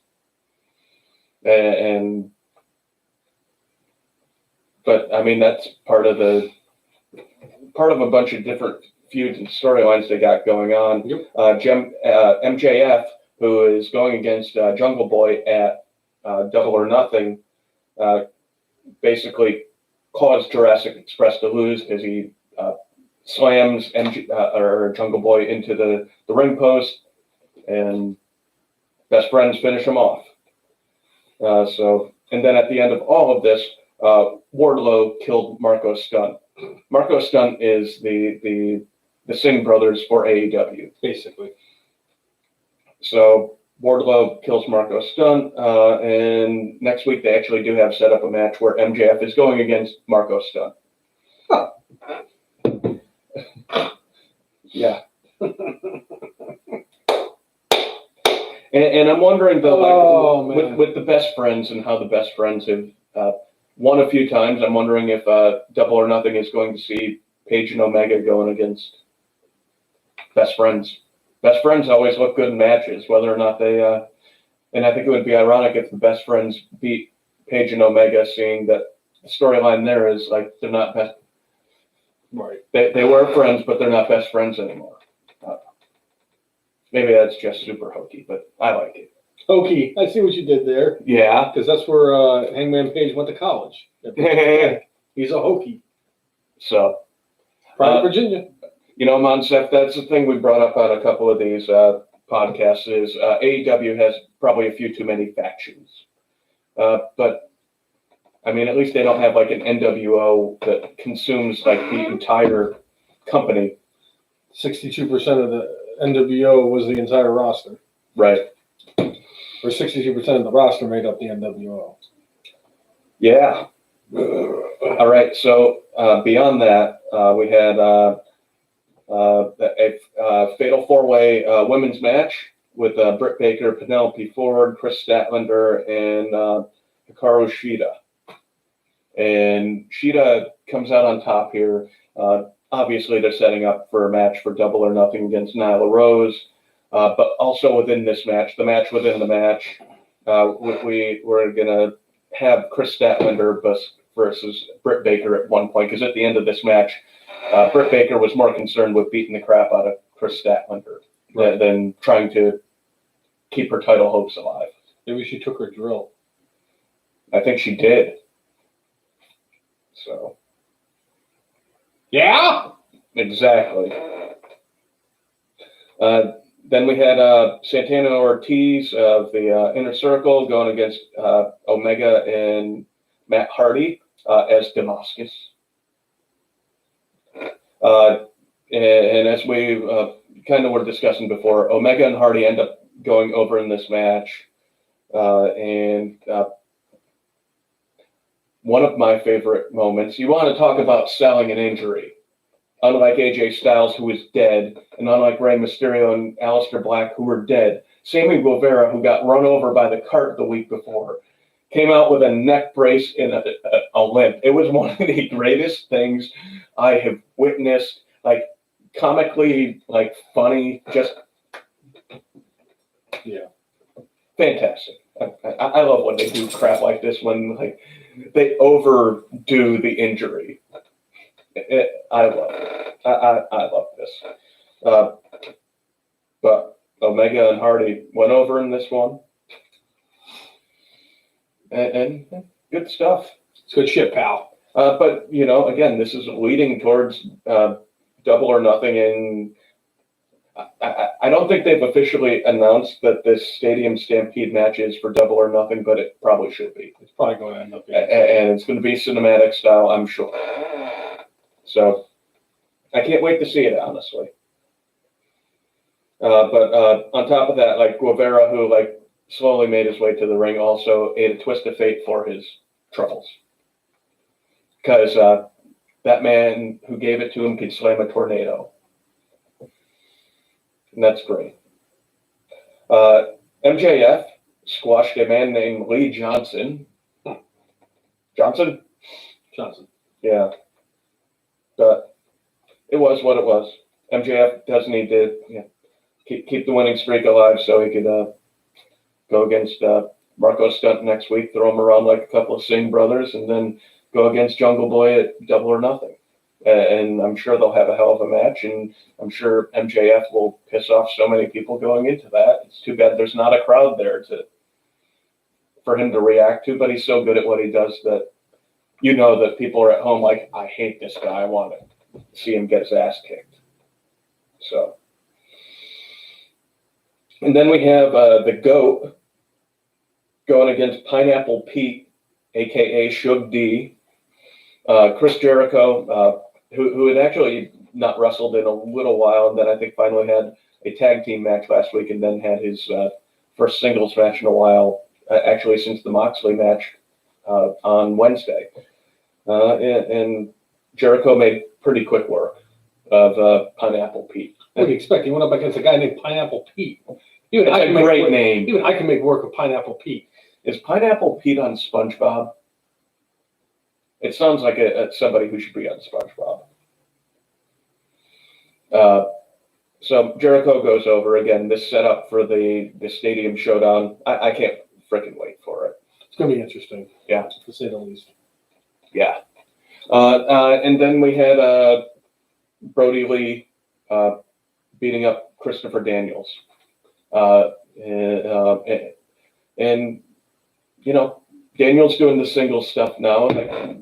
but I mean that's part of a bunch of different feuds and storylines they got going on. MJF, who is going against Jungle Boy at Double or Nothing, basically caused Jurassic Express to lose because he slams Jungle Boy into the ring post, and Best Friends finish him off. And then at the end of all of this, Wardlow killed Marco Stunt. Marco Stunt is the Singh brothers for AEW. Basically. So Wardlow kills Marco Stunt, and next week they actually do have set up a match where MJF is going against Marco Stunt. Huh. Yeah. And I'm wondering though, with the best friends and how the best friends have won a few times, I'm wondering if Double or Nothing is going to see Paige and Omega going against best friends. Best friends always look good in matches, whether or not they. And I think it would be ironic if the best friends beat Paige and Omega, seeing that the storyline there is like they're not best. Right. They were friends, but they're not best friends anymore. Maybe that's just super hokey, but I like it. Hokey. I see what you did there. Yeah. Because that's where Hangman Page went to college. He's a hokey. So. Pride of Virginia. You know, Monsef, that's the thing we brought up on a couple of these podcasts is AEW has probably a few too many factions. But, I mean, at least they don't have like an NWO that consumes like the entire company. 62% of the NWO was the entire roster. Right. Or 62% of the roster made up the NWO. Yeah. All right. So beyond that, we had a fatal four-way women's match with Britt Baker, Penelope Ford, Chris Statlander, and Hikaru Shida. And Shida comes out on top here. Obviously, they're setting up for a match for Double or Nothing against Nyla Rose. But also within this match, the match within the match, we're going to have Chris Statlander versus Britt Baker at one point. Because at the end of this match, Britt Baker was more concerned with beating the crap out of Chris Statlander than trying to keep her title hopes alive. Maybe she took her drill. I think she did. So. Yeah? Exactly. Then we had Santana Ortiz of the Inner Circle going against Omega and Matt Hardy as Damascus. And as we kind of were discussing before, Omega and Hardy end up going over in this match. And one of my favorite moments, you want to talk about selling an injury. Unlike AJ Styles, who was dead, and unlike Rey Mysterio and Aleister Black, who were dead, Sammy Guevara, who got run over by the cart the week before, came out with a neck brace and a limp. It was one of the greatest things I have witnessed, like comically, like funny, just fantastic. I love when they do crap like this, when like they overdo the injury. I love it. I love this. But Omega and Hardy went over in this one. And good stuff. It's good shit, pal. But, you know, again, this is leading towards Double or Nothing. And I don't think they've officially announced that this Stadium Stampede match is for Double or Nothing, but it probably should be. It's probably going to end up being. And it's going to be cinematic style, I'm sure. So I can't wait to see it, honestly. But on top of that, like Guevara, who like slowly made his way to the ring, also ate a twist of fate for his troubles. Because that man who gave it to him could slam a tornado. And that's great. MJF squashed a man named Lee Johnson. Johnson? Johnson. Yeah. But it was what it was. MJF does need to keep the winning streak alive so he could go against Marco Stunt next week, throw him around like a couple of Singh brothers, and then go against Jungle Boy at Double or Nothing. And I'm sure they'll have a hell of a match, and I'm sure MJF will piss off so many people going into that. It's too bad there's not a crowd there for him to react to, but he's so good at what he does that you know that people are at home like, I hate this guy. I want to see him get his ass kicked. So. And then we have the GOAT going against Pineapple Pete aka Shug D, Chris Jericho, who had actually not wrestled in a little while, and then I think finally had a tag team match last week, and then had his first singles match in a while, actually since the Moxley match on Wednesday. And Jericho made pretty quick work of Pineapple Pete. What do you expect? He went up against a guy named Pineapple Pete. It's a great name. Even I can make work of Pineapple Pete. Is Pineapple Pete on SpongeBob? It sounds like somebody who should be on SpongeBob. So Jericho goes over again. This setup for the Stadium Showdown. I can't freaking wait for it. It's going to be interesting. Yeah. To say the least. Yeah. And then we had Brody Lee beating up Christopher Daniels. And you know, Daniels doing the single stuff now. Like,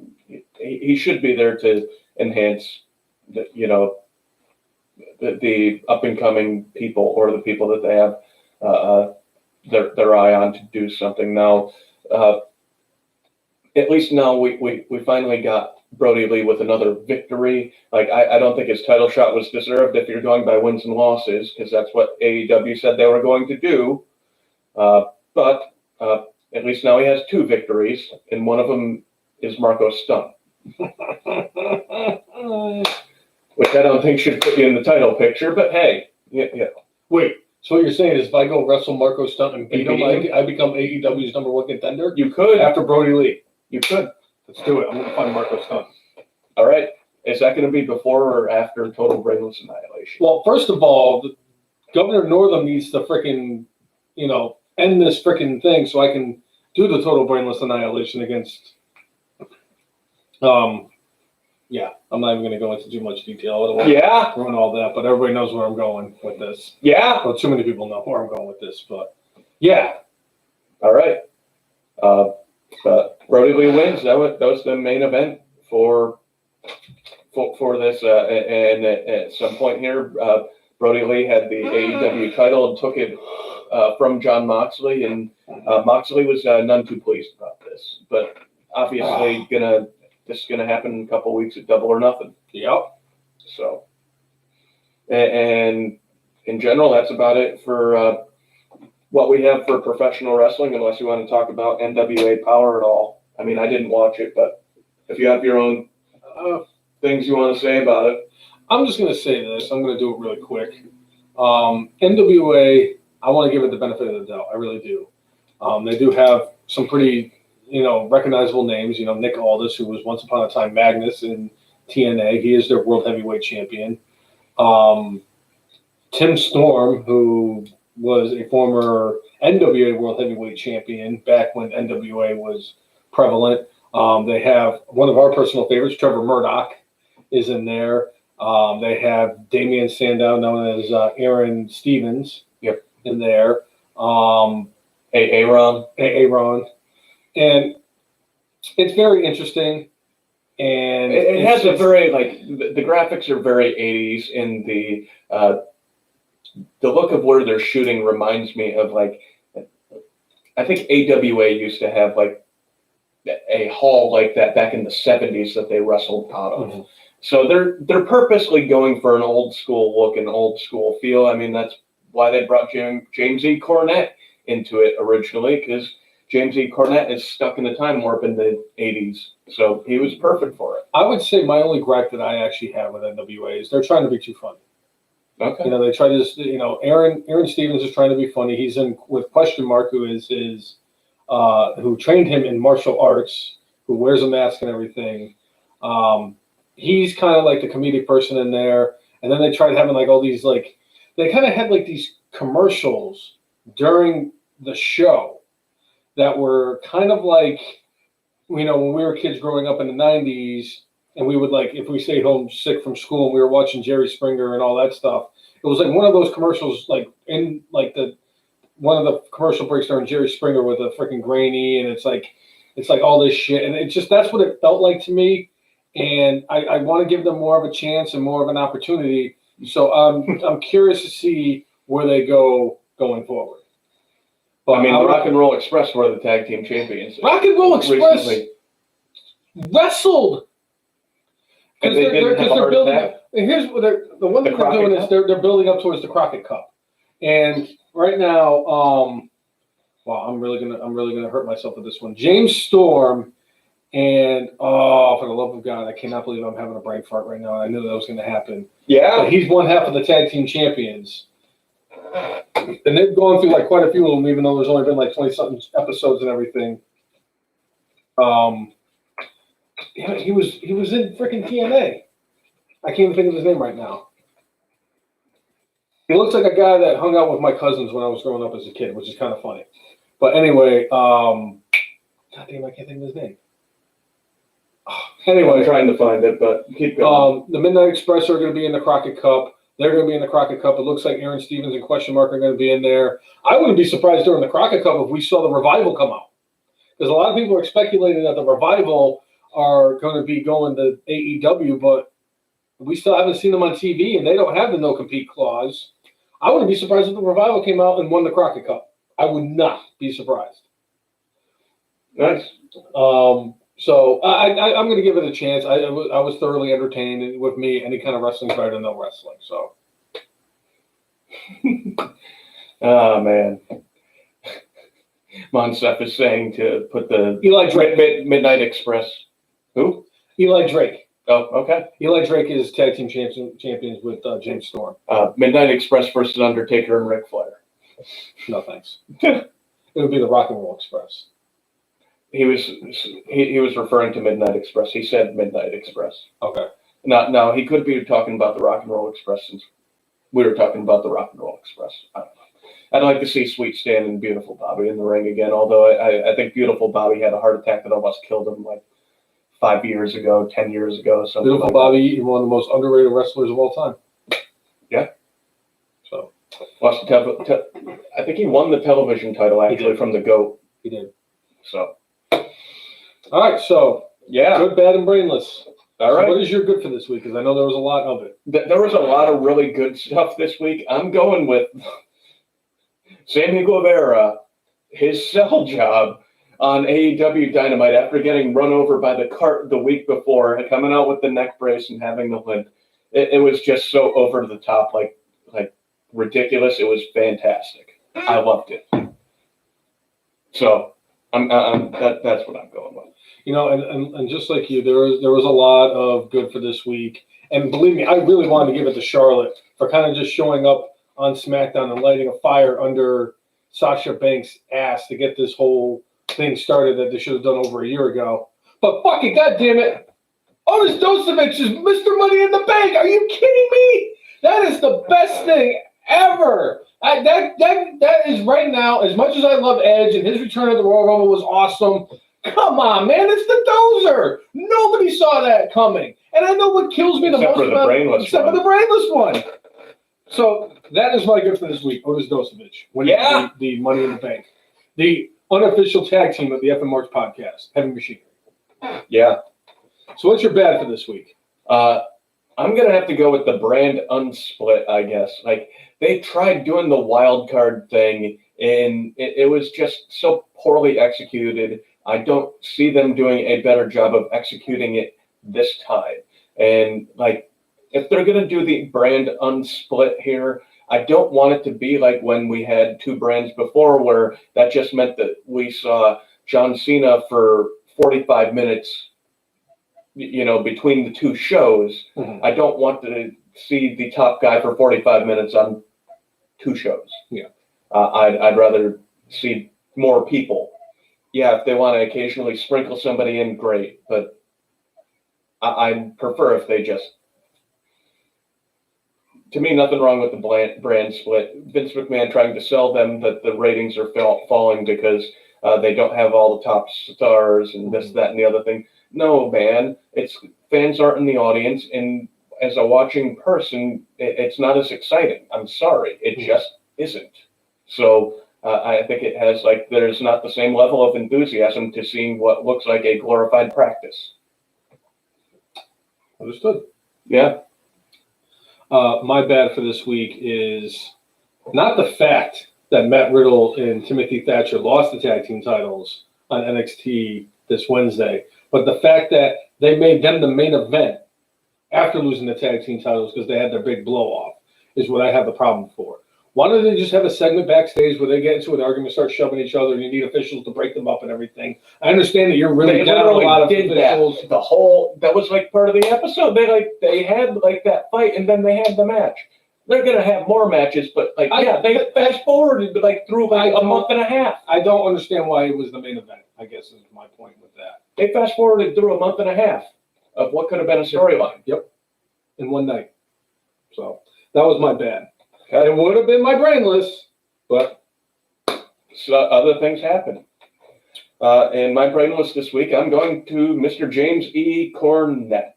he should be there to enhance the up and coming people, or the people that they have their eye on to do something now. At least now we finally got Brody Lee with another victory. Like, I don't think his title shot was deserved if you're going by wins and losses, because that's what AEW said they were going to do. But at least now he has 2 victories, and one of them is Marco Stunt. Which I don't think should put you in the title picture, but hey, yeah. Wait, so what you're saying is if I go wrestle Marco Stunt and beat him, I become AEW's #1 contender? You could. After Brody Lee. You could. Let's do it. I'm going to find Marco Stunt. All right. Is that going to be before or after Total Brainless Annihilation? Well, first of all, Governor Northam needs to freaking, end this freaking thing so I can do the Total Brainless Annihilation against. Yeah, I'm not even going to go into too much detail. I don't want to ruin all that, but everybody knows where I'm going with this. Yeah. Well, too many people know where I'm going with this, but yeah. All right. Brody Lee wins. That was the main event for this. And at some point here, Brody Lee had the AEW title and took it from Jon Moxley, and Moxley was none too pleased about this. But obviously, this is gonna happen in a couple of weeks at Double or Nothing. Yep. So, and in general, that's about it for what we have for professional wrestling, unless you want to talk about NWA Power at all. I mean, I didn't watch it, but if you have your own things you want to say about it. I'm just going to say this. I'm going to do it really quick. NWA, I want to give it the benefit of the doubt. I really do. They do have some pretty, recognizable names. Nick Aldis, who was once upon a time Magnus in TNA. He is their world heavyweight champion. Tim Storm, who was a former NWA world heavyweight champion back when NWA was prevalent. They have one of our personal favorites, Trevor Murdoch, is in there. They have Damian Sandow, known as Aaron Stevens, in there. Aaron. And it's very interesting. And it has a very, the graphics are very 80s, and the look of where they're shooting reminds me of, I think AWA used to have a hall like that back in the 70s that they wrestled out of. Mm-hmm. So they're purposely going for an old school look and old school feel. I mean, that's why they brought James E. Cornette into it originally, because James E. Cornette is stuck in the time warp in the 80s. So he was perfect for it. I would say my only gripe that I actually have with NWA is they're trying to be too funny. Okay. They try to, Aaron Stevens is trying to be funny. He's in with Question Mark, who is who trained him in martial arts, who wears a mask and everything. He's kind of like the comedic person in there. And then they tried having all these, they kind of had these commercials during the show that were kind of when we were kids growing up in the 90s, and we would if we stayed home sick from school and we were watching Jerry Springer and all that stuff, it was one of those commercials, in one of the commercial breaks during Jerry Springer with a freaking grainy, and it's all this shit, and it's just, that's what it felt like to me. And I want to give them more of a chance and more of an opportunity. So I'm curious to see where they go going forward. But I mean, the Rock and Roll Express were the tag team champions. Rock and Roll Express recently. Wrestled. And they didn't have a heart attack? Here's what the one thing they're doing is they're building up towards the Crockett Cup, and right now, wow, I'm really gonna hurt myself with this one. James Storm, and for the love of God, I cannot believe I'm having a brain fart right now. I knew that was going to happen. Yeah, but he's one half of the tag team champions, and they've gone through like quite a few of them, even though there's only been like 20-something episodes and everything. Yeah, he was in freaking TNA. I can't even think of his name right now. He looks like a guy that hung out with my cousins when I was growing up as a kid, which is kind of funny. But anyway, God damn, I can't think of his name. Anyway, I'm trying to find it, but keep going. The Midnight Express are going to be in the Crockett Cup. They're going to be in the Crockett Cup. It looks like Aaron Stevens and Question Mark are going to be in there. I wouldn't be surprised during the Crockett Cup if we saw the Revival come out. Because a lot of people are speculating that the Revival are going to be going to AEW, but we still haven't seen them on TV, and they don't have the no-compete clause. I wouldn't be surprised if the Revival came out and won the Crockett Cup. I would not be surprised. Nice. So I'm going to give it a chance. I was thoroughly entertained, and with me, any kind of wrestling is better than no wrestling. So, oh man, Monsef is saying to put the Eli Drake Midnight Express. Who? Eli Drake. Oh, okay. Eli Drake is tag team champions with James Storm. Midnight Express versus Undertaker and Ric Flair. No thanks. It would be the Rock and Roll Express. He was referring to Midnight Express. He said Midnight Express. Okay. No, he could be talking about the Rock and Roll Express since we were talking about the Rock and Roll Express. I don't know. I'd like to see Sweet Stan and Beautiful Bobby in the ring again, although I think Beautiful Bobby had a heart attack that almost killed him like 5 years ago, 10 years ago. Something Beautiful like Bobby, that. One of the most underrated wrestlers of all time. Yeah. So. I think he won the television title actually from the GOAT. He did. So. All right, so yeah, good, bad, and brainless. All right. So what is your good for this week? Because I know there was a lot of it. There was a lot of really good stuff this week. I'm going with Sammy Guevara, his sell job on AEW Dynamite after getting run over by the cart the week before, coming out with the neck brace and having the limp. It was just so over the top, like ridiculous. It was fantastic. I loved it. So. That's what I'm going with. You know, and just like you, there was a lot of good for this week. And believe me, I really wanted to give it to Charlotte for kind of just showing up on SmackDown and lighting a fire under Sasha Banks' ass to get this whole thing started that they should have done over a year ago. But fucking goddamn it, Otis Dosevich is Mr. Money in the Bank. Are you kidding me? That is the best thing ever. That is right now, as much as I love Edge and his return at the Royal Rumble was awesome, come on, man, it's the Dozer. Nobody saw that coming. And I know what kills me the most for the brainless one. So that is my good for this week, Otis Dosevich. Winning the Money in the Bank. The unofficial tag team of the F and Marks podcast, Heavy Machinery. Yeah. So what's your bad for this week? I'm going to have to go with the brand unsplit, I guess. Like, they tried doing the wild card thing, and it was just so poorly executed. I don't see them doing a better job of executing it this time. And, like, if they're going to do the brand unsplit here, I don't want it to be like when we had two brands before where that just meant that we saw John Cena for 45 minutes, you know, between the two shows. Mm-hmm. I don't want to see the top guy for 45 minutes on two shows. Yeah. I'd rather see more people. Yeah, if they want to occasionally sprinkle somebody in, great. But I prefer if they just, to me, nothing wrong with the brand split. Vince McMahon trying to sell them that the ratings are falling because they don't have all the top stars and this, that, and the other thing. No, man, it's fans aren't in the audience, and as a watching person, it's not as exciting. I'm sorry, it just isn't. So I think it has, like, there's not the same level of enthusiasm to seeing what looks like a glorified practice. Understood. Yeah. My bad for this week is not the fact that Matt Riddle and Timothy Thatcher lost the tag team titles on NXT this Wednesday. But the fact that they made them the main event after losing the tag team titles because they had their big blow off is what I have the problem for. Why don't they just have a segment backstage where they get into an argument, start shoving each other, and you need officials to break them up and everything? I understand that you're really down a lot of officials. That was like part of the episode. They had like that fight, and then they had the match. They're gonna have more matches, but they fast forwarded through a month and a half. I don't understand why it was the main event. I guess is my point with that. They fast forwarded through a month and a half of what could have been a storyline. Yep, in one night. So that was my bad. Okay. It would have been my brainless, but so other things happen. In my brainless this week, I'm going to Mr. James E. Cornette.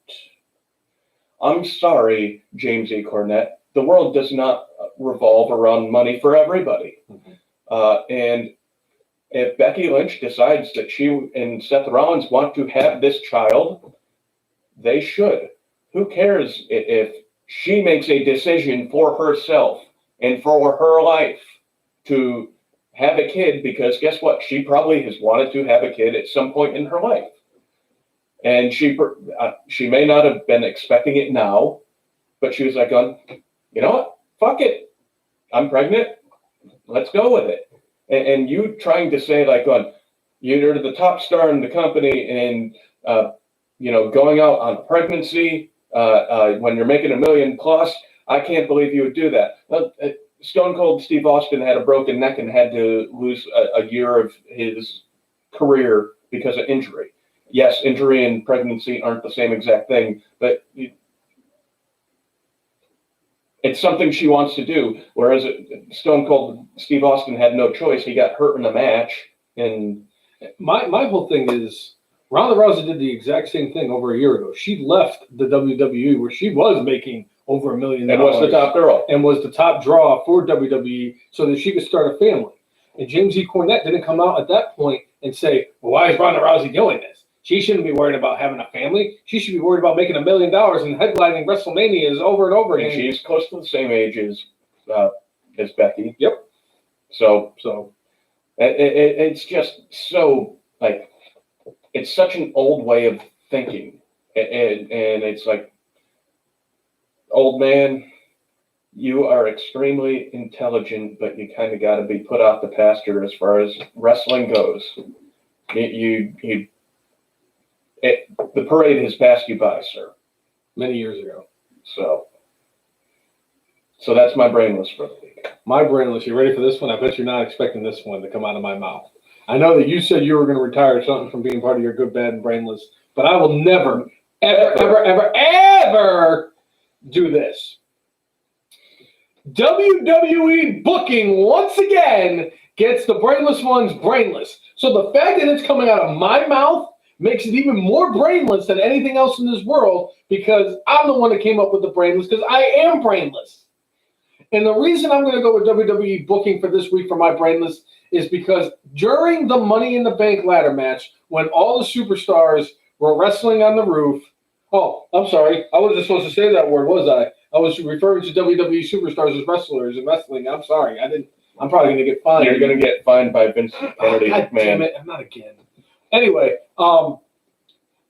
I'm sorry, James E. Cornette. The world does not revolve around money for everybody. Mm-hmm. And if Becky Lynch decides that she and Seth Rollins want to have this child, they should. Who cares if she makes a decision for herself and for her life to have a kid? Because guess what? She probably has wanted to have a kid at some point in her life. And she may not have been expecting it now, but she was like, you know what? Fuck it. I'm pregnant. Let's go with it. And you trying to say you're the top star in the company and, going out on pregnancy when you're making $1 million plus, I can't believe you would do that. Well, Stone Cold Steve Austin had a broken neck and had to lose a year of his career because of injury. Yes, injury and pregnancy aren't the same exact thing, but it's something she wants to do, whereas Stone Cold Steve Austin had no choice. He got hurt in a match. And my whole thing is Ronda Rousey did the exact same thing over a year ago. She left the WWE where she was making over $1 million. And was the top girl. And was the top draw for WWE so that she could start a family. And James E. Cornette didn't come out at that point and say, well, why is Ronda Rousey doing this? She shouldn't be worried about having a family. She should be worried about making $1 million and headlining WrestleManias over and over again. And she's close to the same age as Becky. Yep. So it's just so it's such an old way of thinking, and it's like, old man, you are extremely intelligent, but you kind of got to be put off the pasture as far as wrestling goes. The parade has passed you by, sir. Many years ago. So that's my brainless for the week. My brainless. You ready for this one? I bet you're not expecting this one to come out of my mouth. I know that you said you were going to retire something from being part of your good, bad, and brainless, but I will never, ever do this. WWE booking once again gets the brainless ones brainless. So the fact that it's coming out of my mouth makes it even more brainless than anything else in this world, because I'm the one that came up with the brainless, because I am brainless. And the reason I'm going to go with WWE booking for this week for my brainless is because during the Money in the Bank ladder match, when all the superstars were wrestling on the roof, oh, I'm sorry, I wasn't supposed to say that word, was I? I was referring to WWE superstars as wrestlers and wrestling. I'm sorry, I'm probably going to get fined. You're going to get fined by Vince Kennedy. God damn it, I'm not again. Anyway,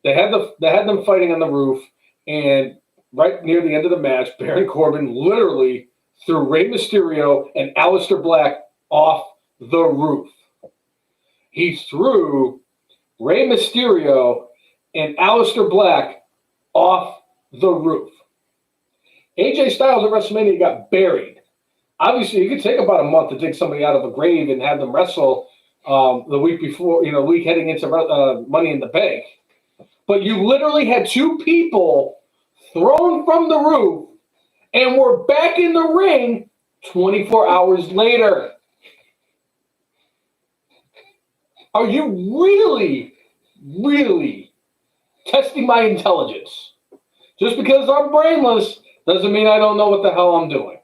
they had them fighting on the roof, and right near the end of the match, Baron Corbin literally threw Rey Mysterio and Aleister Black off the roof. He threw Rey Mysterio and Aleister Black off the roof. AJ Styles at WrestleMania got buried. Obviously, it could take about a month to dig somebody out of a grave and have them wrestle the week before, the week heading into Money in the Bank. But you literally had two people thrown from the roof and were back in the ring 24 hours later. Are you really, really testing my intelligence? Just because I'm brainless doesn't mean I don't know what the hell I'm doing.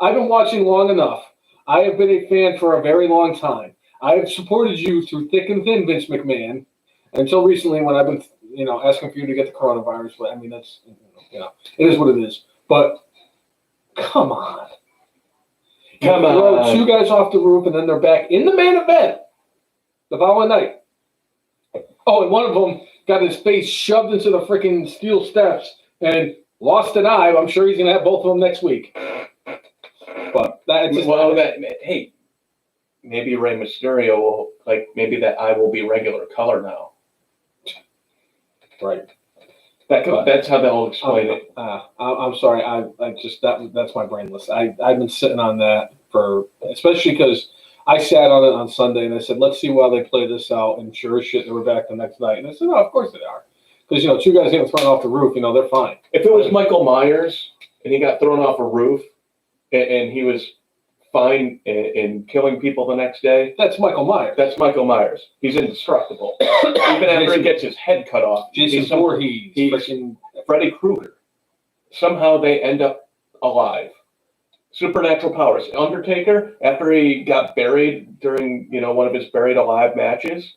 I've been watching long enough. I have been a fan for a very long time. I have supported you through thick and thin, Vince McMahon, until recently when I've been, asking for you to get the coronavirus. But I mean, that's, it is what it is. But come on. Come throw on. 2 guys off the roof, and then they're back in the main event the following night. Oh, and one of them got his face shoved into the freaking steel steps and lost an eye. I'm sure he's going to have both of them next week. But that's just hey, maybe Rey Mysterio will, maybe that eye will be regular color now. right. That's how they'll explain it. I'm sorry. That's my brainless. I've been sitting on that especially because I sat on it on Sunday and I said, let's see while they play this out. And sure as shit, they were back the next night. And I said, no, of course they are. Because, 2 guys getting thrown off the roof, they're fine. If it was Michael Myers and he got thrown off a roof and he was fine in killing people the next day, That's Michael Myers. that's Michael Myers. He's indestructible. Even after he gets his head cut off. Jason Voorhees. he's Freaking Freddy Krueger. Somehow they end up alive. Supernatural powers. Undertaker, after he got buried during one of his buried alive matches,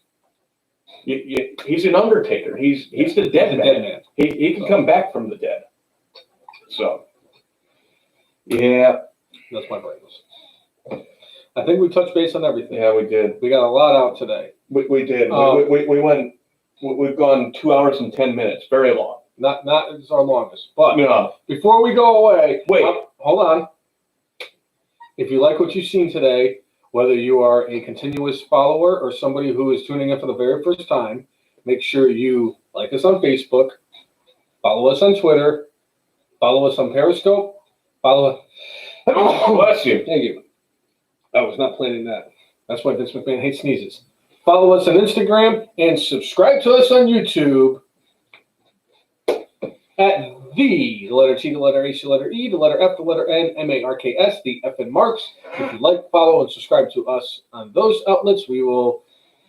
he's an Undertaker. He's the dead man. He can come back from the dead. So, yeah. That's my brainless. I think we touched base on everything. Yeah, we did. We got a lot out today. We did. We've gone 2 hours and 10 minutes. Very long. Not it's our longest. But No. before we go away, Wait. Hold on. If you like what you've seen today, whether you are a continuous follower or somebody who is tuning in for the very first time, make sure you like us on Facebook, follow us on Twitter, follow us on Periscope, follow. Bless you. Thank you. I was not planning that. That's why Vince McMahon hates sneezes. Follow us on Instagram and subscribe to us on YouTube at the letter T, the letter H, the letter E, the letter F, the letter N, MARKS, the F in Marks. If you like, follow, and subscribe to us on those outlets, we will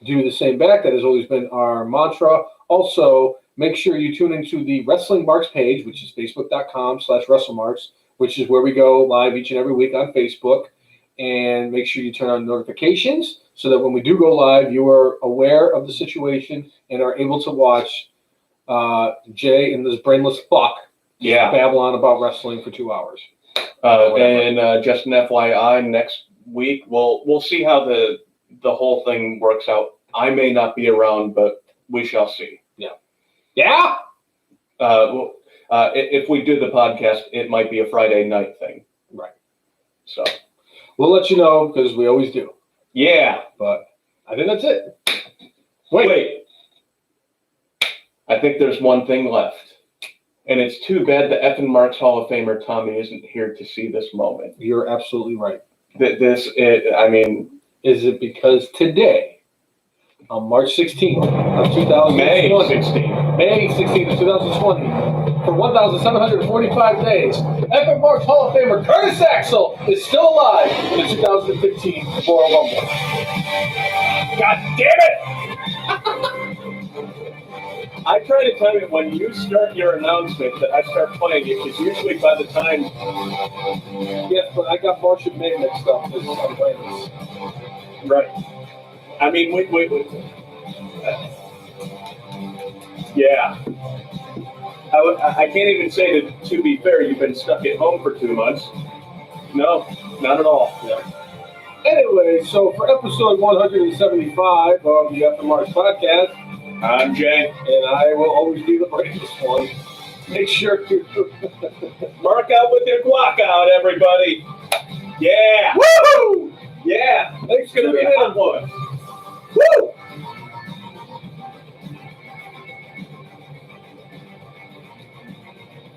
do the same back. That has always been our mantra. Also, make sure you tune into the Wrestling Marks page, which is facebook.com/WrestleMarks, which is where we go live each and every week on Facebook. And make sure you turn on notifications so that when we do go live, you are aware of the situation and are able to watch Jay and this brainless fuck babble on about wrestling for 2 hours. And just an FYI, next week we'll see how the whole thing works out. I may not be around, but we shall see. Yeah. If we do the podcast, it might be a Friday night thing. Right. So we'll let you know because we always do. Yeah. But I think that's it. Wait. I think there's one thing left. And it's too bad the F and Marks Hall of Famer Tommy isn't here to see this moment. You're absolutely right. Is it because today, on March 16th of 2020, May 16th of 2020, for 1,745 days, F and Marks Hall of Famer Curtis Axel is still alive in the 2015 Royal Rumble. God damn it! I try to tell you when you start your announcement that I start playing it, because usually by the time. Yes, but I got March and May mixed up. This is unrandom. Right. I mean, yeah. I can't even say that, to be fair, you've been stuck at home for 2 months. No, not at all. Yeah. Anyway, so for episode 175 of the F and Marks podcast, I'm Jay. and I will always be the bravest one. Make sure to Mark out with your guac out, everybody. Yeah. Woo! Yeah. Thanks for It's going to be a hot one.